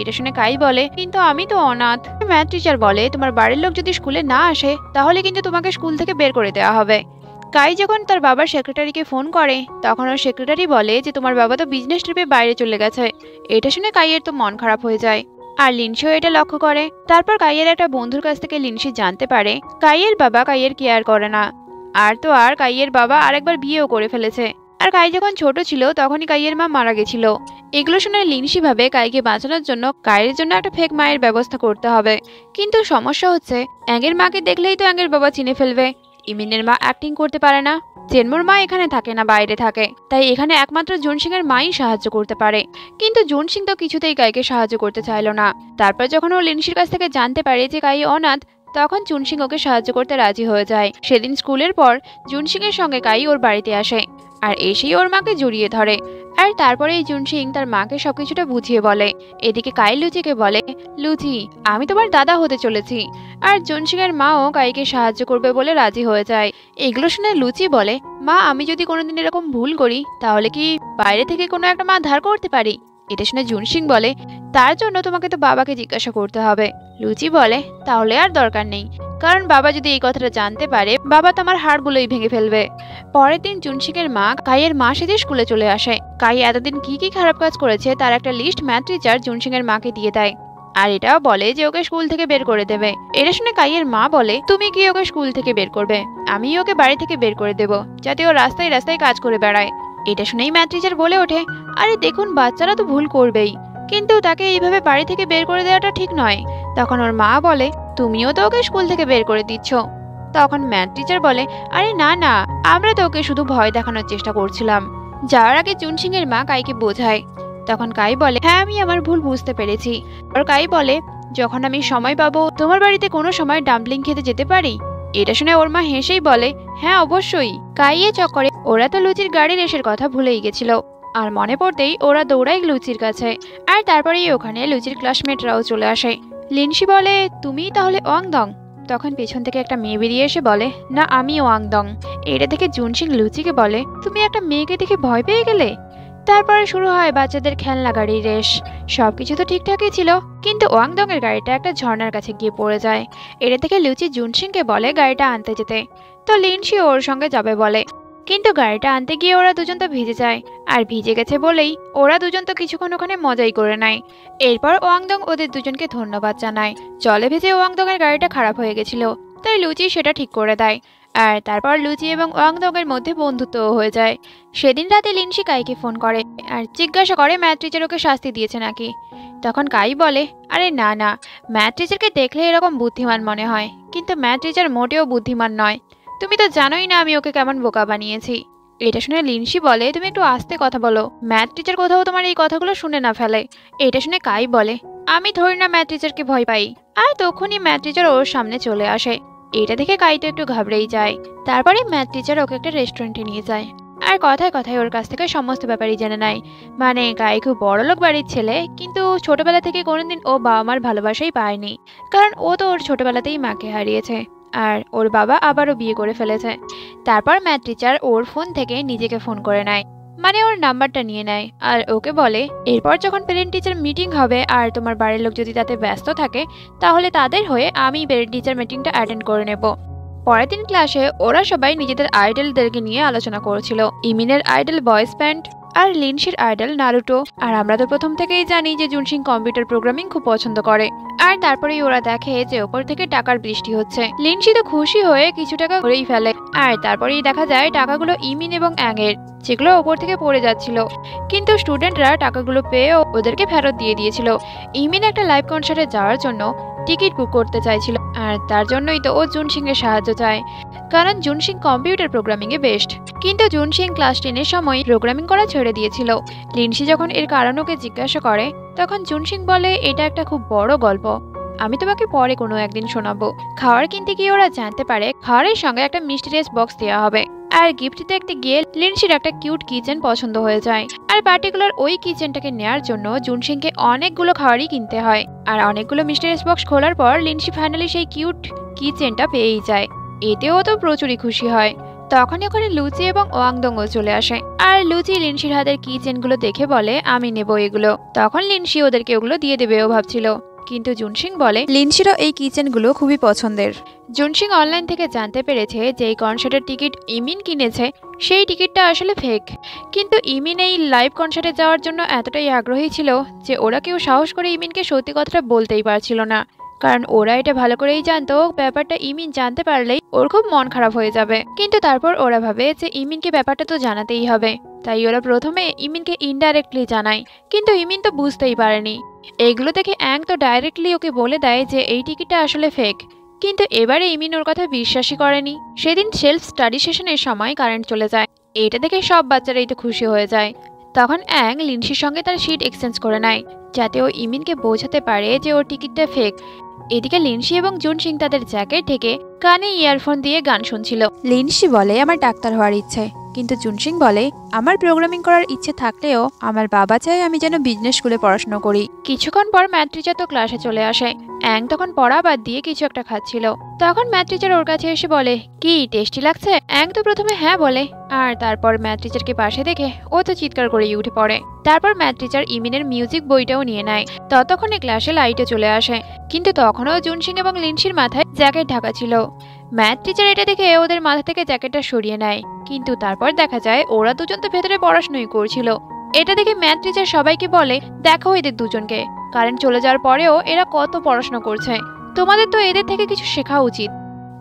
এটা শুনে কাই বলে, কিন্তু আমি তো অনাথ। ম্যাথ টিচার বলে, তোমার বাড়ির লোক যদি স্কুলে না আসে তাহলে কিন্তু তোমাকে স্কুল থেকে বের করে দেওয়া হবে। কাই যখন তার বাবার সেক্রেটারিকে ফোন করে তখন ওর সেক্রেটারি বলে যে তোমার বাবা তো বিজনেস ট্রিপে বাইরে চলে গেছে। এটা শুনে কাইয়ের তো মন খারাপ হয়ে যায়, আর লিনসিও এটা লক্ষ্য করে। তারপর কাইয়ের একটা বন্ধুর কাছ থেকে লিনসি জানতে পারে কাইয়ের বাবা কাইয়ের কেয়ার করে না, আর কাইয়ের বাবা আরেকবার বিয়েও করে ফেলেছে। আর কাই যখন ছোট ছিল তখনই কাইয়ের মা মারা গেছিল। এগুলো শুনে লিনসি ভাবে কাইকে বাঁচানোর জন্য কাইয়ের জন্য একটা ফেক মায়ের ব্যবস্থা করতে হবে। কিন্তু সমস্যা হচ্ছে অ্যাংয়ের মাকে দেখলেই তো অ্যাংয়ের বাবা চিনে ফেলবে। ইমিনের মা অ্যাক্টিং করতে পারে না, চেনমোর মা এখানে থাকে না, বাইরে থাকে, তাই এখানে একমাত্র জুনসিং এর মাই সাহায্য করতে পারে। কিন্তু জুনসিং তো কিছুতেই কাইকে সাহায্য করতে চাইল না। তারপর যখন ও লিনসির কাছ থেকে জানতে পারে যে কাই অনাথ, তখন জুনসিং ওকে সাহায্য করতে রাজি হয়ে যায়। সেদিন স্কুলের পর জুনসিং এর সঙ্গে কাই ওর বাড়িতে আসে, আর এসেই ওর মাকে জড়িয়ে ধরে। আর তারপরেই জুনসিং তার মাকে সবকিছুটা বুঝিয়ে বলে। এদিকে কাই লুচিকে বলে, লুচি আমি তোমার দাদা হতে চলেছি। আর জুনসিং এর মাও কাইকে সাহায্য করবে বলে রাজি হয়ে যায়। এগুলো শুনে লুচি বলে, মা আমি যদি কোনোদিন এরকম ভুল করি তাহলে কি বাইরে থেকে কোনো একটা মা ধার করতে পারি? এটা শুনে জুনসিং বলে, তার জন্য তোমাকে তো বাবাকে জিজ্ঞাসা করতে হবে। লুচি বলে, তাহলে আর দরকার নেই, কারণ বাবা যদি এই কথাটা জানতে পারে বাবা তো আমার হাড়গুলোই ভেঙে ফেলবে। পরের দিন জুনসিং এর মা কাইয়ের মা সেজে স্কুলে চলে আসে। কাই এতদিন কি কি খারাপ কাজ করেছে তার একটা লিস্ট ম্যাথ টিচার জুনসিং এর মাকে দিয়ে দেয়, আর এটাও বলে যে ওকে স্কুল থেকে বের করে দেবে। এটা শুনে কাইয়ের মা বলে, তুমি কি ওকে স্কুল থেকে বের করবে? আমি ওকে বাড়ি থেকে বের করে দেব, যাতে ও রাস্তায় রাস্তায় কাজ করে বেড়ায়। এটা শুনেই ম্যাথ টিচার বলে ওঠে, আরে দেখুন বাচ্চারা তো ভুল করবেই, কিন্তু তাকে এইভাবে বাড়ি থেকে বের করে দেওয়াটা ঠিক নয়। তখন ওর মা বলে, তুমিও তো ওকে স্কুল থেকে বের করে দিচ্ছ। তখন ম্যাথ টিচার বলে, আরে না না, আমরা তো ওকে শুধু ভয় দেখানোর চেষ্টা করছিলাম। যাওয়ার আগে জুনসিং এর মা কাইকে বোঝায়। তখন কাই বলে, হ্যাঁ আমি আমার ভুল বুঝতে পেরেছি। আর কাই বলে, যখন আমি সময় পাবো তোমার বাড়িতে কোনো সময় ডাম্পলিং খেতে যেতে পারি? এটা শুনে ওর মা হেসেই বলে, হ্যাঁ অবশ্যই। কাইয়ে চক্করে ওরা তো লুচির গাড়ির রেসের কথা ভুলেই গেছিল, আর মনে পড়তেই ওরা দৌড়ায় লুচির কাছে। আর তারপরেই ওখানে লুচির ক্লাসমেটরাও চলে আসে। লিনসি বলে, তুমি তাহলে ওয়াংদং? তখন পেছন থেকে একটা মেয়ে বেরিয়ে এসে বলে, না আমি ওয়াংদং। এটা থেকে জুনসিং লুচিকে বলে, তুমি একটা মেয়েকে দেখে ভয় পেয়ে গেলে? তারপরে শুরু হয় বাচ্চাদের খেলনা গাড়ির রেস। সবকিছু তো ঠিকঠাকই ছিল, কিন্তু ওয়াংদং এর গাড়িটা একটা ঝর্ণার কাছে গিয়ে পড়ে যায়। এটা থেকে লুচি জুনসিংকে বলে গাড়িটা আনতে যেতে, তো লিনসি ওর সঙ্গে যাবে বলে। কিন্তু গাড়িটা আনতে গিয়ে ওরা দুজন তো ভিজে যায়, আর ভিজে গেছে বলেই ওরা দুজন তো কিছুক্ষণ ওখানে মজাই করে নেয়। এরপর ওয়াংদং ওদের দুজনকে ধন্যবাদ জানায়। জলে ভিজে ওয়াংদং এর গাড়িটা খারাপ হয়ে গেছিল, তাই লুচি সেটা ঠিক করে দেয়। আর তারপর লুচি এবং ওয়াংদং এর মধ্যে বন্ধুত্বও হয়ে যায়। সেদিন রাতে লিনসি কাইকে ফোন করে আর জিজ্ঞাসা করে ম্যাথ টিচার ওকে শাস্তি দিয়েছে নাকি। তখন কাই বলে, আরে না না, ম্যাথ টিচারকে দেখলে এরকম বুদ্ধিমান মনে হয়, কিন্তু ম্যাথ টিচার মোটেও বুদ্ধিমান নয়। তুমি তো জানোই না আমি ওকে কেমন বোকা বানিয়েছি। এটা শুনে লিনসি বলে, তুমি একটু আস্তে কথা বলো, ম্যাথ টিচার কোথাও তোমার এই কথাগুলো শুনে না ফেলে। এটা শুনে কাই বলে, আমি ধরি না ম্যাথ টিচারকে ভয় পাই। আর তখনই ম্যাথ টিচার ওর সামনে চলে আসে। এটা দেখে কাই তো একটু ঘাবড়েই যায়। তারপরে ম্যাথ টিচার ওকে একটা রেস্টুরেন্টে নিয়ে যায়, আর কথায় কথায় ওর কাছ থেকে সমস্ত ব্যাপারই জেনে নেয়। মানে কাই খুব বড়লোক বাড়ির ছেলে, কিন্তু ছোটবেলা থেকে কোনোদিন ও বাবা মার ভালোবাসাই পায়নি, কারণ ও তো ওর ছোটবেলাতেই মাকে হারিয়েছে, আর ওর বাবা আবারও বিয়ে করে ফেলেছে। তারপর ম্যাথ টিচার ওর ফোন থেকে নিজেকে ফোন করে নেয়, মানে ওর নাম্বারটা নিয়ে নেয়, আর ওকে বলে এরপর যখন প্যারেন্ট টিচার মিটিং হবে আর তোমার বাড়ির লোক যদি তাতে ব্যস্ত থাকে তাহলে তাদের হয়ে আমি প্যারেন্ট টিচার মিটিংটা অ্যাটেন্ড করে নেব। পরের দিন ক্লাসে ওরা সবাই নিজেদের আইডলদেরকে নিয়ে আলোচনা করেছিল। ইমিনের আইডল বয়েজ ব্যান্ড, আর লিনশির আইডল নারুটো। আর আমরা তো প্রথম থেকেই জানি যে জুনশিং কম্পিউটার প্রোগ্রামিং খুব পছন্দ করে। আর তারপরেই ওরা দেখে যে ওপর থেকে টাকার বৃষ্টি হচ্ছে। লিনশি তো খুশি হয়ে কিছু টাকা ধরেই ফেলে। আর তারপরেই দেখা যায় টাকাগুলো ইমিন এবং অ্যাংয়ের, যেগুলো ওপর থেকে পড়ে যাচ্ছিল। কিন্তু স্টুডেন্টরা টাকাগুলো পেয়ে ওদেরকে ফেরত দিয়ে দিয়েছিল। ইমিন একটা লাইভ কনসার্টে যাওয়ার জন্য টিকিট বুক করতে চাইছিল, আর তার জন্যই তো ও জুনশিং এর সাহায্য চায়, কারণ জুনশিং কম্পিউটার প্রোগ্রামিং এ বেস্ট। কিন্তু জুনশিং ক্লাস 10 এর সময় প্রোগ্রামিং করা ছেড়ে দিয়েছিল। লিনশি যখন এর কারণ ওকে জিজ্ঞাসা করে, তখন জুনশিং বলে এটা একটা খুব বড় গল্প, আমি তোমাকে পরে কোনো একদিন শোনাবো। খাবার কিনতে গিয়ে ওরা জানতে পারে খাবারের সঙ্গে একটা মিস্টিরিয়াস বক্স দেওয়া হবে। আর গিফট দেখতে গিয়ে লিনশির একটা কিউট কিচেন পছন্দ হয়ে যায়। আর পার্টিকুলার ওই কিচেনটাকে নেয়ার জন্য জুনশিংকে অনেকগুলো খাবারই কিনতে হয়। আর অনেকগুলো মিস্টিরিয়াস বক্স খোলার পর লিনশি ফাইনালি সেই কিউট কিচেনটা পেয়েই যায়। এতেও তো প্রচুরই খুশি হয়। তখন ওখানে লুচি এবং ওয়াংদংও চলে আসে। আর লুচি লিনশির হাতের কিচেনগুলো দেখে বলে আমি নেব এগুলো। তখন লিনশি ওদেরকে ওগুলো দিয়ে দেবেও ভাবছিল, কিন্তু জুনশিং বলে লিনশিরও এই কিচেনগুলো খুবই পছন্দের। জুনশিং অনলাইন থেকে জানতে পেরেছে যে এই কনসার্টের টিকিট ইমিন কিনেছে, সেই টিকিটটা আসলে ফেক। কিন্তু ইমিন এই লাইভ কনসার্টে যাওয়ার জন্য এতটাই আগ্রহী ছিল যে ওরা কেউ সাহস করে ইমিনকে সত্যি কথাটা বলতেই পারছিল না, কারণ ওরা এটা ভালো করেই জানতো ব্যাপারটা ইমিন জানতে পারলেই ওর খুব মন খারাপ হয়ে যাবে। কিন্তু তারপর ওরা ভাবে যে ইমিনকে ব্যাপারটা তো জানাতেই হবে, তাই ওরা প্রথমে ইমিনকে ইনডাইরেক্টলি জানায়। কিন্তু ইমিন তো বুঝতেই পারেনি। এগুলো দেখে অ্যাং তো ডাইরেক্টলি ওকে বলে দেয় যে এই টিকিটটা আসলে ফেক। কিন্তু এবারে ইমিন ওর কথা বিশ্বাসই করেনি। সেদিন সেলফ স্টাডি সেশনের সময় কারেন্ট চলে যায়। এটা দেখে সব বাচ্চারাই তো খুশি হয়ে যায়। তখন অ্যাং লিনশির সঙ্গে তার সিট এক্সচেঞ্জ করে নেয়, যাতে ও ইমিনকে বোঝাতে পারে যে ওর টিকিটটা ফেক। এদিকে লিনশি এবং জুনশিং তাদের জ্যাকেট ঢেকে কানে ইয়ারফোন দিয়ে গান শুনছিল। লিনশি বলে আমার ডাক্তার হওয়ার ইচ্ছে, কিন্তু জুনশিং বলে আমার প্রোগ্রামিং করার ইচ্ছে থাকলেও আমার বাবা চায় আমি যেন বিজনেস স্কুলে পড়াশোনা করি। কিছুক্ষণ পর ম্যাথ টিচার তো ক্লাসে চলে আসে। অ্যাং তখন পড়া বাদ দিয়ে কিছু একটা খাচ্ছিল। তখন ম্যাথ টিচার ওর কাছে এসে বলে কি টেস্টি লাগছে? অ্যাং তো প্রথমে হ্যাঁ বলে, আর তারপর ম্যাথ টিচারকে পাশে দেখে ও তো চিৎকার করেই উঠে পড়ে। তারপর ম্যাথ টিচার ইমিনের মিউজিক বইটাও নিয়ে নেয়। ততক্ষণে ক্লাসে লাইটে চলে আসে, কিন্তু তখনও জুনশিং এবং লিনশির মাথায় জ্যাকেট ঢাকা ছিল। ম্যাথ টিচার এটা দেখে ওদের মাথা থেকে জ্যাকেটটা সরিয়ে নেয়, কিন্তু তারপর দেখা যায় ওরা দুজন তো ভেতরে পড়াশোনাই করছিল। এটা দেখে ম্যাথ টিচার সবাইকে বলে দেখো এদের দুজনকে, কারেন্ট চলে যাওয়ার পরেও এরা কত পড়াশোনা করছে, তোমাদের তো এদের থেকে কিছু শেখা উচিত।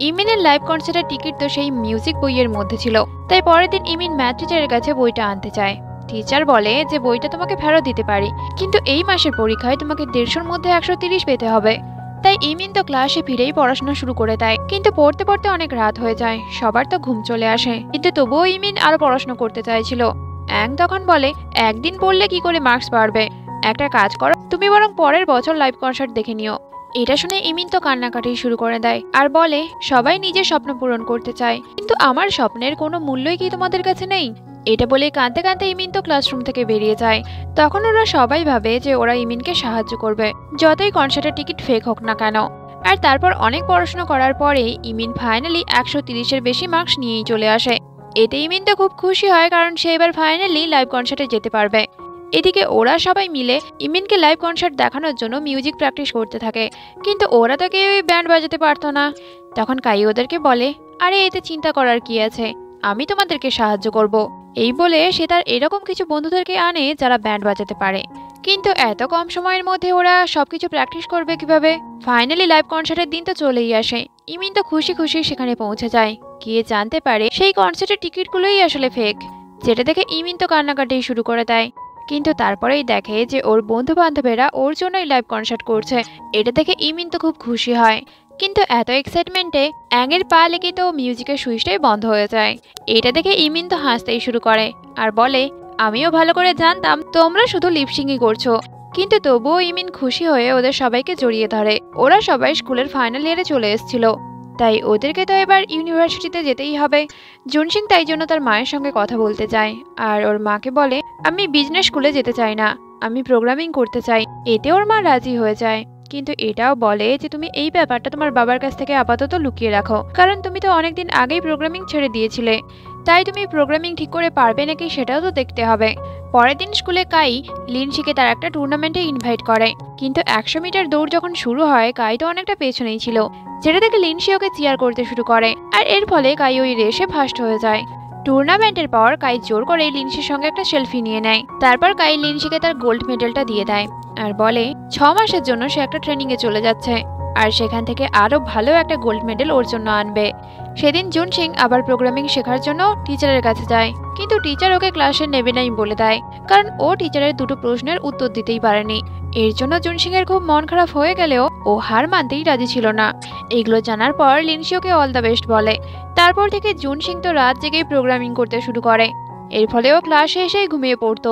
ইমিনের লাইভ কনসার্টের টিকিট তো সেই মিউজিক বইয়ের মধ্যে ছিল, তাই পরের দিন ইমিন ম্যাথ টিচারের কাছে বইটা আনতে চায়। টিচার বলে যে বইটা তোমাকে ফেরত দিতে পারি, কিন্তু এই মাসের পরীক্ষায় তোমাকে 150-র মধ্যে 130 পেতে হবে। তাই ইমিন তো ক্লাসে ফিরেই পড়াশোনা শুরু করে দেয়। কিন্তু পড়তে পড়তে অনেক রাত হয়ে যায়, সবার তো ঘুম চলে আসে, কিন্তু তবুও ইমিন আরো পড়াশোনা করতে চাইছিল। অ্যাং তখন বলে একদিন পড়লে কি করে মার্কস বাড়বে, একটা কাজ করো তুমি বরং পরের বছর লাইভ কনসার্ট দেখে নিও। এটা শুনে ইমিন তো কান্নাকাটি শুরু করে দেয় আর বলে সবাই নিজের স্বপ্ন পূরণ করতে চায়, কিন্তু আমার স্বপ্নের কোনো মূল্যই কি তোমাদের কাছে নেই? এটা বলে কাঁদতে কাঁদতে ইমিন তো ক্লাসরুম থেকে বেরিয়ে যায়। তখন ওরা সবাই ভাবে যে ওরা ইমিনকে সাহায্য করবে, যতই কনসার্টের টিকিট ফেক হোক না কেন। আর তারপর অনেক পড়াশোনা করার পরে ইমিন ফাইনালি 130-এর বেশি মার্কস নিয়েই চলে আসে। এতে ইমিন তো খুব খুশি হয়, কারণ সে এবার ফাইনালি লাইভ কনসার্টে যেতে পারবে। এদিকে ওরা সবাই মিলে ইমিনকে লাইভ কনসার্ট দেখানোর জন্য মিউজিক প্র্যাকটিস করতে থাকে, কিন্তু ওরা তো কেউই ব্যান্ড বাজাতে পারতো না। তখন কাই ওদেরকে বলে আরে এতে চিন্তা করার কি আছে, আমি তোমাদেরকে সাহায্য করব। এই বলে সে তার এরকম কিছু বন্ধুদেরকে আনে যারা ব্যান্ড বাজাতে পারে। কিন্তু এত কম সময়ের মধ্যে ওরা সবকিছু প্র্যাকটিস করবে কিভাবে? ফাইনালি লাইভ কনসার্টের দিন তো চলেই আসে। ইমিন তো খুশি খুশি সেখানে পৌঁছে যায়, গিয়ে জানতে পারে সেই কনসার্টের টিকিটগুলোই আসলে ফেক, যেটা দেখে ইমিন তো কান্নাকাটি শুরু করে দেয়। কিন্তু তারপরেই দেখে যে ওর বন্ধু বান্ধবেরা ওর জন্যই লাইভ কনসার্ট করছে। এটা দেখে ইমিন তো খুব খুশি হয়, কিন্তু এত এক্সাইটমেন্টে অ্যাংয়ের পা লেগে তো মিউজিকের সুইচটাই বন্ধ হয়ে যায়। এটা দেখে ইমিন তো হাসতেই শুরু করে আর বলে আমিও ভালো করে জানতাম তোমরা শুধু লিপসিংই করছো। কিন্তু তবুও ইমিন খুশি হয়ে ওদের সবাইকে জড়িয়ে ধরে। ওরা সবাই স্কুলের ফাইনাল ইয়ারে চলে এসেছিল, তাই ওদেরকে তো এবার ইউনিভার্সিটিতে যেতেই হবে। জুনশিং তাই জন্য তার মায়ের সঙ্গে কথা বলতে যায় আর ওর মাকে বলে আমি বিজনেস স্কুলে যেতে চাই না, আমি প্রোগ্রামিং করতে চাই। এতে ওর মা রাজি হয়ে যায়, কিন্তু এটাও বলে যে তুমি এই ব্যাপারটা তোমার বাবার কাছ থেকে আপাতত লুকিয়ে রাখো, কারণ তুমি তো অনেকদিন আগেই প্রোগ্রামিং ছেড়ে দিয়েছিলে, তাই তুমি প্রোগ্রামিং ঠিক করে পারবে নাকি সেটাও তো দেখতে হবে। পরের দিন স্কুলে কাই লিনশিকে তার একটা টুর্নামেন্টে ইনভাইট করে, কিন্তু 100 মিটার দৌড় যখন শুরু হয় কাই তো অনেকটা পেছনেই ছিল, যেটা দেখে লিনশি ওকে চিয়ার করতে শুরু করে আর এর ফলে কাই ওই রেসে ফার্স্ট হয়ে যায়। টুর্নামেন্টের পর কাই জোর করে লিনসির সঙ্গে একটা সেলফি নিয়ে নেয়। তারপর কাই লিনসিকে তার গোল্ড মেডেলটা দিয়ে দেয় আর বলে 6 মাসের জন্য সে একটা ট্রেনিং এ চলে যাচ্ছে আর সেখান থেকে আরো ভালো একটা গোল্ড মেডেল ওর জন্য আনবে। সেদিন জুনসিং আবার প্রোগ্রামিং শেখার জন্য টিচারের কাছে যায়, কিন্তু টিচার ওকে ক্লাসে নেবে নাই বলে দেয়, কারণ ও টিচারের দুটো প্রশ্নের উত্তর দিতেই পারেনি। এর জন্য জুনসিং এর খুব মন খারাপ হয়ে গেলেও ও হার মানতেই রাজি ছিল না। এগুলো জানার পর লিনসি ওকে অল দ্য বেস্ট বলে। তারপর থেকে জুনসিং তো রাত জেগেই প্রোগ্রামিং করতে শুরু করে। এর ফলে ও ক্লাসে এসেই ঘুমিয়ে পড়তো,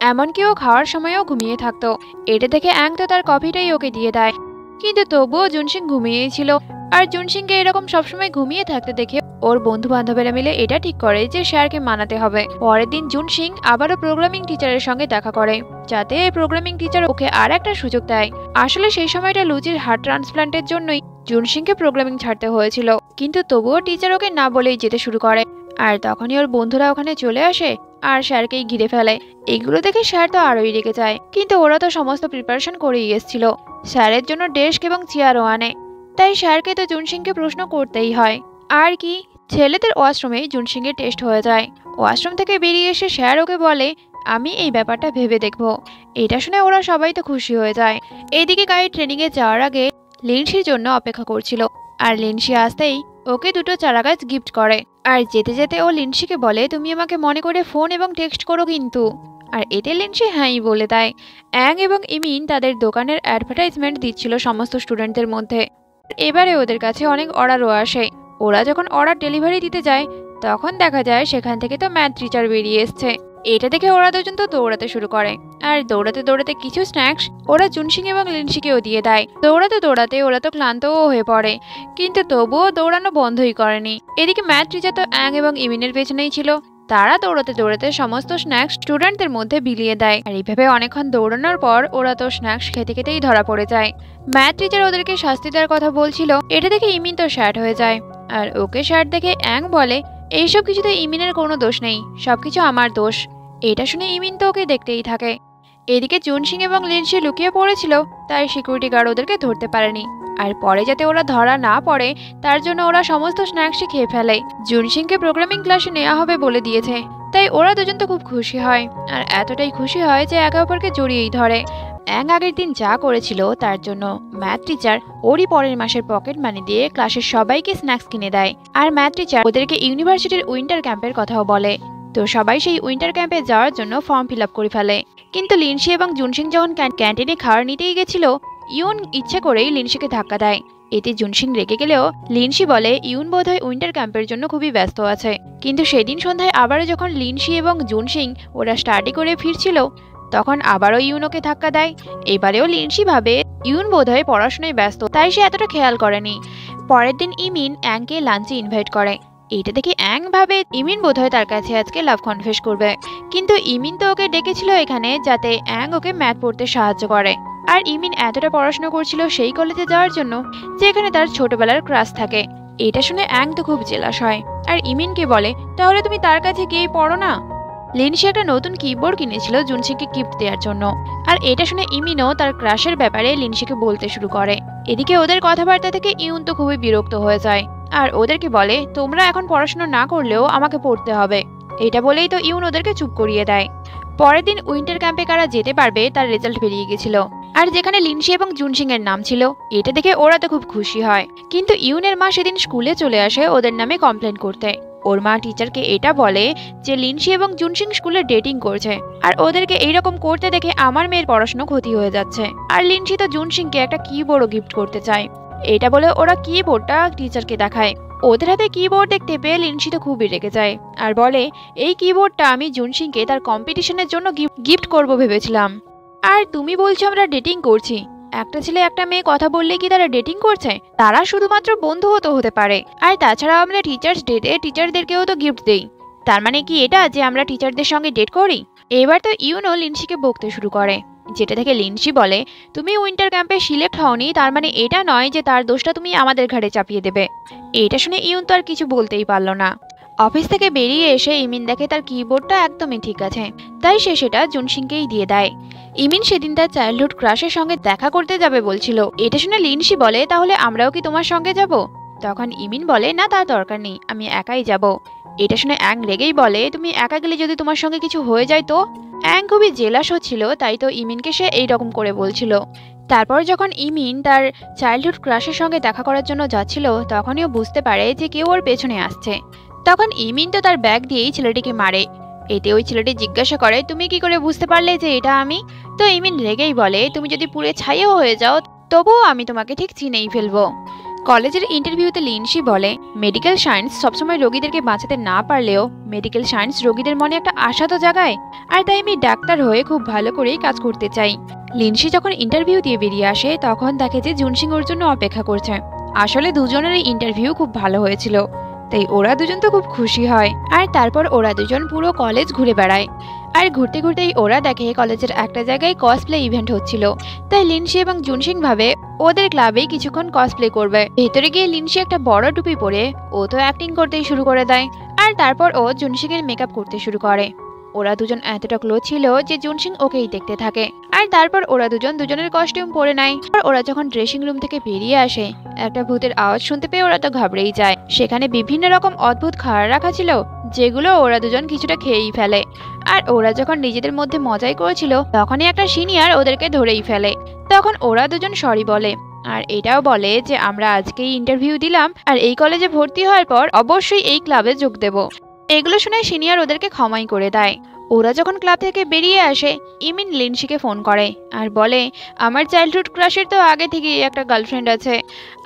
এমনকি ও খাওয়ার সময়ও ঘুমিয়ে থাকতো। এটা দেখে অ্যাং তো তার কফিটাই ওকে দিয়ে দেয়, কিন্তু তবুও জুনসিং ঘুমিয়েই ছিল। আর জুনসিংকে এরকম সবসময় ঘুমিয়ে থাকতে দেখে ওর বন্ধু বান্ধবেরা মিলে এটা ঠিক করে যে স্যারকে মানাতে হবে। পরের দিন জুনসিং আবারও প্রোগ্রামিং টিচারের সঙ্গে দেখা করে, যাতে প্রোগ্রামিং টিচার ওকে আর একটা সুযোগ দেয়। আসলে সেই সময়টা লুচির হার্ট ট্রান্সপ্লান্টের জন্যই জুনসিংকে প্রোগ্রামিং ছাড়তে হয়েছিল, কিন্তু তবুও টিচার ওকে না বলেই যেতে শুরু করে। আর তখনই ওর বন্ধুরা ওখানে চলে আসে আর স্যারকেই ঘিরে ফেলে। এগুলো দেখে স্যার তো আরোই রেগে যায়, কিন্তু ওরা তো সমস্ত প্রিপারেশন করেই এসেছিল। স্যারের জন্য ডেস্ক এবং চেয়ারও আনে, তাই স্যারকে তো জুনসিংকে প্রশ্ন করতেই হয়। আর কি, ছেলেদের ওয়াশরুমে জুনসিংয়ের টেস্ট হয়ে যায়। ওয়াশরুম থেকে বেরিয়ে এসে স্যার ওকে বলে আমি এই ব্যাপারটা ভেবে দেখব। এটা শুনে ওরা সবাই তো খুশি হয়ে যায়। এদিকে কাই ট্রেনিংয়ে যাওয়ার আগে লিনসির জন্য অপেক্ষা করছিল, আর লিনসি আসতেই ওকে দুটো চারাগাছ গিফট করে। আর যেতে যেতে ও লিনসিকে বলে তুমি আমাকে মনে করে ফোন এবং টেক্সট করো কিন্তু। আর এতে লিনসি হ্যাঁই বলে দেয়। অ্যাং এবং ইমিন তাদের দোকানের অ্যাডভার্টাইজমেন্ট দিচ্ছিল সমস্ত স্টুডেন্টদের মধ্যে। এবারে ওদের কাছে অনেক অর্ডারও আসে। ওরা যখন অর্ডার ডেলিভারি দিতে যায় তখন দেখা যায় সেখান থেকে তো ম্যাথ টিচার বেরিয়ে এসছে। এটা দেখে ওরা দুজন তো দৌড়াতে শুরু করে, আর দৌড়াতে দৌড়াতে কিছু স্ন্যাক্স ওরা জুনসিং এবং লিনসিকেও দিয়ে দেয়। দৌড়াতে দৌড়াতে ওরা তো ক্লান্তও হয়ে পড়ে, কিন্তু তবুও দৌড়ানো বন্ধই করেনি। এদিকে ম্যাথ টিচার তো অ্যাং এবং ইমিনের পেছনেই ছিল। তারা দৌড়াতে দৌড়াতে সমস্ত স্ন্যাক্স স্টুডেন্টদের মধ্যে বিলিয়ে দেয়। আর এইভাবে অনেকক্ষণ দৌড়ানোর পর ওরা তো স্ন্যাক্স খেতে খেতেই ধরা পড়ে যায়। ম্যাথ টিচার ওদেরকে শাস্তি দেওয়ার কথা বলছিল, এটা দেখে ইমিন তো শ্যাট হয়ে যায়। আর ওকে শ্যাট দেখে অ্যাং বলে এইসব কিছুতে ইমিনের কোনো দোষ নেই, সবকিছু আমার দোষ। এটা শুনে ইমিন তো ওকে দেখতেই থাকে। এদিকে জুনসিং এবং লিনসি লুকিয়ে পড়েছিল, তাই সিকিউরিটি গার্ড ওদেরকে ধরতে পারেনি। আর পরে যাতে ওরা ধরা না পড়ে তার জন্য ওরা সমস্ত স্ন্যাক্সই খেয়ে ফেলে। জুনসিংকে প্রোগ্রামিং ক্লাসে নেওয়া হবে বলে দিয়েছে, তাই ওরা দুজন তো খুব খুশি হয়। আর এতটাই খুশি হয় যে একে অপরকে জড়িয়েই ধরে। অ্যাং আগের দিন যা করেছিল তার জন্য ম্যাথ টিচার ওরই পরের মাসের পকেট মানি দিয়ে ক্লাসের সবাইকে স্ন্যাক্স কিনে দেয়। আর ম্যাথ টিচার ওদেরকে ইউনিভার্সিটির উইন্টার ক্যাম্পের কথাও বলে। তো সবাই সেই উইন্টার ক্যাম্পে যাওয়ার জন্য ফর্ম ফিল আপ করে ফেলে। কিন্তু লিনসি এবং জুনসিং যখন ক্যান্টিনে খাবার নিতেই গেছিল, ইউন ইচ্ছে করেই লিনসিকে ধাক্কা দেয়। এতে জুনসিং রেগে গেলেও লিনসি বলে ইউন বোধহয় উইন্টার ক্যাম্পের জন্য খুবই ব্যস্ত আছে। কিন্তু সেদিন সন্ধ্যায় আবারও যখন লিনসি এবং জুনসিং ওরা স্টাডি করে ফিরছিল তখন আবারও ইউন ওকে ধাক্কা দেয়। এবারেও লিনসি ভাবে ইউন বোধহয় পড়াশোনায় ব্যস্ত, তাই সে এতটা খেয়াল করেনি। পরের দিন ইমিন অ্যাংকে লাঞ্চে ইনভাইট করে। এটা দেখে অ্যাং ভাবে ইমিন বোধহয় তার কাছে আজকে লাভ কনফেস করবে, কিন্তু ইমিন তো ওকে ডেকেছিল এখানে যাতে অ্যাং ওকে ম্যাথ পড়তে সাহায্য করে। আর ইমিন এতটা পড়াশোনা করছিল সেই কলেজে যাওয়ার জন্য যেখানে তার ছোটবেলার ক্রাশ থাকে। এটা শুনে অ্যাং তো খুব জেলাস হয়, আর ইমিনকে বলে তাহলে তুমি তার কাছে গিয়ে পড়ো না। লিনসি একটা নতুন কিবোর্ড কিনেছিল জুনসিকে গিফট দেওয়ার জন্য, আর এটা শুনে ইমিনও তার ক্রাশের ব্যাপারে লিনসিকে বলতে শুরু করে। এদিকে ওদের কথাবার্তা থেকে ইউন তো খুবই বিরক্ত হয়ে যায়, আর ওদেরকে বলে তোমরা এখন পড়াশোনা না করলেও আমাকে পড়তে হবে। এটা বলেই তো ইউন ওদেরকে চুপ করিয়ে দেয়। পরের দিন উইন্টার ক্যাম্পে কারা যেতে পারবে তার রেজাল্ট বেরিয়ে গেছিল, আর যেখানে লিনসি এবং জুনসিং এর নাম ছিল। এটা দেখে ওরা তো খুব খুশি হয়, কিন্তু ইউনের মা সেদিন স্কুলে চলে আসে ওদের নামে কমপ্লেন করতে। ওর মা টিচারকে এটা বলে যে লিনসি এবং জুনসিং স্কুলে ডেটিং করছে, আর ওদেরকে এইরকম করতে দেখে আমার মেয়ের পড়াশোনা ক্ষতি হয়ে যাচ্ছে। আর লিনসি তো জুনসিংকে একটা কিবোর্ডও গিফট করতে চায়। এটা বলে ওরা কিবোর্ডটা টিচারকে দেখায়। ওদের হাতে কিবোর্ড দেখতে পেয়ে লিনসি তো খুবই রেগে যায়, আর বলে এই কিবোর্ডটা আমি জুনসিংকে তার কম্পিটিশনের জন্য গিফট করব ভেবেছিলাম, আর তুমি বলছো আমরা ডেটিং করছি। একটা ছেলে একটা মেয়ে কথা বললে কি তারা ডেটিং করছে? তারা শুধুমাত্র বন্ধুও তো হতে পারে। আর তাছাড়া আমরা টিচার্স ডেতে টিচারদেরকেও তো গিফট দেই, তার মানে কি এটা যে আমরা টিচারদের সঙ্গে ডেট করি? এবার তো ইউনো লিনসিকে বকতে শুরু করে, যেটা থেকে লিনসি বলে তুমি উইন্টার ক্যাম্পে সিলেক্ট হওনি, তার মানে এটা নয় যে তার দোষটা তুমি আমাদের ঘাড়ে চাপিয়ে দেবে। এটা শুনে ইউন তো আর কিছু বলতেই পারলো না। অফিস থেকে বেরিয়ে এসে ইমিন দেখে তার কিবোর্ডটা একদমই ঠিক আছে, তাই সে সেটা জুনসিংকেই দিয়ে দেয়। ইমিন সেদিন তার চাইল্ডহুড ক্রাশের সঙ্গে দেখা করতে যাবে বলছিল। এটা শুনে লিনসি বলে তাহলে আমরাও কি তোমার সঙ্গে যাব? তখন ইমিন বলে না, তার দরকার নেই, আমি একাই যাব। এটা শুনে অ্যাং রেগেই বলে, তুমি একা গেলে যদি তোমার সঙ্গে কিছু হয়ে যায় তো? অ্যাং খুবই জেলাস হচ্ছিল, তাই তো ইমিনকে সে এইরকম করে বলছিল। তারপর যখন ইমিন তার চাইল্ডহুড ক্রাশের সঙ্গে দেখা করার জন্য যাচ্ছিল, তখনই ও বুঝতে পারে যে কেউ ওর পেছনে আসছে। তখন ইমিন তো তার ব্যাগ দিয়েই ছেলেটিকে মারে। এতে ওই ছেলেটি জিজ্ঞাসা করে, তুমি কি করে বুঝতে পারলে যে এটা আমি? তো ইমিন রেগেই বলে, তুমি যদি পুড়ে ছাইও হয়ে যাও তবুও আমি তোমাকে ঠিক চিনেই ফেলবো। কলেজের ইন্টারভিউতে লিনসি বলে, মেডিকেল সায়েন্স সবসময় রোগীদেরকে বাঁচাতে না পারলেও মেডিকেল সায়েন্স রোগীদের মনে একটা আশা তো জাগায়, আর তাই আমি ডাক্তার হয়ে খুব ভালো করেই কাজ করতে চাই। লিনসি যখন ইন্টারভিউ দিয়ে বেরিয়ে আসে, তখন দেখে যে জুনসিং ওর জন্য অপেক্ষা করছে। আসলে দুজনেরই ইন্টারভিউ খুব ভালো হয়েছিল, তাই ওরা দুজন তো খুব খুশি হয়। আর তারপর ওরা দুজন পুরো কলেজ ঘুরে বেড়ায়। আর ঘুরতে ঘুরতেই ওরা দেখে কলেজের একটা জায়গায় কসপ্লে ইভেন্ট হচ্ছিল। তাই লিনসি এবং জুনসিং ভাবে ওদের ক্লাবেই কিছুক্ষণ কসপ্লে করবে। ভেতরে গিয়ে লিনসি একটা বড় টুপি পরে ও তো অ্যাক্টিং করতেই শুরু করে দেয়। আর তারপর ও জুনসিং এর মেকআপ করতে শুরু করে। ওরা দুজন এতটা ক্লোজ ছিল যে জুনসিং ওকেই দেখতে থাকে। আর তারপর ওরা দুজন দুজনের কস্টিউম পরে নেয়। আর ওরা যখন ড্রেসিং রুম থেকে বেরিয়ে আসে, একটা ভূতের আওয়াজ শুনতে পেয়ে ওরা তো ঘাবড়েই যায়। সেখানে বিভিন্ন রকম অদ্ভুত খাবার রাখা ছিল, যেগুলো ওরা দুজন কিছুটা খেয়েই ফেলে। আর ওরা যখন নিজেদের মধ্যে মজাই করেছিল, তখনই একটা সিনিয়র ওদেরকে ধরেই ফেলে। তখন ওরা দুজন সরি বলে, আর এটাও বলে যে আমরা আজকেই ইন্টারভিউ দিলাম, আর এই কলেজে ভর্তি হওয়ার পর অবশ্যই এই ক্লাবে যোগ দেব। এগুলো শুনে সিনিয়র ওদেরকে ক্ষমাই করে দেয়। ওরা যখন ক্লাব থেকে বেরিয়ে আসে, ইমিন লিনসিকে ফোন করে আর বলে, আমার চাইল্ডহুড ক্রাশের তো আগে থেকেই একটা গার্লফ্রেন্ড আছে।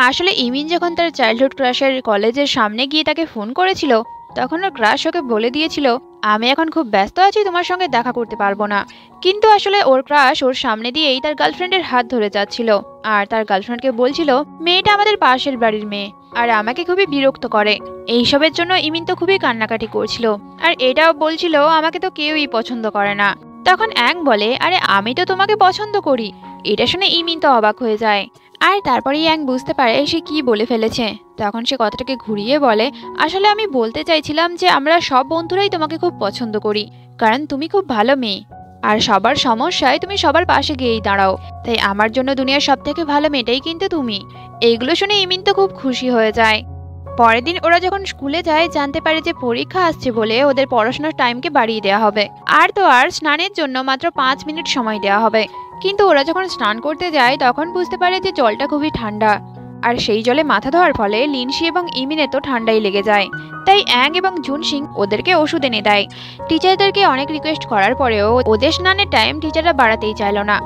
আসলে ইমিন যখন তার চাইল্ডহুড ক্রাশের কলেজের সামনে গিয়ে তাকে ফোন করেছিল, তখন ওর ক্রাশ ওকে বলে দিয়েছিল, আমি এখন খুব ব্যস্ত আছি, তোমার সঙ্গে দেখা করতে পারবো না। কিন্তু আসলে ওর ক্রাশ ওর সামনে দিয়েই তার গার্লফ্রেন্ডের হাত ধরে যাচ্ছিল, আর তার গার্লফ্রেন্ডকে বলছিল, মেয়েটা আমাদের পাশের বাড়ির মেয়ে, আর আমাকে খুবই বিরক্ত করে। এইসবের জন্য ইমিন তো খুবই কান্নাকাটি করছিল, আর এটাও বলছিল, আমাকে তো কেউই পছন্দ করে না। তখন অ্যাং বলে, আরে আমি তো তোমাকে পছন্দ করি। এটা শুনে ইমিন তো অবাক হয়ে যায়। আর তারপরেই অ্যাং বুঝতে পারে সে কি বলে ফেলেছে। তখন সে কথাটাকে ঘুরিয়ে বলে, আসলে আমি বলতে চাইছিলাম যে আমরা সব বন্ধুরাই তোমাকে খুব পছন্দ করি, কারণ তুমি খুব ভালো মেয়ে, আর সবার সমস্যায় তুমি সবার পাশে গিয়েই দাঁড়াও। তাই আমার জন্য দুনিয়ার সব থেকে ভালো মেয়েটাই কিন্তু তুমি। এইগুলো শুনে ইমিন তো খুব খুশি হয়ে যায়। পরের দিন ওরা যখন স্কুলে যায়, জানতে পারে যে পরীক্ষা আসছে বলে ওদের পড়াশোনার টাইমকে বাড়িয়ে দেওয়া হবে। আর তো আর স্নানের জন্য মাত্র 5 মিনিট সময় দেওয়া হবে। কিন্তু ওরা যখন স্নান করতে যায়, তখন বুঝতে পারে যে জলটা খুবই ঠান্ডা। আর সেই জলে মাথা ধোয়ার ফলে লিনসি এবং ইমিনের তো ঠান্ডাই লেগে যায়। তাই অ্যাং এবং জুনসিং ওদেরকে ওষুধ এনে দেয়। টিচারদেরকে অনেক রিকোয়েস্ট করার পরেও ওদের স্নানের টাইম টিচাররা বাড়াতেই চাইল না,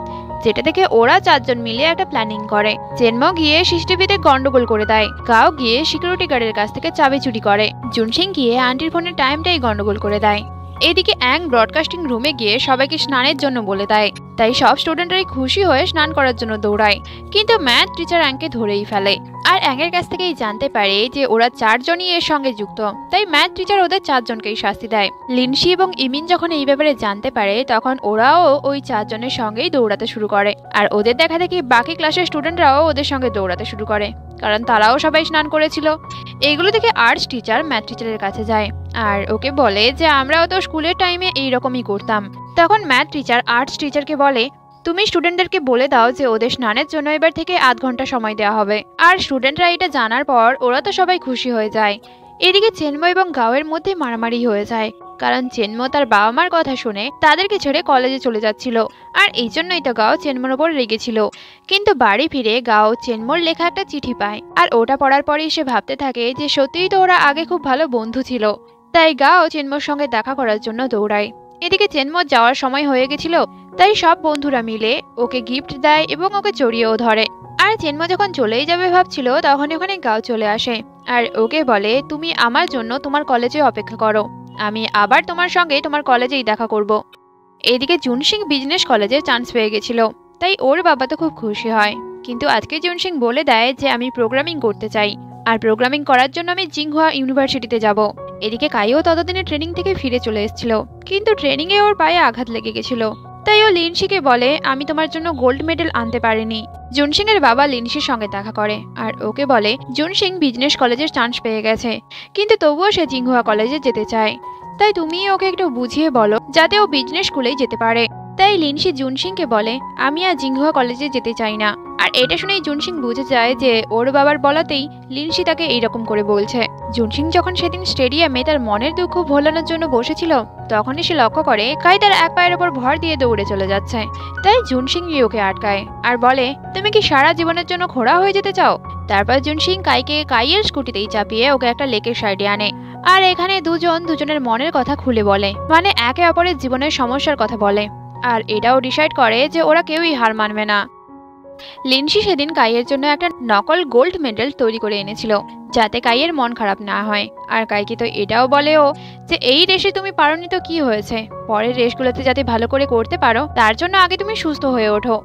যেটা থেকে ওরা 4 জন মিলে একটা প্ল্যানিং করে। চেনমো গিয়ে সিসিটিভিতে গন্ডগোল করে দেয়, গাও গিয়ে সিকিউরিটি গার্ডের কাছ থেকে চাবি চুরি করে, জুনসিং গিয়ে আন্টির ফোনের টাইমটাই গন্ডগোল করে দেয়। এদিকে অ্যাং ব্রডকাস্টিং রুমে গিয়ে সবাইকে স্নানের জন্য বলে দেয়। তাই সব স্টুডেন্টরাই খুশি হয়ে স্নান করার জন্য দৌড়ায়। কিন্তু ম্যাথ টিচার অ্যাংকে ধরেই ফেলে। আর অ্যাংয়ের কাছ থেকেই জানতে পারে যে ওরা 4 জনই এর সঙ্গে যুক্ত। তাই ম্যাথ টিচার ওদের 4 জনকেই শাস্তি দেয়। লিনসি এবং ইমিন যখন এই ব্যাপারে জানতে পারে, তখন ওরাও ওই 4 জনের সঙ্গেই দৌড়াতে শুরু করে। আর ওদের দেখা দেখি বাকি ক্লাসের স্টুডেন্টরাও ওদের সঙ্গে দৌড়াতে শুরু করে, কারণ তারাও সবাই স্নান করেছিল। এইগুলো থেকে আর্টস টিচার ম্যাথ টিচারের কাছে যায় আর ওকে বলে যে আমরাও তো স্কুলের টাইমে এইরকমই করতাম। তখন ম্যাথ টিচার আর্টস টিচারকে বলে, তুমি স্টুডেন্টদেরকে বলে দাও যে ওদের স্নানের জন্য এবার থেকে আধ ঘন্টা সময় দেওয়া হবে। আর স্টুডেন্টরা এটা জানার পর ওরা তো সবাই খুশি হয়ে যায়। এদিকে চেনমো এবং গাওয়ের মধ্যে মারামারি হয়ে যায়, কারণ চেনমো তার বাবা মার কথা শুনে তাদেরকে ছেড়ে কলেজে চলে যাচ্ছিল। আর এই জন্যই তো গাও চেনমোর ওপর রেগেছিল। কিন্তু বাড়ি ফিরে গাও চেনমোর লেখা একটা চিঠি পায়, আর ওটা পড়ার পরেই সে ভাবতে থাকে যে সত্যিই তো ওরা আগে খুব ভালো বন্ধু ছিল। তাই গাও চেনমোর সঙ্গে দেখা করার জন্য দৌড়ায়। এদিকে চেনমোর যাওয়ার সময় হয়ে গেছিল, তাই সব বন্ধুরা মিলে ওকে গিফট দেয় এবং ওকে জড়িয়েও ধরে। আর চেনমো যখন চলেই যাবে ভাবছিল, তখন ওখানে গাও চলে আসে আর ওকে বলে, তুমি আমার জন্য তোমার কলেজে অপেক্ষা করো, আমি আবার তোমার সঙ্গে তোমার কলেজেই দেখা করব। এদিকে জুনসিং বিজনেস কলেজে চান্স পেয়ে গেছিল, তাই ওর বাবা তো খুব খুশি হয়। কিন্তু আজকে জুনসিং বলে দেয় যে আমি প্রোগ্রামিং করতে চাই, আর প্রোগ্রামিং করার জন্য আমি জিংহুয়া ইউনিভার্সিটিতে যাব। এদিকে কাইও ততদিনে ট্রেনিং থেকে ফিরে চলে এসেছিল, কিন্তু ট্রেনিংয়ে ওর পায়ে আঘাত লেগে গেছিল। তাই ও লিনসিকে বলে, আমি তোমার জন্য গোল্ড মেডেল আনতে পারিনি। জুনসিং এর বাবা লিনসির সঙ্গে দেখা করে আর ওকে বলে, জুনসিং বিজনেস কলেজের চান্স পেয়ে গেছে, কিন্তু তবুও সে জিংহুয়া কলেজে যেতে চায়। তাই তুমি ওকে একটু বুঝিয়ে বলো যাতে ও বিজনেস স্কুলেই যেতে পারে। তাই লিনসি জুনসিংকে বলে আমি আর জিংহুয়া কলেজে যেতে চাই না। আর এটা শুনেই জুনসিং বুঝে যায় যে ওর বাবার বলাতেই লিনসি তাকে এইরকম করে বলছে। জুনসিং যখন সেদিন স্টেডিয়ামে তার মনের দুঃখ ভোলানোর জন্য বসেছিল তখনই সে লক্ষ্য করে কাই তার এক পায়ের ওপর ভর দিয়ে দৌড়ে চলে যাচ্ছে। তাই জুনসিং ওকে আটকায় আর বলে তুমি কি সারা জীবনের জন্য খোড়া হয়ে যেতে চাও? তারপর জুনসিং কাইকে কাইয়ের স্কুটিতেই চাপিয়ে ওকে একটা লেকের সাইডে আনে। আর এখানে দুজনের মনের কথা খুলে বলে, মানে একে অপরের জীবনের সমস্যার কথা বলে। আর এটাও ডিসাইড করে যে ওরা কেউই হার মানবে না। লিনসি সেদিন কাইয়ের জন্য একটা নকল গোল্ড মেডেল তৈরি করে এনেছিল যাতে কাইয়ের মন খারাপ না হয়। আর কাইকে তো এটাও বলেও যে এই রেসে তুমি পারোনি তো কি হয়েছে, পরের রেসগুলোতে যাতে ভালো করে করতে পারো তার জন্য আগে তুমি সুস্থ হয়ে ওঠো।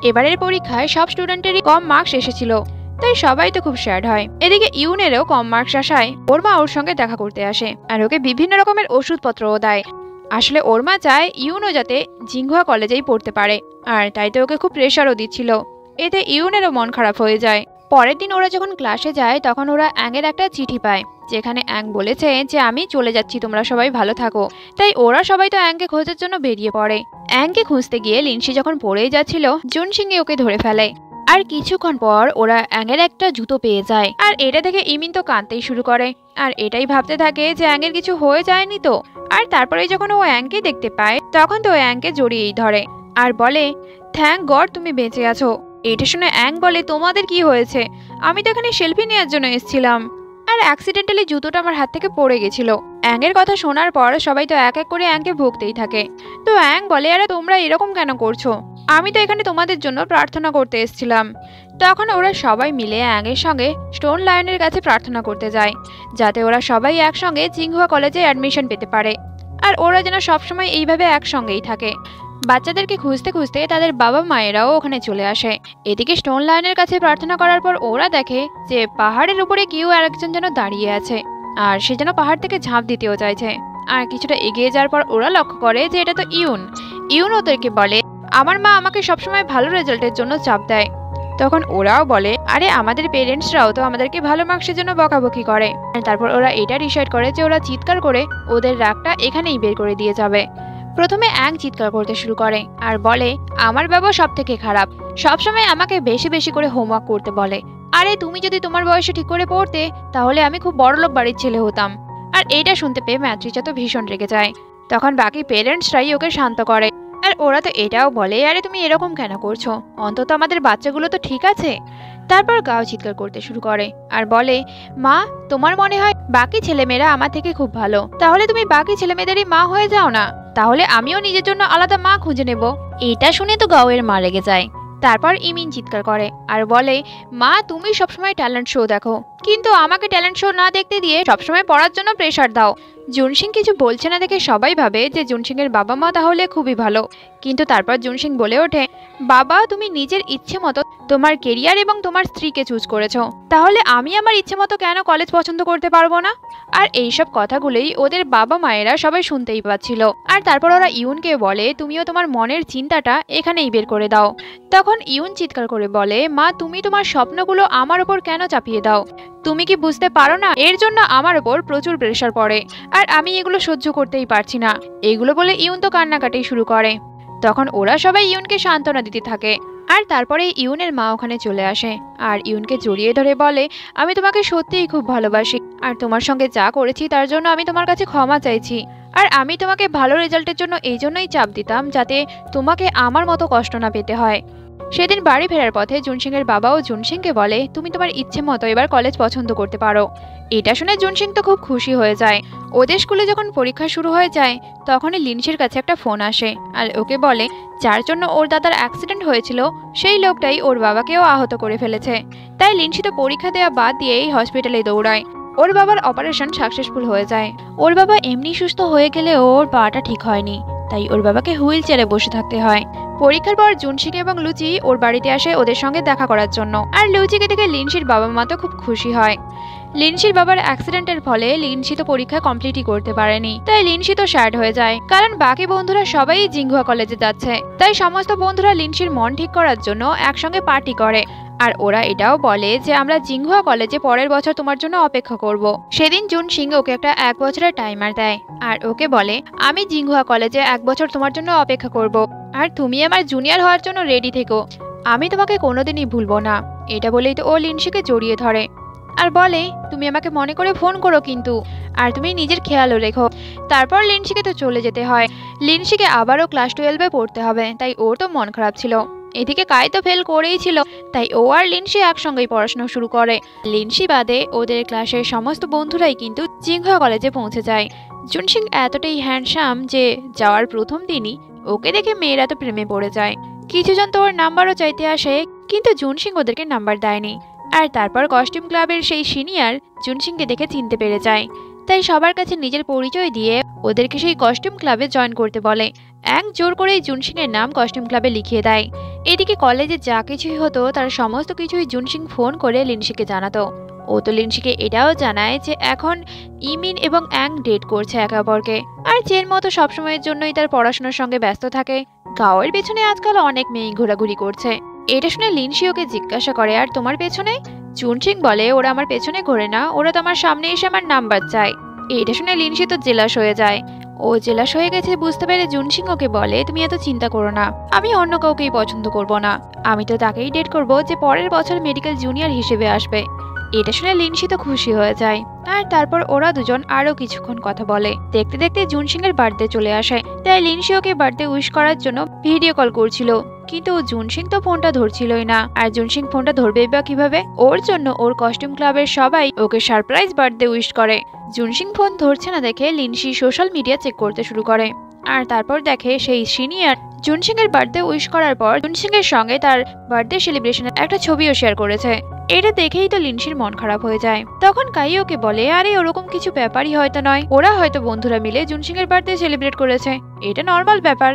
এবারের পরীক্ষায় সব স্টুডেন্টেরই কম মার্কস এসেছিল, তাই সবাই তো খুব স্যাড হয়। এদিকে ইউনেরও কম মার্কস আসায় ওর মা ওর সঙ্গে দেখা করতে আসে আর ওকে বিভিন্ন রকমের ওষুধপত্রও দেয়। আসলে ওর মা চায় ইউনও যাতে জিংহুয়া কলেজেই পড়তে পারে, আর তাই তো ওকে খুব প্রেশারও দিচ্ছিল। এতে ইউনেরও মন খারাপ হয়ে যায়। পরের দিন ওরা যখন ক্লাসে যায় তখন ওরা অ্যাংয়ের একটা চিঠি পায় যেখানে অ্যাং বলেছে যে আমি চলে যাচ্ছি, তোমরা সবাই ভালো থাকো। তাই ওরা সবাই তো অ্যাংকে খোঁজার জন্য বেরিয়ে পড়ে। অ্যাংকে খুঁজতে গিয়ে লিনসি যখন পড়েই যাচ্ছিল জুনসিংয়ে ওকে ধরে ফেলে। আর কিছুক্ষণ পর ওরা অ্যাংয়ের একটা জুতো পেয়ে যায়। আর এটা দেখে ইমিন তো কাঁদতেই শুরু করে আর এটাই ভাবতে থাকে যে অ্যাংয়ের কিছু হয়ে যায়নি তো। আর তারপরে যখন ও অ্যাংকে দেখতে পায় তখন তো অ্যাংকে জড়িয়েই ধরে আর বলে থ্যাঙ্ক গড তুমি বেঁচে আছো। এটা শুনে অ্যাং বলে তোমাদের কি হয়েছে, আমি তো এখানে সেলফি নেওয়ার জন্য এসেছিলাম আর অ্যাক্সিডেন্টালি জুতোটা আমার হাত থেকে পড়ে গেছিল। অ্যাংয়ের কথা শোনার পর সবাই তো এক এক করে অ্যাংকে ভুগতেই থাকে। তো অ্যাং বলে আরে তোমরা এরকম কেন করছো, আমি তো এখানে তোমাদের জন্য প্রার্থনা করতে এসেছিলাম। তখন ওরা সবাই মিলে অ্যাংয়ের সঙ্গে স্টোন লায়নের কাছে প্রার্থনা করতে যায় যাতে ওরা সবাই একসঙ্গে জিংহুয়া কলেজে অ্যাডমিশন পেতে পারে আর ওরা যেন সবসময় এইভাবে একসঙ্গেই থাকে। বাচ্চাদেরকে খুঁজতে খুঁজতে তাদের বাবা মায়েরাও ওখানে চলে আসে। এদিকে স্টোন লায়নের কাছে প্রার্থনা করার পর ওরা দেখে যে পাহাড়ের উপরে কেউ আরেকজন যেন দাঁড়িয়ে আছে আর সে যেন পাহাড় থেকে ঝাঁপ দিতেও চাইছে। আর কিছুটা এগিয়ে যাওয়ার পর ওরা লক্ষ্য করে যে এটা তো ইউন ওদেরকে বলে আমার মা আমাকে সবসময় ভালো রেজাল্টের জন্য চাপ দেয়। তখন ওরাও বলে আরে আমাদের পেরেন্টসরাও তো আমাদেরকে ভালো মার্কসের জন্য বকাবকি করে। তারপর ওরা এটা ডিসাইড করে যে ওরা চিৎকার করে ওদের রাগটা এখানেই বের করে দিয়ে যাবে। প্রথমে অ্যাং চিৎকার করতে শুরু করে আর বলে আমার বাবা সব থেকে খারাপ, সবসময় আমাকে বেশি বেশি করে হোমওয়ার্ক করতে বলে। আরে তুমি যদি তোমার বয়সে ঠিক করে পড়তে তাহলে আমি খুব বড়লোক বাড়ির ছেলে হতাম। আর এইটা শুনতে পেয়ে ম্যাট্রিচা তো ভীষণ রেগে যায়। তখন বাকি পেরেন্টসরাই ওকে শান্ত করে আর ওরা তো এটাও বলে আরে তুমি এরকম কেন করছো, অন্তত আমাদের বাচ্চাগুলো তো ঠিক আছে। তারপর গাও চিৎকার করতে শুরু করে আর বলে মা তোমার মনে হয় বাকি ছেলেমেয়েরা আমার থেকে খুব ভালো, তাহলে তুমি বাকি ছেলেমেয়েদেরই মা হয়ে যাও না, তাহলে আমিও নিজের জন্য আলাদা মা খুঁজে নেব। এটা শুনে তো গাওয়ের মা রেগে যায়। তারপর ইমিন চিৎকার করে আর বলে মা তুমি সবসময় ট্যালেন্ট শো দেখো কিন্তু আমাকে ট্যালেন্ট শো না দেখতে দিয়ে সবসময় পড়ার জন্য প্রেশার দাও। জুনসিং কিছু বলছে না দেখে সবাই ভাবে যে জুনসিং এর বাবা মা তাহলে খুবই ভালো। কিন্তু তারপর জুনসিং বলে ওঠে বাবা তুমি নিজের ইচ্ছে মতো তোমার কেরিয়ার এবং তোমার স্ত্রীকে চুজ করেছো, তাহলে আমি আমার ইচ্ছে মতো কেন কলেজ পছন্দ করতে পারবো না? আর এইসব কথাগুলোই ওদের বাবা মায়েরা সবাই শুনতেই পাচ্ছিল। আর তারপর ওরা ইউনকে বলে তুমিও তোমার মনের চিন্তাটা এখানেই বের করে দাও। তখন ইউন চিৎকার করে বলে মা তুমি তোমার স্বপ্নগুলো আমার ওপর কেন চাপিয়ে দাও, তুমি কি বুঝতে পারো না এর জন্য আমার ওপর প্রচুর প্রেশার পড়ে আর আমি এগুলো সহ্য করতেই পারছি না। এগুলো বলে ইউন তো কান্নাকাটি শুরু করে। তখন ওরা সবাই ইউনকে সান্ত্বনা দিতে থাকে আর তারপরে ইউনের মা ওখানে চলে আসে আর ইউনকে জড়িয়ে ধরে বলে আমি তোমাকে সত্যিই খুব ভালোবাসি আর তোমার সঙ্গে যা করেছি তার জন্য আমি তোমার কাছে ক্ষমা চাইছি। আর আমি তোমাকে ভালো রেজাল্টের জন্য এই জন্যই চাপ দিতাম যাতে তোমাকে আমার মতো কষ্ট না পেতে হয়। সেদিন বাড়ি ফেরার পথে জুনসিং এর বাবাও জুনসিংকে বলে তুমি তোমার ইচ্ছে মতো এবার কলেজ পছন্দ করতে পারো। এটা শুনে জুনসিং তো খুব খুশি হয়ে যায়। ওদের স্কুলে যখন পরীক্ষা শুরু হয়ে যায় তখনই লিনসির কাছে একটা ফোন আসে আর ওকে বলে যার জন্য ওর দাদার অ্যাক্সিডেন্ট হয়েছিল সেই লোকটাই ওর বাবাকেও আহত করে ফেলেছে। তাই লিনসি তো পরীক্ষা দেওয়া বাদ দিয়েই হসপিটালে দৌড়ায়। ওর বাবার অপারেশন সাকসেসফুল হয়ে যায়। ওর বাবা এমনি সুস্থ হয়ে গেলে ওর পাটা ঠিক হয়নি, তাই ওর বাবাকে হুইল চেয়ারে বসে থাকতে হয়। পরীক্ষার পর জুনসিং এবং লুচি ওর বাড়িতে আসে ওদের সঙ্গে দেখা করার জন্য। আর লুচিকে দেখে লিনসির বাবা মা তো খুব খুশি হয়। লিনসির বাবার অ্যাক্সিডেন্টের ফলে লিনসি তো পরীক্ষা কমপ্লিটই করতে পারেনি, তাই লিনসি তো স্যাড হয়ে যায় কারণ বাকি বন্ধুরা সবাই জিংহুয়া কলেজে যাচ্ছে। তাই সমস্ত বন্ধুরা লিনসির মন ঠিক করার জন্য একসঙ্গে পার্টি করে আর ওরা এটাও বলে যে আমরা জিংহুয়া কলেজে পরের বছর তোমার জন্য অপেক্ষা করব। সেদিন জুন সিং ওকে একটা 1 বছরের টাইমার দেয় আর ওকে বলে আমি জিংহুয়া কলেজে 1 বছর তোমার জন্য অপেক্ষা করব আর তুমি আমার জুনিয়র হওয়ার জন্য রেডি থেকো, আমি তোমাকে কোনোদিনই ভুলবো না। এটা বলেই তো ও লিনসিকে জড়িয়ে ধরে আর বলে তুমি আমাকে মনে করে ফোন করো কিন্তু, আর তুমি নিজের খেয়ালও রেখো। তারপর লিনসিকে তো চলে যেতে হয়। লিনসিকে আবারও ক্লাস 12-এ পড়তে হবে, তাই ওর তো মন খারাপ ছিল। এদিকে কাই তো ফেল করেই ছিল, তাই ও আর লিনসি একসঙ্গেই পড়াশোনা শুরু করে। লিনসি বাদে ওদের ক্লাসের সমস্ত বন্ধুরাই কিন্তু জিংহুয়া কলেজে পৌঁছে যায়। জুনসিং এতটাই হ্যান্ডসাম যে যাওয়ার প্রথম দিনই ওকে দেখে মেয়েরা তো প্রেমে পড়ে যায়। কিছুজন তো ওর নাম্বারও চাইতে আসে, কিন্তু জুনসিং ওদেরকে নাম্বার দেয়নি। আর তারপর কস্টিউম ক্লাবের সেই সিনিয়র জুনসিংকে দেখে চিনতে পেরে যায়, তাই সবার কাছে নিজের পরিচয় দিয়ে ওদেরকে সেই কস্টিউম ক্লাবে জয়েন করতে বলে। জোর করেই জুনসিংয়ের নাম কস্টিউম ক্লাবে লিখিয়ে দেয়। এদিকে কলেজে যা কিছুই হতো তার সমস্ত কিছুই জুনসিং ফোন করে লিনসিকে জানাতো। ও তো লিনসিকে এটাও জানায় যে এখন ইমিন এবং ডেট করছে একে অপরকে, আর চেন মতো সবসময়ের জন্যই তার পড়াশোনার সঙ্গে ব্যস্ত থাকে। গাওয়ের পেছনে আজকাল অনেক মেয়ে ঘোরাঘুরি করছে। এটা শুনে লিনসি ওকে জিজ্ঞাসা করে আর তোমার পেছনে? জুনসিং বলে ওরা আমার পেছনে ঘোরে না, ওরা তো আমার সামনে এসে আমার নাম্বার চায়। এটা শুনে লিনসি তো জেলাস হয়ে যায়। ও জেলাস হয়ে গেছে বুঝতে পেরে জুনসিং ওকে বলে তুমি এত চিন্তা করো না, আমি অন্য কাউকেই পছন্দ করব না, আমি তো তাকেই ডেট করব যে পরের বছর মেডিকেল জুনিয়র হিসেবে আসবে। এটা শুনে লিনসি তো খুশি হয়ে যায়। আর তারপর ওরা দুজন আরো কিছুক্ষণ কথা বলে। দেখতে দেখতে জুনসিং এর বার্থডে চলে আসে, তাই লিনসি ওকে বার্থডে উইশ করার জন্য ভিডিও কল করছিল, কিন্তু জুনসিং তো ফোনটা ধরছিলই না। আর জুনসিং ফোনটা ধরবেই বা কিভাবে? ওর জন্য ওর কস্টিউম ক্লাবের সবাই ওকে সারপ্রাইজ বার্থডে উইশ করে। জুনসিং ফোন ধরছে না দেখে লিনসি সোশ্যাল মিডিয়া চেক করতে শুরু করে, আর তারপর দেখে সেই সিনিয়র জুনসিং এর বার্থডে উইশ করার পর জুনসিং এর সঙ্গে তার বার্থডে সেলিব্রেশনের একটা ছবিও শেয়ার করেছে। এটা দেখেই তো লিনসির মন খারাপ হয়ে যায়। তখন কাই ওকে বলে আরে ওরকম কিছু ব্যাপারই হয়তো নয়, ওরা হয়তো বন্ধুরা মিলে জুনসিং এর বার্থডে সেলিব্রেট করেছে, এটা নর্মাল ব্যাপার।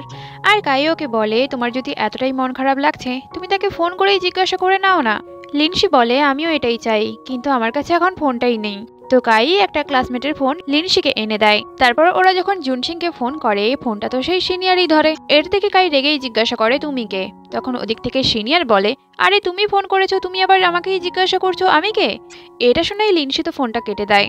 আর কাই ওকে বলে তোমার যদি এতটাই মন খারাপ লাগছে তুমি তাকে ফোন করেই জিজ্ঞাসা করে নাও না। লিনসি বলে আমিও এটাই চাই, কিন্তু আমার কাছে এখন ফোনটাই নেই। তো কাই একটা ক্লাসমেটের ফোন লিনসিকে এনে দেয়। তারপর ওরা যখন জুনসিংকে ফোন করে ফোনটা তো সেই সিনিয়রই ধরে। এর থেকে কাই রেগেই জিজ্ঞাসা করে তুমি কে? তখন ওদিক থেকে সিনিয়র বলে আরে তুমি ফোন করেছো, তুমি আবার আমাকেই জিজ্ঞাসা করছো আমি কে? এটা শুনেই লিনসি তো ফোনটা কেটে দেয়।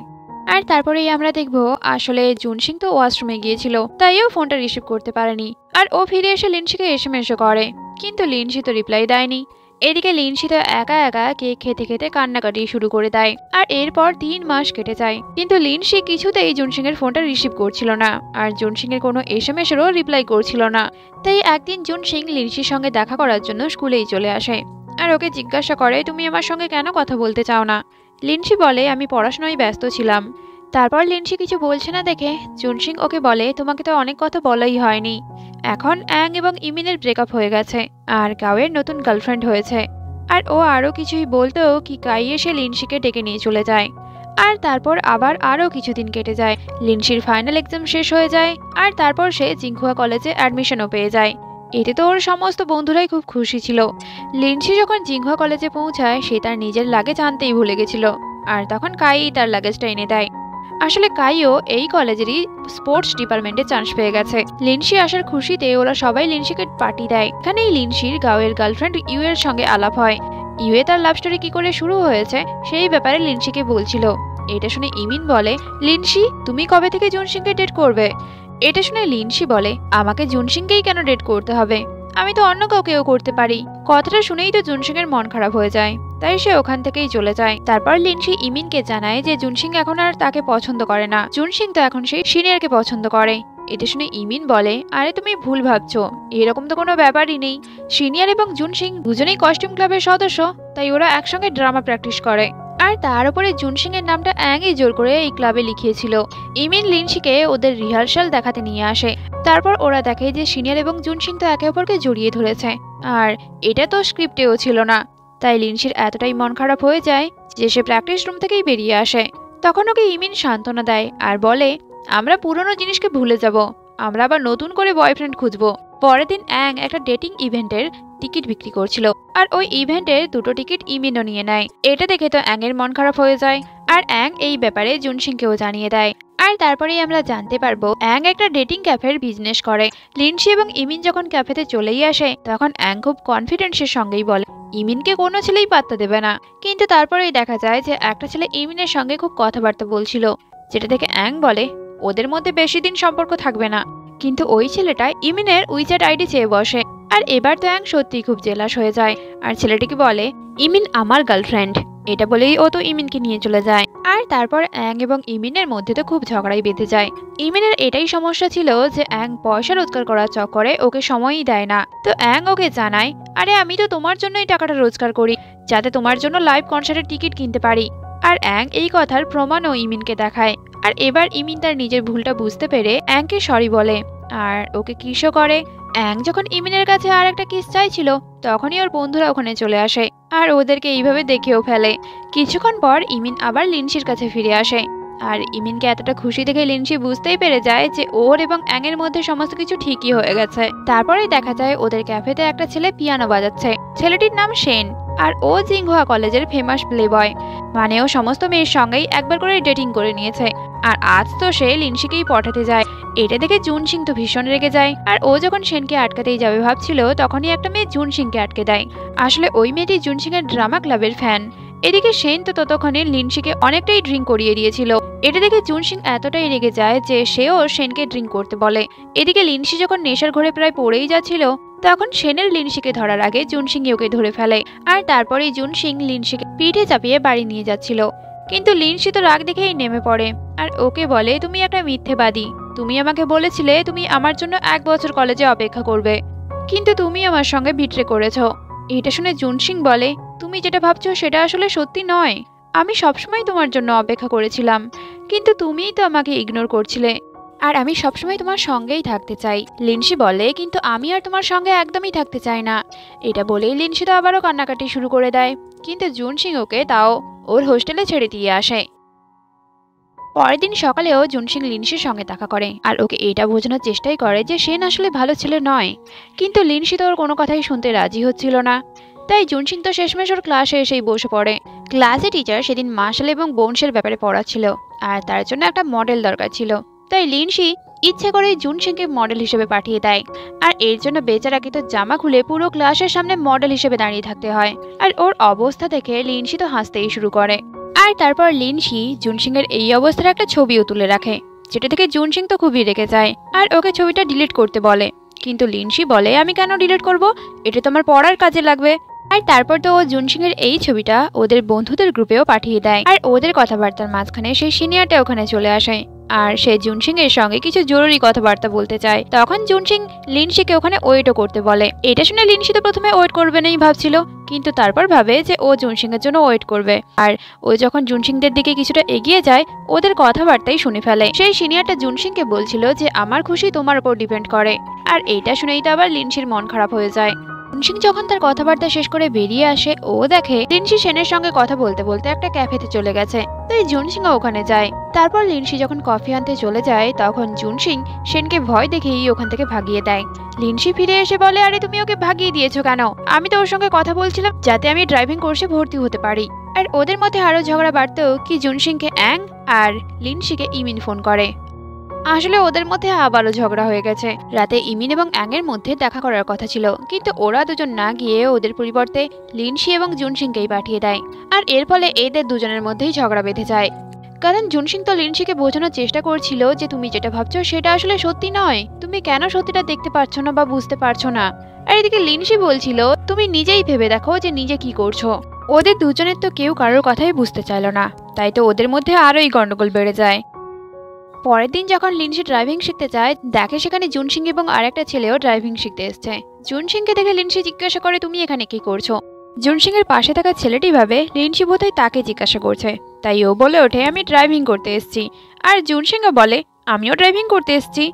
আর তারপরেই আমরা দেখবো আসলে জুনসিং তো ওয়াশরুমে গিয়েছিল, তাই ও ফোনটা রিসিভ করতে পারেনি। আর ও ফিরে এসে লিনসিকে এসএমএসও করে, কিন্তু লিনসি তো রিপ্লাই দেয়নি। এদিকে লিনসি তো একা একা কেক খেতে খেতে কান্নাকাটি শুরু করে দেয়। আর এরপর 3 মাস কেটে যায়, কিন্তু লিনসি কিছুতেই জুনসিং এর ফোনটা রিসিভ করছিল না, আর জুনসিং এর কোনো এসএমএসেরও রিপ্লাই করছিল না। তাই একদিন জুনসিং লিনসির সঙ্গে দেখা করার জন্য স্কুলেই চলে আসে, আর ওকে জিজ্ঞাসা করে তুমি আমার সঙ্গে কেন কথা বলতে চাও না? লিনসি বলে আমি পড়াশোনায় ব্যস্ত ছিলাম। তারপর লিনসি কিছু বলছে না দেখে জুনসিং ওকে বলে তোমাকে তো অনেক কথা বলাই হয়নি, এখন এবং ইমিনের ব্রেকআপ হয়ে গেছে আর গাওয়ের নতুন গার্লফ্রেন্ড হয়েছে। আর ও আরো কিছুই বলতেও কি কাই এসে লিনসিকে ডেকে নিয়ে চলে যায়। আর তারপর আবার আরো কিছুদিন কেটে যায়, লিনসির ফাইনাল এক্সাম শেষ হয়ে যায়, আর তারপর সে জিংহুয়া কলেজে অ্যাডমিশনও পেয়ে যায়। এতে তো ওর সমস্ত বন্ধুরাই খুব খুশি ছিল। লিনসি যখন জিংহুয়া কলেজে পৌঁছায় সে তার নিজের লাগেজ আনতেই ভুলে গেছিল, আর তখন কাই তার লাগেজটা এনে দেয়। আসলে কাইও এই কলেজেরই স্পোর্টস ডিপার্টমেন্টে চান্স পেয়ে গেছে। লিনসি আসার খুশিতে ওরা সবাই লিনসিকে পার্টি দেয়। এখানেই লিনসির গাওয়ের গার্লফ্রেন্ড ইউ এর সঙ্গে আলাপ হয়। ইউ এ তার লাভ স্টোরি কি করে শুরু হয়েছে সেই ব্যাপারে লিনসিকে বলছিল। এটা শুনে ইমিন বলে লিনসি তুমি কবে থেকে জুনসিংকে ডেট করবে? এটা শুনে লিনসি বলে আমাকে জুনসিংকেই কেন ডেট করতে হবে, আমি তো অন্য কাউকেও করতে পারি। কথাটা শুনেই তো জুনসিং এর মন খারাপ হয়ে যায়, তাই সে ওখান থেকেই চলে যায়। তারপর লিনসি ইমিনকে জানায় যে জুনসিং এখন আর তাকে পছন্দ করে না, জুনসিং তো এখন সেই সিনিয়রকে পছন্দ করে। এটা শুনে ইমিন বলে আরে তুমি ভুল ভাবছো, এরকম তো কোনো ব্যাপারই নেই। সিনিয়র এবং জুনসিং দুজনেই কস্টিউম ক্লাবের সদস্য, তাই ওরা একসঙ্গে ড্রামা প্র্যাকটিস করে। আর তার উপরে জুনসিং এর নামটা অ্যাংই জোর করে এই ক্লাবে লিখিয়েছিল। ইমিন লিনসিকে ওদের রিহার্সাল দেখাতে নিয়ে আসে। তারপর ওরা দেখে যে সিনিয়র এবং জুনসিং তো একে অপরকে জড়িয়ে ধরেছে, আর এটা তো স্ক্রিপ্টেও ছিল না। তাই লিনসির এতটাই মন খারাপ হয়ে যায় যে সে প্র্যাকটিস রুম থেকেই বেরিয়ে আসে। তখন ওকে ইমিন সান্ত্বনা দেয় আর বলে আমরা পুরনো জিনিসকে ভুলে যাব, আমরা আবার নতুন করে বয়ফ্রেন্ড খুঁজবো। পরের দিন একটা ডেটিং ইভেন্টের টিকিট বিক্রি করছিল, আর ওই ইভেন্টের 2টো টিকিট ইমিনও নিয়ে নেয়। এটা দেখে তো এর মন খারাপ হয়ে যায়, আর এই ব্যাপারে জুনসিংকেও জানিয়ে দেয়। আর আর তারপরেই আমরা জানতে পারবো অ্যাং একটা ডেটিং ক্যাফের বিজনেস করে। লিনসি এবং ইমিন যখন ক্যাফেতে চলেই আসে তখন অ্যাং খুব কনফিডেন্সের সঙ্গেই বলে ইমিনকে কোনো ছেলেই পাত্তা দেবে না। কিন্তু তারপরেই দেখা যায় যে একটা ছেলে ইমিনের সঙ্গে খুব কথাবার্তা বলছিল, যেটা থেকে অ্যাং বলে ওদের মধ্যে বেশি দিন সম্পর্ক থাকবে না। কিন্তু ওই ছেলেটা ইমিনের উইচ্যাট আইডি চেয়ে বসে। আর এবার তো অ্যাং সত্যিই খুব জেলাস হয়ে যায় আর ছেলেটিকে বলে ইমিন আমার গার্লফ্রেন্ড। এটা বলেই ও তো ইমিনকে নিয়ে চলে যায়। আর তারপর অ্যাং এবং ইমিনের মধ্যে তো খুব ঝগড়াই বেঁধে যায়। ইমিনের এটাই সমস্যা ছিল যে অ্যাং পয়সা রোজগার করার চক্করে ওকে সময়ই দেয় না। তো অ্যাং ওকে জানায় আরে আমি তো তোমার জন্যই টাকাটা রোজগার করি, যাতে তোমার জন্য লাইভ কনসার্টের টিকিট কিনতে পারি। আর অ্যাং এই কথার প্রমাণও ইমিনকে দেখায়। আর এবার ইমিন তার নিজের ভুলটা বুঝতে পেরে অ্যাংকে সরি বলে আর ওকে কিসও করে। অ্যাং যখন ইমিনের কাছে আর একটা কিস চাইছিল তখনই ওর বন্ধুরা ওখানে চলে আসে আর ওদেরকে এইভাবে দেখেও ফেলে। কিছুক্ষণ পর ইমিন আবার লিনসির কাছে ফিরে আসে আর ইমিনকে এতটা খুশি দেখে লিনসি বুঝতেই পেরে যায় যে ওর এবং অ্যাং এর মধ্যে সমস্ত কিছু ঠিকই হয়ে গেছে। তারপরেই দেখা যায় ওদের ক্যাফেতে একটা ছেলে পিয়ানো বাজাচ্ছে। ছেলেটির নাম শেন আর ও জিংহুয়া কলেজের ফেমাস প্লে বয়, মানে ও সমস্ত মেয়ের সঙ্গেই একবার করে ডেটিং করে নিয়েছে। আর আজ তো সে লিনসিকেই পটাতে যায়। এটা দেখে জুন সিং তো ভীষণ রেগে যায় আর ও যখন শেনকে আটকাতেই যাবে ভাবছিল তখনই একটা মেয়ে জুন সিংকে আটকে দেয়। আসলে ওই মেয়েটি জুন সিং এর ড্রামা ক্লাবের ফ্যান। এদিকে শেন তো ততক্ষণে লিনসিকে অনেকটাই ড্রিঙ্ক করিয়ে দিয়েছিল। এটা দেখে জুন সিং এতটাই রেগে যায় যে সেও শেনকে ড্রিঙ্ক করতে বলে। এদিকে লিনসি যখন নেশার ঘরে প্রায় পড়েই যাচ্ছিল তখন শেনের লিনসিকে ধরার আগে জুন সিং ওকে ধরে ফেলে। আর তারপরেই জুন সিং লিনসিকে পিঠে চাপিয়ে বাড়ি নিয়ে যাচ্ছিল। কিন্তু লিনসি তো রাগ দেখেই নেমে পড়ে আর ওকে বলে তুমি একটা মিথ্যেবাদী। তুমি আমাকে বলেছিলে তুমি আমার জন্য 1 বছর কলেজে অপেক্ষা করবে, কিন্তু তুমি আমার সঙ্গে বিট্রে করেছো। এটা শুনে জুন সিং বলে তুমি যেটা ভাবছো সেটা আসলে সত্যি নয়। আমি সবসময় তোমার জন্য অপেক্ষা করেছিলাম, কিন্তু তুমিই তো আমাকে ইগনোর করছিলে আর আমি সবসময় তোমার সঙ্গেই থাকতে চাই। লিনসি বলে কিন্তু আমি আর তোমার সঙ্গে একদমই থাকতে চাই না। এটা বলেই লিনসি তো আবারও কান্নাকাটি শুরু করে দেয়, কিন্তু জুন সিং ওকে তাও ওর হোস্টেলে ছেড়ে দিয়ে আসে। পরের দিন সকালেও জুন সিং লিনসির সঙ্গে দেখা করে আর ওকে এটা বোঝানোর চেষ্টাই করে যে সেন আসলে ভালো ছেলে নয়। কিন্তু লিনসি তো ওর কোনো কথাই শুনতে রাজি হচ্ছিল না। তাই জুন সিং তো শেষমেশ ওর ক্লাসে এসেই বসে পড়ে। ক্লাসে টিচার সেদিন মার্শাল এবং বোনসের ব্যাপারে পড়াচ্ছিল আর তার জন্য একটা মডেল দরকার ছিল। তাই লিনসি ইচ্ছে করে জুন সিংকে মডেল হিসেবে পাঠিয়ে দেয়। আর এর জন্য বেচারাকে তো জামা খুলে পুরো ক্লাসের সামনে মডেল হিসেবে দাঁড়িয়ে থাকতে হয়। আর ওর অবস্থা দেখে লিনসি তো হাসতেই শুরু করে। আর তারপর লিনসি জুন সিং এর এই অবস্থার একটা ছবিও তুলে রাখে, যেটা থেকে জুন সিং তো খুবই রেগে যায় আর ওকে ছবিটা ডিলিট করতে বলে। কিন্তু লিনসি বলে আমি কেন ডিলিট করব, এটা তো আমার পড়ার কাজে লাগবে। আর তারপর তো ও জুন সিং এর এই ছবিটা ওদের বন্ধুদের গ্রুপেও পাঠিয়ে দেয়। আর ওদের কথাবার্তার মাঝখানে সেই সিনিয়রটা ওখানে চলে আসে আর সে জুন সিং এর সঙ্গে কিছু জরুরি কথাবার্তা বলতে চায়। তখন জুন সিং লিনসিকে ওখানে ওয়েটও করতে বলে। এটা শুনে লিনসি তো প্রথমে ওয়েট করবে নাই ভাবছিল, কিন্তু তারপর ভাবে যে ও জুন সিং এর জন্য ওয়েট করবে। আর ও যখন জুন সিংদের দিকে কিছুটা এগিয়ে যায় ওদের কথাবার্তাই শুনে ফেলে। সেই সিনিয়রটা জুন সিংকে বলছিল যে আমার খুশি তোমার উপর ডিপেন্ড করে। আর এইটা শুনেই তো আবার লিনসির মন খারাপ হয়ে যায়। জুন সিং যখন তার কথাবার্তা শেষ করে বেরিয়ে আসে ও দেখে লিনসি সেনের সঙ্গে কথা বলতে বলতে একটা ক্যাফেতে চলে গেছে। তাই জুন সিংও ওখানে যায়। তারপর লিনসি যখন কফি আনতে চলে যায় তখন জুন সিং সেনকে ভয় দেখেই ওখান থেকে ভাগিয়ে দেয়। লিনসি ফিরে এসে বলে আরে তুমি ওকে ভাগিয়ে দিয়েছো কেন? আমি তো ওর সঙ্গে কথা বলছিলাম যাতে আমি ড্রাইভিং কোর্সে ভর্তি হতে পারি। আর ওদের মধ্যে আরো ঝগড়া বাড়তেও কি জুন সিংকে অ্যাং আর লিনসিকে ইমিন ফোন করে। আসলে ওদের মধ্যে আবারও ঝগড়া হয়ে গেছে। রাতে ইমিন এবং অ্যাং এর মধ্যে দেখা করার কথা ছিল, কিন্তু ওরা দুজন না গিয়ে ওদের পরিবর্তে লিনসি এবং জুন সিংকেই পাঠিয়ে দেয়। আর এর ফলে এদের দুজনের মধ্যেই ঝগড়া বেঁধে যায়। কারণ জুন সিং তো লিনসিকে বোঝানোর চেষ্টা করছিল যে তুমি যেটা ভাবছো সেটা আসলে সত্যি নয়, তুমি কেন সত্যিটা দেখতে পাচ্ছ না বা বুঝতে পারছো না। আর এদিকে লিনসি বলছিল তুমি নিজেই ভেবে দেখো যে নিজে কি করছো। ওদের দুজনের তো কেউ কারোর কথাই বুঝতে চাইল না, তাই তো ওদের মধ্যে আরোই গন্ডগোল বেড়ে যায়। পরের দিন যখন লিনসি ড্রাইভিং শিখতে যায় দেখে সেখানে জুন সিং এবং আরেকটা ছেলেও ড্রাইভিং শিখতে এসছে। জুন সিংকে দেখে লিনসি জিজ্ঞাসা করে তুমি এখানে কি করছো? জুন সিং এর পাশে থাকা ছেলেটি ভাবে লিনসি বোধহয় তাকে জিজ্ঞাসা করছে, তাই ও বলে ওঠে আমি ড্রাইভিং করতে এসেছি। আর জুন সিংও বলে আমিও ড্রাইভিং করতে এসেছি।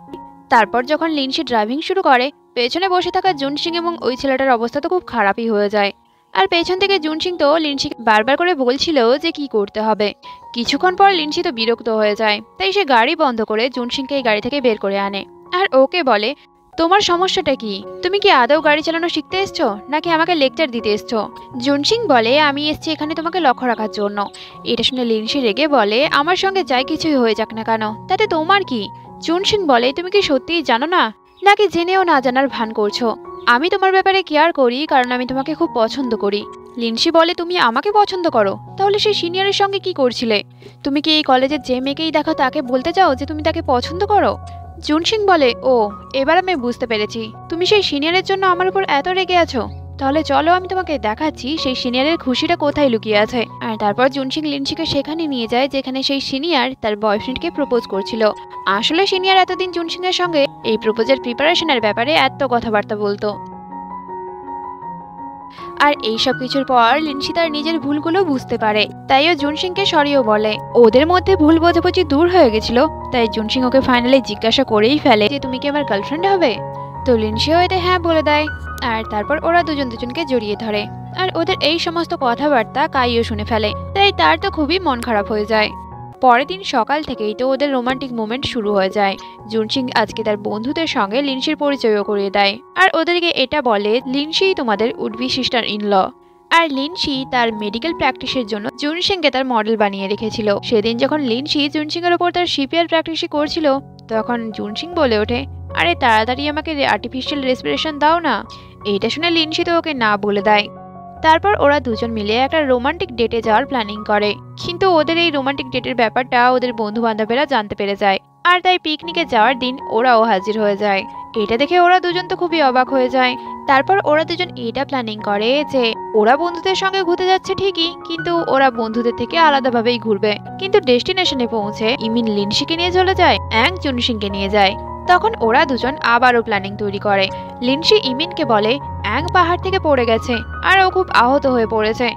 তারপর যখন লিনসি ড্রাইভিং শুরু করে পেছনে বসে থাকা জুন সিং এবং ওই ছেলেটার অবস্থা তো খুব খারাপই হয়ে যায়। আর পেছন থেকে জুন সিং তো লিনসি বারবার করে বলছিল যে কি করতে হবে। কিছুক্ষণ পর লিনসি তো বিরক্ত হয়ে যায়, তাই সে গাড়ি বন্ধ করে জুন সিংকে এই গাড়ি থেকে বের করে আনে আর ওকে বলে তোমার সমস্যাটা কি? তুমি কি আদৌ গাড়ি চালানো শিখতে এসছো নাকি আমাকে লেকচার দিতে এসছো? জুনসিং বলে, আমি এসছি এখানে তোমাকে লক্ষ্য রাখার জন্য। এটা শুনে লিনসি রেগে বলে, আমার সঙ্গে যাই কিছুই হয়ে যাক না কেন, তাতে তোমার কি? জুনসিং বলে, তুমি কি সত্যিই জানো না নাকি জেনেও না জানার ভান করছো? আমি তোমার ব্যাপারে কেয়ার করি কারণ আমি তোমাকে খুব পছন্দ করি। লিনসি বলে, তুমি আমাকে পছন্দ করো? তাহলে সেই সিনিয়রের সঙ্গে কি করছিলে? তুমি কি এই কলেজের যে মেয়েকেই দেখো তাকে বলতে চাও যে তুমি তাকে পছন্দ করো? জুনসিং বলে, ও এবার আমি বুঝতে পেরেছি, তুমি সেই সিনিয়রের জন্য আমার উপর এত রেগে আছো। তাহলে চলো আমি তোমাকে দেখাচ্ছি সেই সিনিয়রের খুশিটা কোথায় লুকিয়ে আছে। আর তারপর জুনসিং লিনসিকে সেখানে নিয়ে যায় যেখানে সেই সিনিয়র তার বয়ফ্রেন্ডকে প্রপোজ করছিল। আসলে সিনিয়র এতদিন জুনসিং এর সঙ্গে এই প্রপোজের প্রিপারেশনের ব্যাপারে এত কথাবার্তা বলতো। আর এইসব কিছুর পর লিনসি তার নিজের ভুলগুলো বুঝতে পারে, তাই ও জুনসিংকে সরিয়েও বলে। ওদের মধ্যে ভুল বোঝাবুঝি দূর হয়ে গেছিল, তাই জুনসিং ওকে ফাইনালি জিজ্ঞাসা করেই ফেলে যে তুমি কি আমার গার্লফ্রেন্ড হবে? তো লিনসিও এতে হ্যাঁ বলে দেয়। আর তারপর ওরা দুজন দুজনকে জড়িয়ে ধরে। আর ওদের এই সমস্ত কথাবার্তা কাইও শুনে ফেলে, তাই তার তো খুবই মন খারাপ হয়ে যায়। পরের দিন সকাল থেকেই তো ওদের রোমান্টিক মোমেন্ট শুরু হয়ে যায়। জুনসিং আজকে তার বন্ধুদের সঙ্গে লিনসির পরিচয়ও করিয়ে দেয়, আর ওদেরকে এটা বলে লিনসি তোমাদের উডবি সিস্টার ইন ল। আর লিনসি তার মেডিকেল প্র্যাকটিসের জন্য জুনসিংকে তার মডেল বানিয়ে রেখেছিল। সেদিন যখন লিনসি জুনসিং এর উপর তার সিপিআর প্র্যাকটিস করছিল, তখন জুনসিং বলে ওঠে, আরে তাড়াতাড়ি আমাকে আর্টিফিশিয়াল রেসপিরেশন দাও না। এইটা শুনে লিনসি তো ওকে না বলে দেয়। তারপর ওরা দুজন মিলে একটা রোমান্টিক ডেটে যাওয়ার প্ল্যানিং করে, কিন্তু ওদের এই রোমান্টিক ডেটের ব্যাপারটা ওদের বন্ধু বান্ধবেরা জানতে পেরে যায়। আর তাই পিকনিকে যাওয়ার দিন ওরাও হাজির হয়ে যায়। এটা দেখে ওরা দুজন তো খুবই অবাক হয়ে যায়। তারপর ওরা দুজন এটা প্ল্যানিং করে যে ওরা বন্ধুদের সঙ্গে ঘুরতে যাচ্ছে ঠিকই, কিন্তু ওরা বন্ধুদের থেকে আলাদাভাবেই ঘুরবে। কিন্তু ডেস্টিনেশনে পৌঁছে ইমিন লিনসিকে নিয়ে চলে যায়, অ্যাং জুনসিংকে নিয়ে যায়। তখন ওরা দুজন আবারও প্ল্যানিং তৈরি করে। লিনসি ইমিনকে বলে অ্যাং পাহাড় থেকে পড়ে গেছে আর ও খুব আহত হয়ে পড়েছে।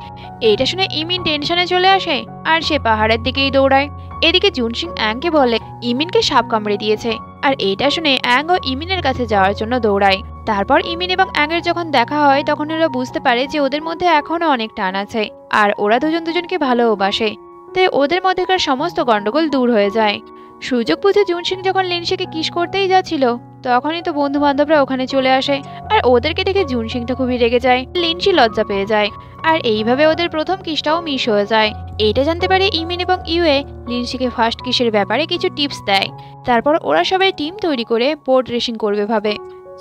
এইটা শুনে ইমিন টেনশনে চলে আসে আর সে পাহাড়ের দিকেই দৌড়ায়। এদিকে জুনসিং অ্যাংকে বলে ইমিনকে সাপ কামড়ে দিয়েছে, আর এইটা শুনে অ্যাং ও ইমিনের কাছে যাওয়ার জন্য দৌড়ায়। তারপর ইমিন এবং অ্যাংয়ের যখন দেখা হয় তখন ওরা বুঝতে পারে যে ওদের মধ্যে এখনো অনেক টান আছে, আর ওরা দুজন দুজনকে ভালোবাসে। তাই ওদের মধ্যেকার সমস্ত গন্ডগোল দূর হয়ে যায়। সুযোগ বুঝে জুনসিং যখন লিনসিকে কিস করতেই যাচ্ছিল, তখনই তো বন্ধু বান্ধবরা ওখানে চলে আসে। আর ওদেরকে দেখে জুনসিং তো খুবই রেগে যায়, লিনসি লজ্জা পেয়ে যায়। আর এইভাবে ওদের প্রথম কিসটাও মিস হয়ে যায়। এইটা জানতে পারে ইমিন এবং ইউএ লিনসিকে ফার্স্ট কিসের ব্যাপারে কিছু টিপস দেয়। তারপর ওরা সবাই টিম তৈরি করে বোট রেসিং করবে ভাবে।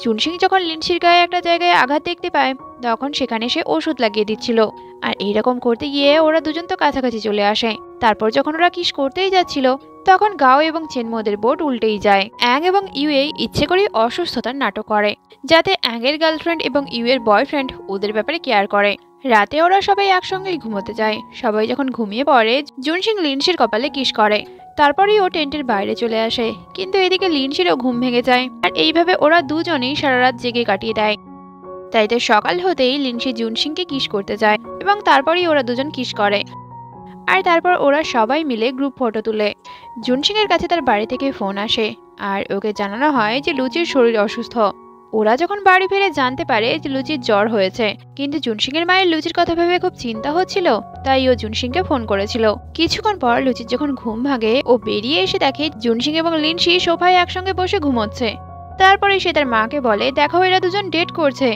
জুনসিং যখন লিনসির গায়ে একটা জায়গায় আঘাত দেখতে পায়, তখন সেখানে সে ওষুধ লাগিয়ে দিচ্ছিল। আর এইরকম করতে গিয়ে ওরা দুজন তো কাছাকাছি চলে আসে। তারপর যখন ওরা কিস করতেই যাচ্ছিল, তখন গাও এবং চেনমোদের বোট উল্টেই যায়। অ্যাং এবং ইউএ ইচ্ছে করে অসুস্থতার নাটক করে, যাতে অ্যাংয়ের গার্লফ্রেন্ড এবং ইউএর বয়ফ্রেন্ড ওদের ব্যাপারে কেয়ার করে। রাতে ওরা সবাই একসঙ্গেই ঘুমোতে যায়। সবাই যখন ঘুমিয়ে পড়ে, জুনসিং লিনসির কপালে কিস করে। তারপরেই ও টেন্টের বাইরে চলে আসে, কিন্তু এদিকে লিনসিরও ঘুম ভেঙে যায়। আর এইভাবে ওরা দুজনেই সারা রাত জেগে কাটিয়ে দেয়। তাই তো সকাল হতেই লিনসি জুনসিংকে কিস করতে যায় এবং তারপরেই ওরা দুজন কিস করে। আর তারপর ওরা সবাই মিলে গ্রুপ ফটো তুলে। জুনসিং এর কাছে তার বাড়ি থেকে ফোন আসে, আর ওকে জানানো হয় যে লুচির শরীর অসুস্থ। ওরা যখন বাড়ি ফিরে জানতে পারে যে লুচির জ্বর হয়েছে, কিন্তু জুনসিং এর মায়ের লুচির কথা ভেবে খুব চিন্তা হচ্ছিল, তাই ও জুনসিংকে ফোন করেছিল। কিছুক্ষণ পর লুচির যখন ঘুম ভাঙে, ও বেরিয়ে এসে দেখে জুনসিং এবং লিনসি সোফায় একসঙ্গে বসে ঘুমোচ্ছে। তারপরে সে তার মাকে বলে, দেখো এরা দুজন ডেট করছে।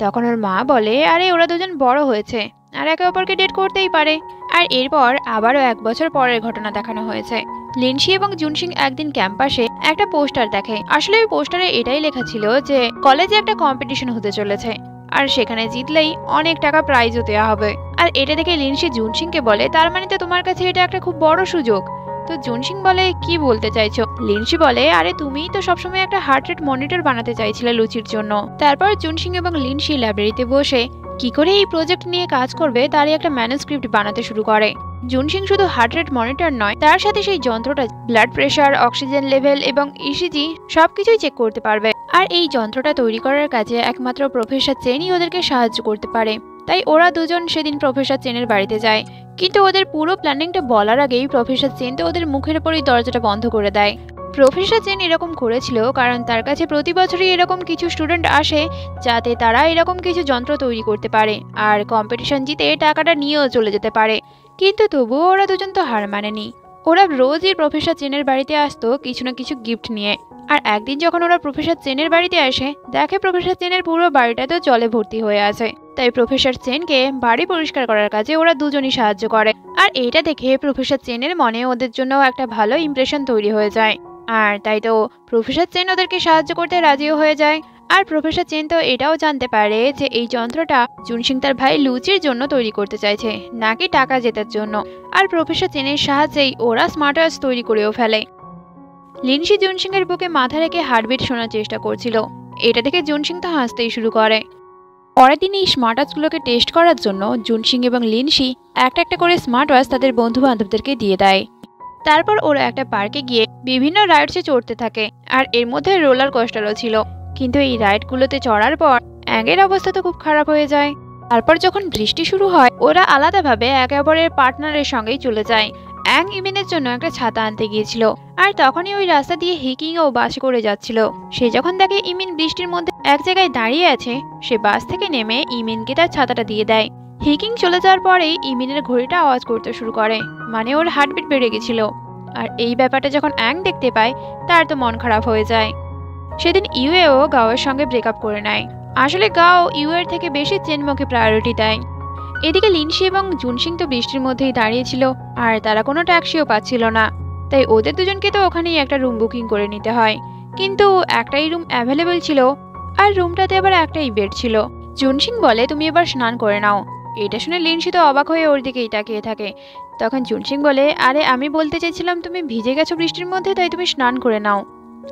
তখন ওর মা বলে, আরে ওরা দুজন বড় হয়েছে আর একে অপরকে ডেট করতেই পারে। আর এরপর আবারও 1 বছর পরের ঘটনা দেখানো হয়েছে। লিনসি এবং জুনসিং একদিন ক্যাম্পাসে একটা পোস্টার দেখে। আসলে ওই পোস্টারে এটাই লেখা ছিল যে কলেজে একটা কম্পিটিশন হতে চলেছে, আর সেখানে জিতলেই অনেক টাকা প্রাইজও দেওয়া হবে। আর এটা দেখে লিনসি জুনসিংকে বলে, তার মানে তো তোমার কাছে এটা একটা খুব বড় সুযোগ। তো জুনসিং বলে, কি বলতে চাইছো? লিনসি বলে, আরে তুমিই তো সবসময় একটা হার্ট রেট মনিটর বানাতে চাইছিলে লুচির জন্য। তারপর জুনসিং এবং লিনসি লাইব্রেরিতে বসে কি করে এই প্রজেক্ট নিয়ে কাজ করবে তারই একটা ম্যানুস্ক্রিপ্ট বানাতে শুরু করে। জুনসিং শুধু হার্ট রেট মনিটর নয়, তার সাথে সেই যন্ত্রটা ব্লাড প্রেশার, অক্সিজেন লেভেল এবং ইসিজি সবকিছুই চেক করতে পারবে। আর এই যন্ত্রটা তৈরি করার কাজে একমাত্র প্রফেসর চেনই ওদেরকে সাহায্য করতে পারে। তাই ওরা দুজন সেদিন প্রফেসর চেনের বাড়িতে যায়, কিন্তু ওদের পুরো প্ল্যানিংটা বলার আগেই প্রফেসর চেন তো ওদের মুখের উপরই দরজাটা বন্ধ করে দেয়। প্রফেসর চেন এরকম করেছিল কারণ তার কাছে প্রতি বছরই এরকম কিছু স্টুডেন্ট আসে, যাতে তারা এরকম কিছু যন্ত্র তৈরি করতে পারে আর কম্পিটিশন জিতে টাকাটা নিয়েও চলে যেতে পারে। কিন্তু তবুও ওরা দুজন তো হার মানেনি। ওরা রোজই প্রফেসর চেনের বাড়িতে আসতো কিছু না কিছু গিফট নিয়ে, আর একদিন যখন ওরা প্রফেসর চেনের বাড়িতে আসে, দেখে প্রফেসর চেনের পুরো বাড়িটাতে জলে ভর্তি হয়ে আছে। তাই প্রফেসর চেনকে বাড়ি পরিষ্কার করার কাজে ওরা দুজনই সাহায্য করে। আর এটা দেখে প্রফেসর চেনের মনে ওদের জন্য একটা ভালো ইমপ্রেশন তৈরি হয়ে যায়। আর তাই তো প্রফেসর চেন ওদেরকে সাহায্য করতে রাজিও হয়ে যায়। আর প্রফেসর চেন তো এটাও জানতে পারে যে এই যন্ত্রটা জুনসিং তার ভাই লুচির জন্য তৈরি করতে চাইছে, নাকি টাকা জেতার জন্য। আর প্রফেসর চেনের সাহায্যেই ওরা স্মার্ট ওয়াচ তৈরি করেও ফেলে। লিনসি জুনসিং এর বুকে মাথা রেখে হার্টবিট শোনার চেষ্টা করছিল। এটা দেখে জুনসিং তো হাসতেই শুরু করে। পরের দিন এই স্মার্ট ওয়াচগুলোকে টেস্ট করার জন্য জুনসিং এবং লিনসি একটা একটা করে স্মার্ট ওয়াচ তাদের বন্ধু বান্ধবদেরকে দিয়ে দেয়। তারপর ওরা একটা পার্কে গিয়ে বিভিন্ন রাইডসে চড়তে থাকে। আর এর মধ্যে রোলার কোস্টারও ছিল। কিন্তু এই রাইডগুলোতে চড়ার পর অ্যাংয়ের অবস্থা তো খুব খারাপ হয়ে যায়। তারপর যখন বৃষ্টি শুরু হয়, ওরা আলাদাভাবে একে অপরের পার্টনারের সঙ্গেই চলে যায়। অ্যাং ইমিনের জন্য একটা ছাতা আনতে গিয়েছিল। আর তখনই ওই রাস্তা দিয়ে হিকিং ও বাসে করে যাচ্ছিল। সে যখন দেখে ইমিন বৃষ্টির মধ্যে এক জায়গায় দাঁড়িয়ে আছে, সে বাস থেকে নেমে ইমিনকে তার ছাতাটা দিয়ে দেয়। হিকিং চলে যাওয়ার পরেই ইমিনের ঘড়িটা আওয়াজ করতে শুরু করে, মানে ওর হার্টবিট বেড়ে গেছিল। আর এই ব্যাপারটা যখন অ্যাং দেখতে পায়, তার তো মন খারাপ হয়ে যায়। সেদিন ইউএও গাওয়ের সঙ্গে ব্রেকআপ করে নেয়। আসলে গাও ইউএর থেকে বেশি চেনমোকে প্রায়োরিটি দেয়। এদিকে লিনসি এবং জুনসিং তো বৃষ্টির মধ্যেই দাঁড়িয়েছিল, আর তারা কোনো ট্যাক্সিও পাচ্ছিল না। তাই ওদের দুজনকে তো ওখানেই একটা রুম বুকিং করে নিতে হয়। কিন্তু একটাই রুম অ্যাভেলেবল ছিল, আর রুমটাতে আবার একটাই বেড ছিল। জুনসিং বলে, তুমি এবার স্নান করে নাও। এটা শুনে লিনসি তো অবাক হয়ে ওর দিকেই তাকিয়ে থাকে। তখন জুনসিং বলে, আরে আমি বলতে চাইছিলাম তুমি ভিজে গেছো বৃষ্টির মধ্যে, তাই তুমি স্নান করে নাও।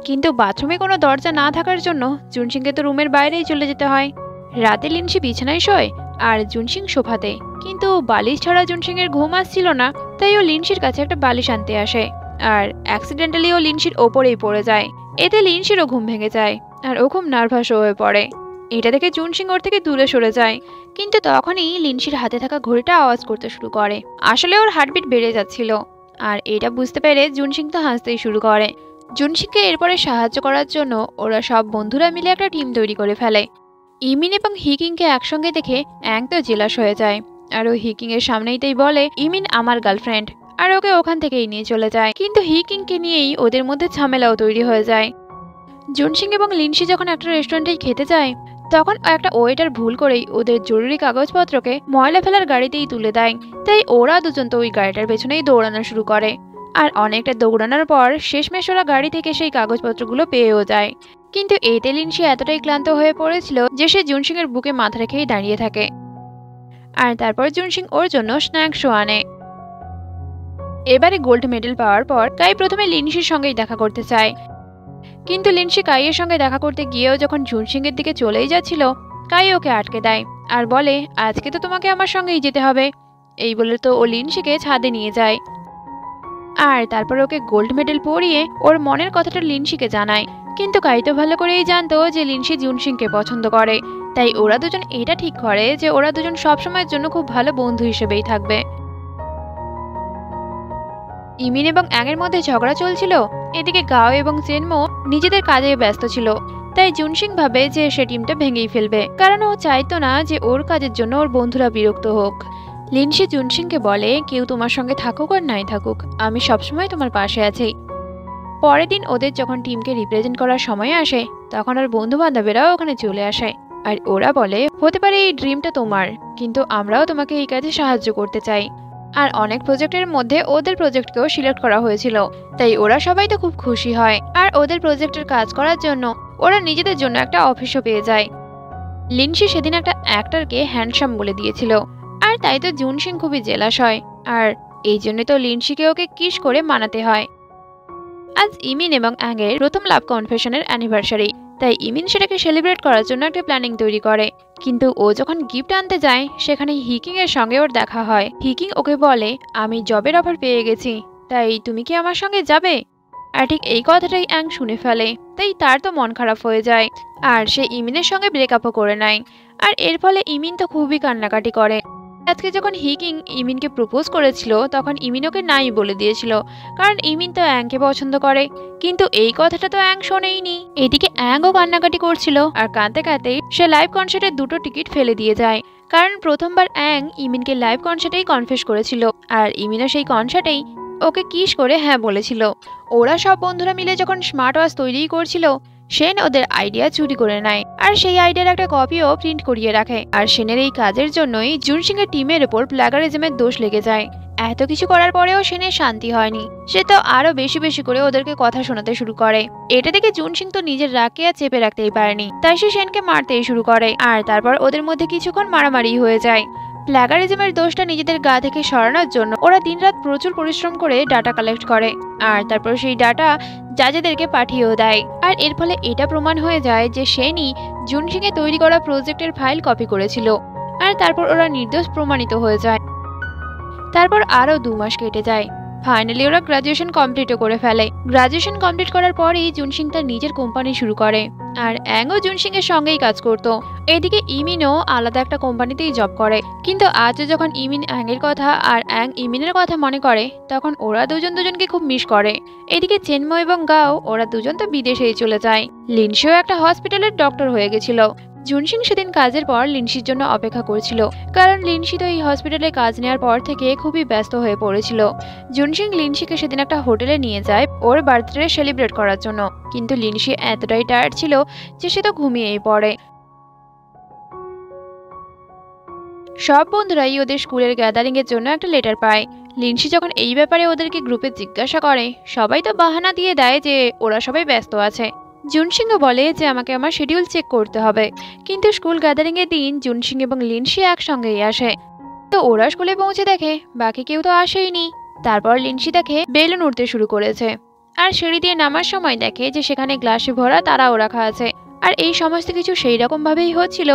কিন্তু বাথরুমে কোনো দরজা না থাকার জন্য জুনসিংকে তো রুমের বাইরেই চলে যেতে হয়। রাতে লিনসি বিছানায় শোয় আর জুনসিং সোফাতে। কিন্তু বালিশ ছাড়া জুনসিং এর ঘুম আসছিল না, তাই ও লিনসির কাছে একটা বালিশ আনতে আসে। আর অ্যাক্সিডেন্টালি ও লিনসির ওপরেই পড়ে যায়। এতে লিনসিরও ঘুম ভেঙে যায়, আর ও খুব নার্ভাস হয়ে পড়ে। এটা দেখে জুনসিং ওর থেকে দূরে সরে যায়। কিন্তু তখনই লিনসির হাতে থাকা ঘড়িটা আওয়াজ করতে শুরু করে। আসলে ওর হার্টবিট বেড়ে যাচ্ছিল। আর এটা বুঝতে পেরে জুনসিং তো হাসতেই শুরু করে। জুনসিংকে এরপরে সাহায্য করার জন্য ওরা সব বন্ধুরা মিলে একটা টিম তৈরি করে ফেলে। ইমিন এবং হিকিংকে একসঙ্গে দেখে অ্যাং তো জেলাস হয়ে যায়। আর ও হিকিং এর সামনেই তাই বলে, ইমিন আমার গার্লফ্রেন্ড। আর ওকে ওখান থেকেই নিয়ে চলে যায়। কিন্তু হিকিংকে নিয়েই ওদের মধ্যে ঝামেলাও তৈরি হয়ে যায়। জুনসিং এবং লিনসি যখন একটা রেস্টুরেন্টেই খেতে যায়, তখন একটা ওয়েটার ভুল করেই ওদের জরুরি কাগজপত্রকে ময়লা ফেলার গাড়িতেই তুলে দেয়। তাই ওরা দুজন তো ওই গাড়িটার পেছনেই দৌড়ানো শুরু করে। আর অনেকটা দৌড়ানোর পর শেষমেশ ওরা গাড়ি থেকে সেই কাগজপত্রগুলো পেয়েও যায়। কিন্তু এতে লিনসি এতটাই ক্লান্ত হয়ে পড়েছিল যে সে জুনসিং এর বুকে মাথা রেখেই দাঁড়িয়ে থাকে। আর তারপর জুনসিং ওর জন্য স্ন্যাক্সও আনে। এবারে গোল্ড মেডেল পাওয়ার পর কাই প্রথমে লিনসির সঙ্গেই দেখা করতে চায়। কিন্তু লিনসি কাইয়ের সঙ্গে দেখা করতে গিয়েও যখন জুনসিং এর দিকে চলেই যাচ্ছিল, কাই ওকে আটকে দেয় আর বলে, আজকে তো তোমাকে আমার সঙ্গেই যেতে হবে। এই বলে তো ও লিনসিকে ছাদে নিয়ে যায়। আর তারপর ওকে গোল্ড মেডেল পরিয়ে ওর মনের কথাটা লিনসিকে জানায়। কিন্তু কাই তো ভালো করেই জানতো যে লিনসি জুনসিংকে পছন্দ করে। তাই ওরা দুজন এটা ঠিক করে যে ওরা দুজন সবসময়ের জন্য খুব ভালো বন্ধু হিসেবেই থাকবে। ইমিন এবং অ্যাংয়ের মধ্যে ঝগড়া চলছিল। এদিকে গাও এবং চেনমো নিজেদের কাজে ব্যস্ত ছিল। তাই জুনসিং ভাবে যে সে টিমটা ভেঙেই ফেলবে, কারণ ও চাইতো না যে ওর কাজের জন্য ওর বন্ধুরা বিরক্ত হোক। লিনসি জুনসিংকে বলে, কেউ তোমার সঙ্গে থাকুক আর নাই থাকুক, আমি সবসময় তোমার পাশে আছি। পরের দিন ওদের যখন টিমকে রিপ্রেজেন্ট করার সময় আসে, তখন ওর বন্ধু বান্ধবেরাও ওখানে চলে আসে। আর ওরা বলে, হতে পারে এই ড্রিমটা তোমার, কিন্তু আমরাও তোমাকে এই কাজে সাহায্য করতে চাই। আর অনেক প্রজেক্টের মধ্যে ওদের প্রজেক্টকেও সিলেক্ট করা হয়েছিল। তাই ওরা সবাই তো খুব খুশি হয়। আর ওদের প্রজেক্টের কাজ করার জন্য ওরা নিজেদের জন্য একটা অফিসও পেয়ে যায়। লিনসি সেদিন একটা অ্যাক্টরকে হ্যান্ডসাম বলে দিয়েছিল। আর তাই তো জুনসিং খুবই জেলাস হয়। আর এই জন্য তো লিনসিকে ওকে কিস করে মানাতে হয়। আজ ইমিন এবং অ্যাংয়ের প্রথম লাভ কনফেশনের অ্যানিভার্সারি। তাই ইমিন সেটাকে সেলিব্রেট করার জন্য একটা প্ল্যানিং তৈরি করে। কিন্তু ও যখন গিফট আনতে যায়, সেখানে হিকিং এর সঙ্গে ওর দেখা হয়। হিকিং ওকে বলে, আমি জবের অফার পেয়ে গেছি, তাই তুমি কি আমার সঙ্গে যাবে? আর ঠিক এই কথাটাই অ্যাং শুনে ফেলে। তাই তার তো মন খারাপ হয়ে যায়। আর সে ইমিনের সঙ্গে ব্রেকআপও করে নেয়। আর এর ফলে ইমিন তো খুবই কান্নাকাটি করে। আজকে যখন হিকিং ইমিনকে প্রপোজ করেছিল, তখন ইমিন ওকে নাই বলে দিয়েছিল, কারণ ইমিন তো অ্যাংকে পছন্দ করে। কিন্তু এই কথাটা তো অ্যাং শোনেইনি। এদিকে অ্যাংও কান্নাকাটি করছিল। আর কাঁদতে কাঁদতে সে লাইভ কনসার্টের 2টো টিকিট ফেলে দিয়ে যায়। কারণ প্রথমবার অ্যাং ইমিনকে লাইভ কনসার্টেই কনফেস করেছিল। আর ইমিনও সেই কনসার্টেই ওকে কিস করে হ্যাঁ বলেছিল। ওরা সব বন্ধুরা মিলে যখন স্মার্ট ওয়াচ তৈরি করছিল, সেন ওদের আইডিয়া চুরি করে নেয় আর সেই আইডিয়ার একটা কপিও প্রিন্ট করিয়ে রাখে। আর সেনের এই কাজের জন্যই জুনসিং এর টিমের উপর প্লাগারিজমের দোষ লেগে যায়। এত কিছু করার পরেও সেনের শান্তি হয়নি। সে তো আরো বেশি বেশি করে ওদেরকে কথা শোনাতে শুরু করে। এটা দেখে জুনসিং তো নিজের রাগকে আর চেপে রাখতেই পারেনি, তাই সে সেনকে মারতেই শুরু করে। আর তারপর ওদের মধ্যে কিছুক্ষণ মারামারি হয়ে যায়। প্লাগারিজমের দোষটা নিজেদের গা থেকে সরানোর জন্য ওরা দিনরাত প্রচুর পরিশ্রম করে ডাটা কালেক্ট করে আর তারপর সেই ডাটা জাজেদেরকে পাঠিয়েও দেয়। আর এর ফলে এটা প্রমাণ হয়ে যায় যে সেনই জুনসিং এ তৈরি করা প্রজেক্টের ফাইল কপি করেছিল। আর তারপর ওরা নির্দোষ প্রমাণিত হয়ে যায়। তারপর আরো 2 মাস কেটে যায়। ফাইনালি ওরা গ্রাজুয়েশন কমপ্লিটও করে ফেলে। গ্রাজুয়েশন কমপ্লিট করার পরেই জুনসিং তার নিজের কোম্পানি শুরু করে আর অ্যাংও জুনসিং এর সঙ্গেই কাজ করত। এদিকে ইমিনও আলাদা একটা কোম্পানিতেই জব করে। কিন্তু আজও যখন ইমিন অ্যাংয়ের কথা আর অ্যাং ইমিনের কথা মনে করে, তখন ওরা দুজনকে খুব মিস করে। এদিকে চেনমো এবং গাও ওরা দুজন তো বিদেশেই চলে যায়। লিনশিও একটা হসপিটালের ডক্টর হয়ে গেছিল। জুনসিং সেদিন কাজের পর লিনশির জন্য অপেক্ষা করছিল, কারণ লিনশি তো এই হসপিটালে কাজ নেওয়ার পর থেকে খুবই ব্যস্ত হয়ে পড়েছিল। জুনসিং লিনশিকে সেদিন একটা হোটেলে নিয়ে যায় ওর বার্থডে সেলিব্রেট করার জন্য, কিন্তু লিনশি এতটাই টায়ার্ড ছিল যে সে তো ঘুমিয়েই পড়ে। সব বন্ধুরাই ওদের স্কুলের গ্যাদারিং এর জন্য একটা লেটার পায়। লিনশি যখন এই ব্যাপারে ওদেরকে গ্রুপে জিজ্ঞাসা করে, সবাই তো বাহানা দিয়ে দেয় যে ওরা সবাই ব্যস্ত আছে। জুনসিংও বলে যে আমাকে আমার শিডিউল চেক করতে হবে, কিন্তু স্কুল গ্যাদারিং এর দিন জুনসিং এবং লিনশি একসঙ্গেই আসে। তো ওরা স্কুলে পৌঁছে দেখে বাকি কেউ তো আসেইনি। তারপর লিনশি দেখে বেলুন উঠতে শুরু করেছে আর সিঁড়ি দিয়ে নামার সময় দেখে যে সেখানে গ্লাসে ভরা তারাও রাখা আছে। আর এই সমস্ত কিছু সেই রকম ভাবেই হচ্ছিল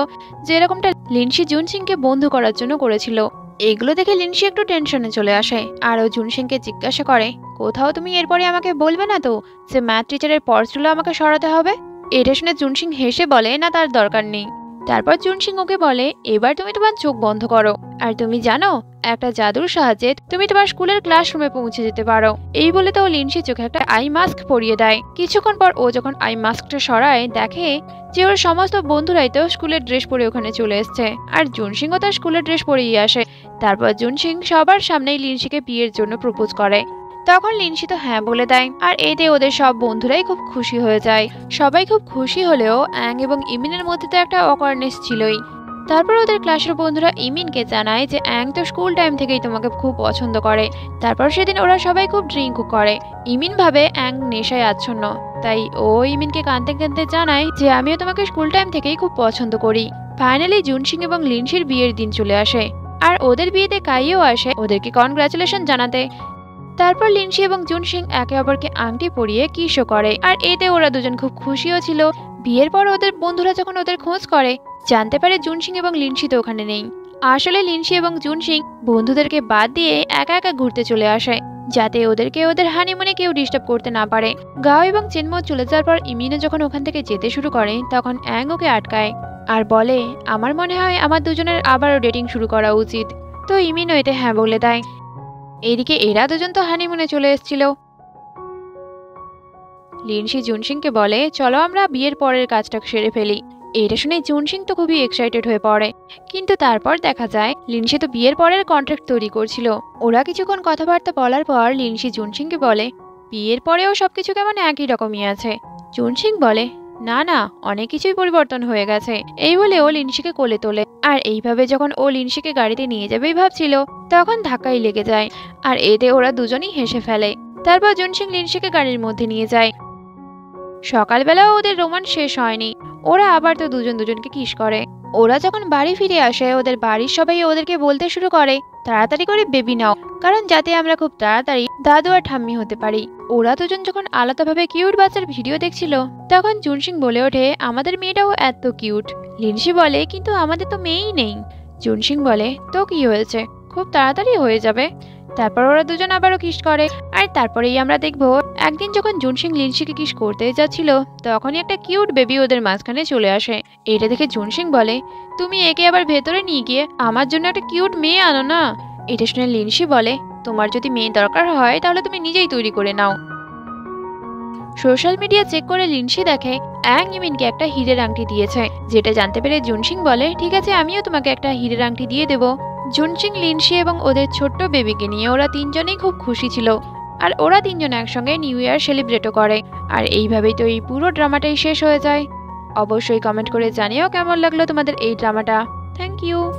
যেরকমটা লিনশি জুনসিংকে বন্ধু করার জন্য করেছিল। এগুলো দেখে লিনশি একটু টেনশনে চলে আসে আর ও জুনসিংকে জিজ্ঞাসা করে, কোথাও তুমি এরপরে আমাকে বলবে না তো যে ম্যাথ টিচারের পর্সগুলো আমাকে সরাতে হবে? এটা শুনে জুনসিং হেসে বলে না, তার দরকার নেই। তারপর জুনসিং ওকে বলে, এবার তুমি তোমার চোখ বন্ধ করো, আর তুমি জানো একটা জাদুর সাহায্যে তুমি তোমার স্কুলের ক্লাসরুমে পৌঁছে যেতে পারো। এই বলে তো লিনশি চোখে একটা আই মাস্ক পরিয়ে দেয়। কিছুক্ষণ পর ও যখন আই মাস্কটা সরায়, দেখে যে ওর সমস্ত বন্ধুরাই তো স্কুলের ড্রেস পরে ওখানে চলে এসছে আর জুনসিংও তার স্কুলের ড্রেস পরেই আসে। তারপর জুনসিং সবার সামনেই লিনশিকে বিয়ের জন্য প্রপোজ করে। তখন লিনশি তো হ্যাঁ বলে দেয় আর এতে ওদের সব বন্ধুরাই খুব খুশি হয়ে যায়। সবাই খুব খুশি হলেও অ্যাং এবং ইমিনের মধ্যে তো একটা অকওয়ার্ডনেস ছিলই। তারপর ওদের ক্লাসের বন্ধুরা ইমিনকে জানায় যে অ্যাং তো স্কুল টাইম থেকেই তোমাকে খুব পছন্দ করে। তারপর সেদিন ওরা সবাই খুব ড্রিঙ্কও করে। ইমিন ভাবে অ্যাং নেশায় আচ্ছন্ন, তাই ও ইমিনকে কাঁদতে কাঁদতে জানায় যে আমিও তোমাকে স্কুল টাইম থেকেই খুব পছন্দ করি। ফাইনালি জুনসিং এবং লিনশির বিয়ের দিন চলে আসে আর ওদের বিয়েতে কাইও আসে ওদেরকে কনগ্রাচুলেশন জানাতে। তারপর লিনশি এবং জুনসিং একে অপরকে আংটি পরিয়ে কিসও করে আর এতে ওরা দুজন খুব খুশিও ছিল। বিয়ের পর ওদের বন্ধুরা যখন ওদের খোঁজ করে, জানতে পারে জুনসিং এবং লিনশি তো ওখানে নেই। আসলে লিনশি এবং জুনসিং বন্ধুদেরকে বাদ দিয়ে একা একা ঘুরতে চলে আসে, যাতে ওদেরকে ওদের হানিমুনে কেউ ডিস্টার্ব করতে না পারে। গাও এবং চেনমো চলে যাওয়ার পর ইমিনও যখন ওখান থেকে যেতে শুরু করে, তখন অ্যাং ওকে আটকায় আর বলে, আমার মনে হয় আমার দুজনের আবারও ডেটিং শুরু করা উচিত। তো ইমিনও এতে হ্যাঁ বলে দেয়। এদিকে এরা দুজন তো হানিমুনে চলে এসেছিল। লিনশি জুনসিংকে বলে, চলো আমরা বিয়ের পরের কাজটা সেরে ফেলি। এটা শুনে জুনসিং তো খুবই এক্সাইটেড হয়ে পড়ে, কিন্তু তারপর দেখা যায় লিনশি তো বিয়ের পরের কন্ট্রাক্ট তৈরি করছিল। ওরা কিছুক্ষণ কথাবার্তা বলার পর লিনশি জুনসিংকে বলে, বিয়ের পরেও সবকিছু কেমন একই রকমই আছে। জুনসিং বলে, না না, অনেক কিছুই পরিবর্তন হয়ে গেছে। এই বলে ও লিনশিকে কোলে তোলে আর এইভাবে যখন ও লিনশিকে গাড়িতে নিয়ে যাবেই ভাবছিল, তখন ধাক্কাই লেগে যায় আর এতে ওরা দুজনই হেসে ফেলে। তারপর জুনসিং লিনশিকে গাড়ির মধ্যে নিয়ে যায়। সকালবেলাও ওদের রোমান্স শেষ হয়নি, ওরা আবার তো দুজনকে কিস করে। ওরা যখন বাড়ি ফিরে আসে, ওদের বাড়ির সবাই ওদেরকে বলতে শুরু করে, তাড়াতাড়ি করে বেবি নাও, কারণ যাতে আমরা খুব তাড়াতাড়ি দাদু আর ঠাম্মি হতে পারি। ওরা দুজন যখন আলাদাভাবে কিউট বাচ্চার ভিডিও দেখছিল, তখন জুনসিং বলে ওঠে, আমাদের মেয়েটাও এত কিউট। লিনশি বলে, কিন্তু আমাদের তো মেয়েই নেই। জুনসিং বলে, তো কি হয়েছে, খুব তাড়াতাড়ি হয়ে যাবে। তারপর ওরা দুজন আবারও কিস করে আর তারপরেই আমরা দেখবো একদিন যখন জুনসিং লিনশিকে কিস করতে যাচ্ছিল, তখনই একটা কিউট বেবি ওদের মাঝখানে চলে আসে। এটা দেখে জুনসিং বলে, তুমি একে আবার ভেতরে নিয়ে গিয়ে আমার জন্য একটা কিউট মেয়ে আনো না। এটা শুনে লিনশি বলে, তোমার যদি মেয়ে দরকার হয় তাহলে তুমি নিজেই তৈরি করে নাও। সোশ্যাল মিডিয়া চেক করে লিনশি দেখে অ্যাং ইমিনকে একটা হীরের আংটি দিয়েছে, যেটা জানতে পেরে জুনসিং বলে, ঠিক আছে, আমিও তোমাকে একটা হীরের আংটি দিয়ে দেবো। জুনচিং, লিনসি এবং ওদের ছোট্ট বেবিকে নিয়ে ওরা তিনজনেই খুব খুশি ছিল। আর ওরা তিনজন একসঙ্গে নিউ ইয়ার সেলিব্রেটও করে। আর এইভাবেই তো এই পুরো ড্রামাটাই শেষ হয়ে যায়। অবশ্যই কমেন্ট করে জানিও কেমন লাগলো তোমাদের এই ড্রামাটা। Thank you.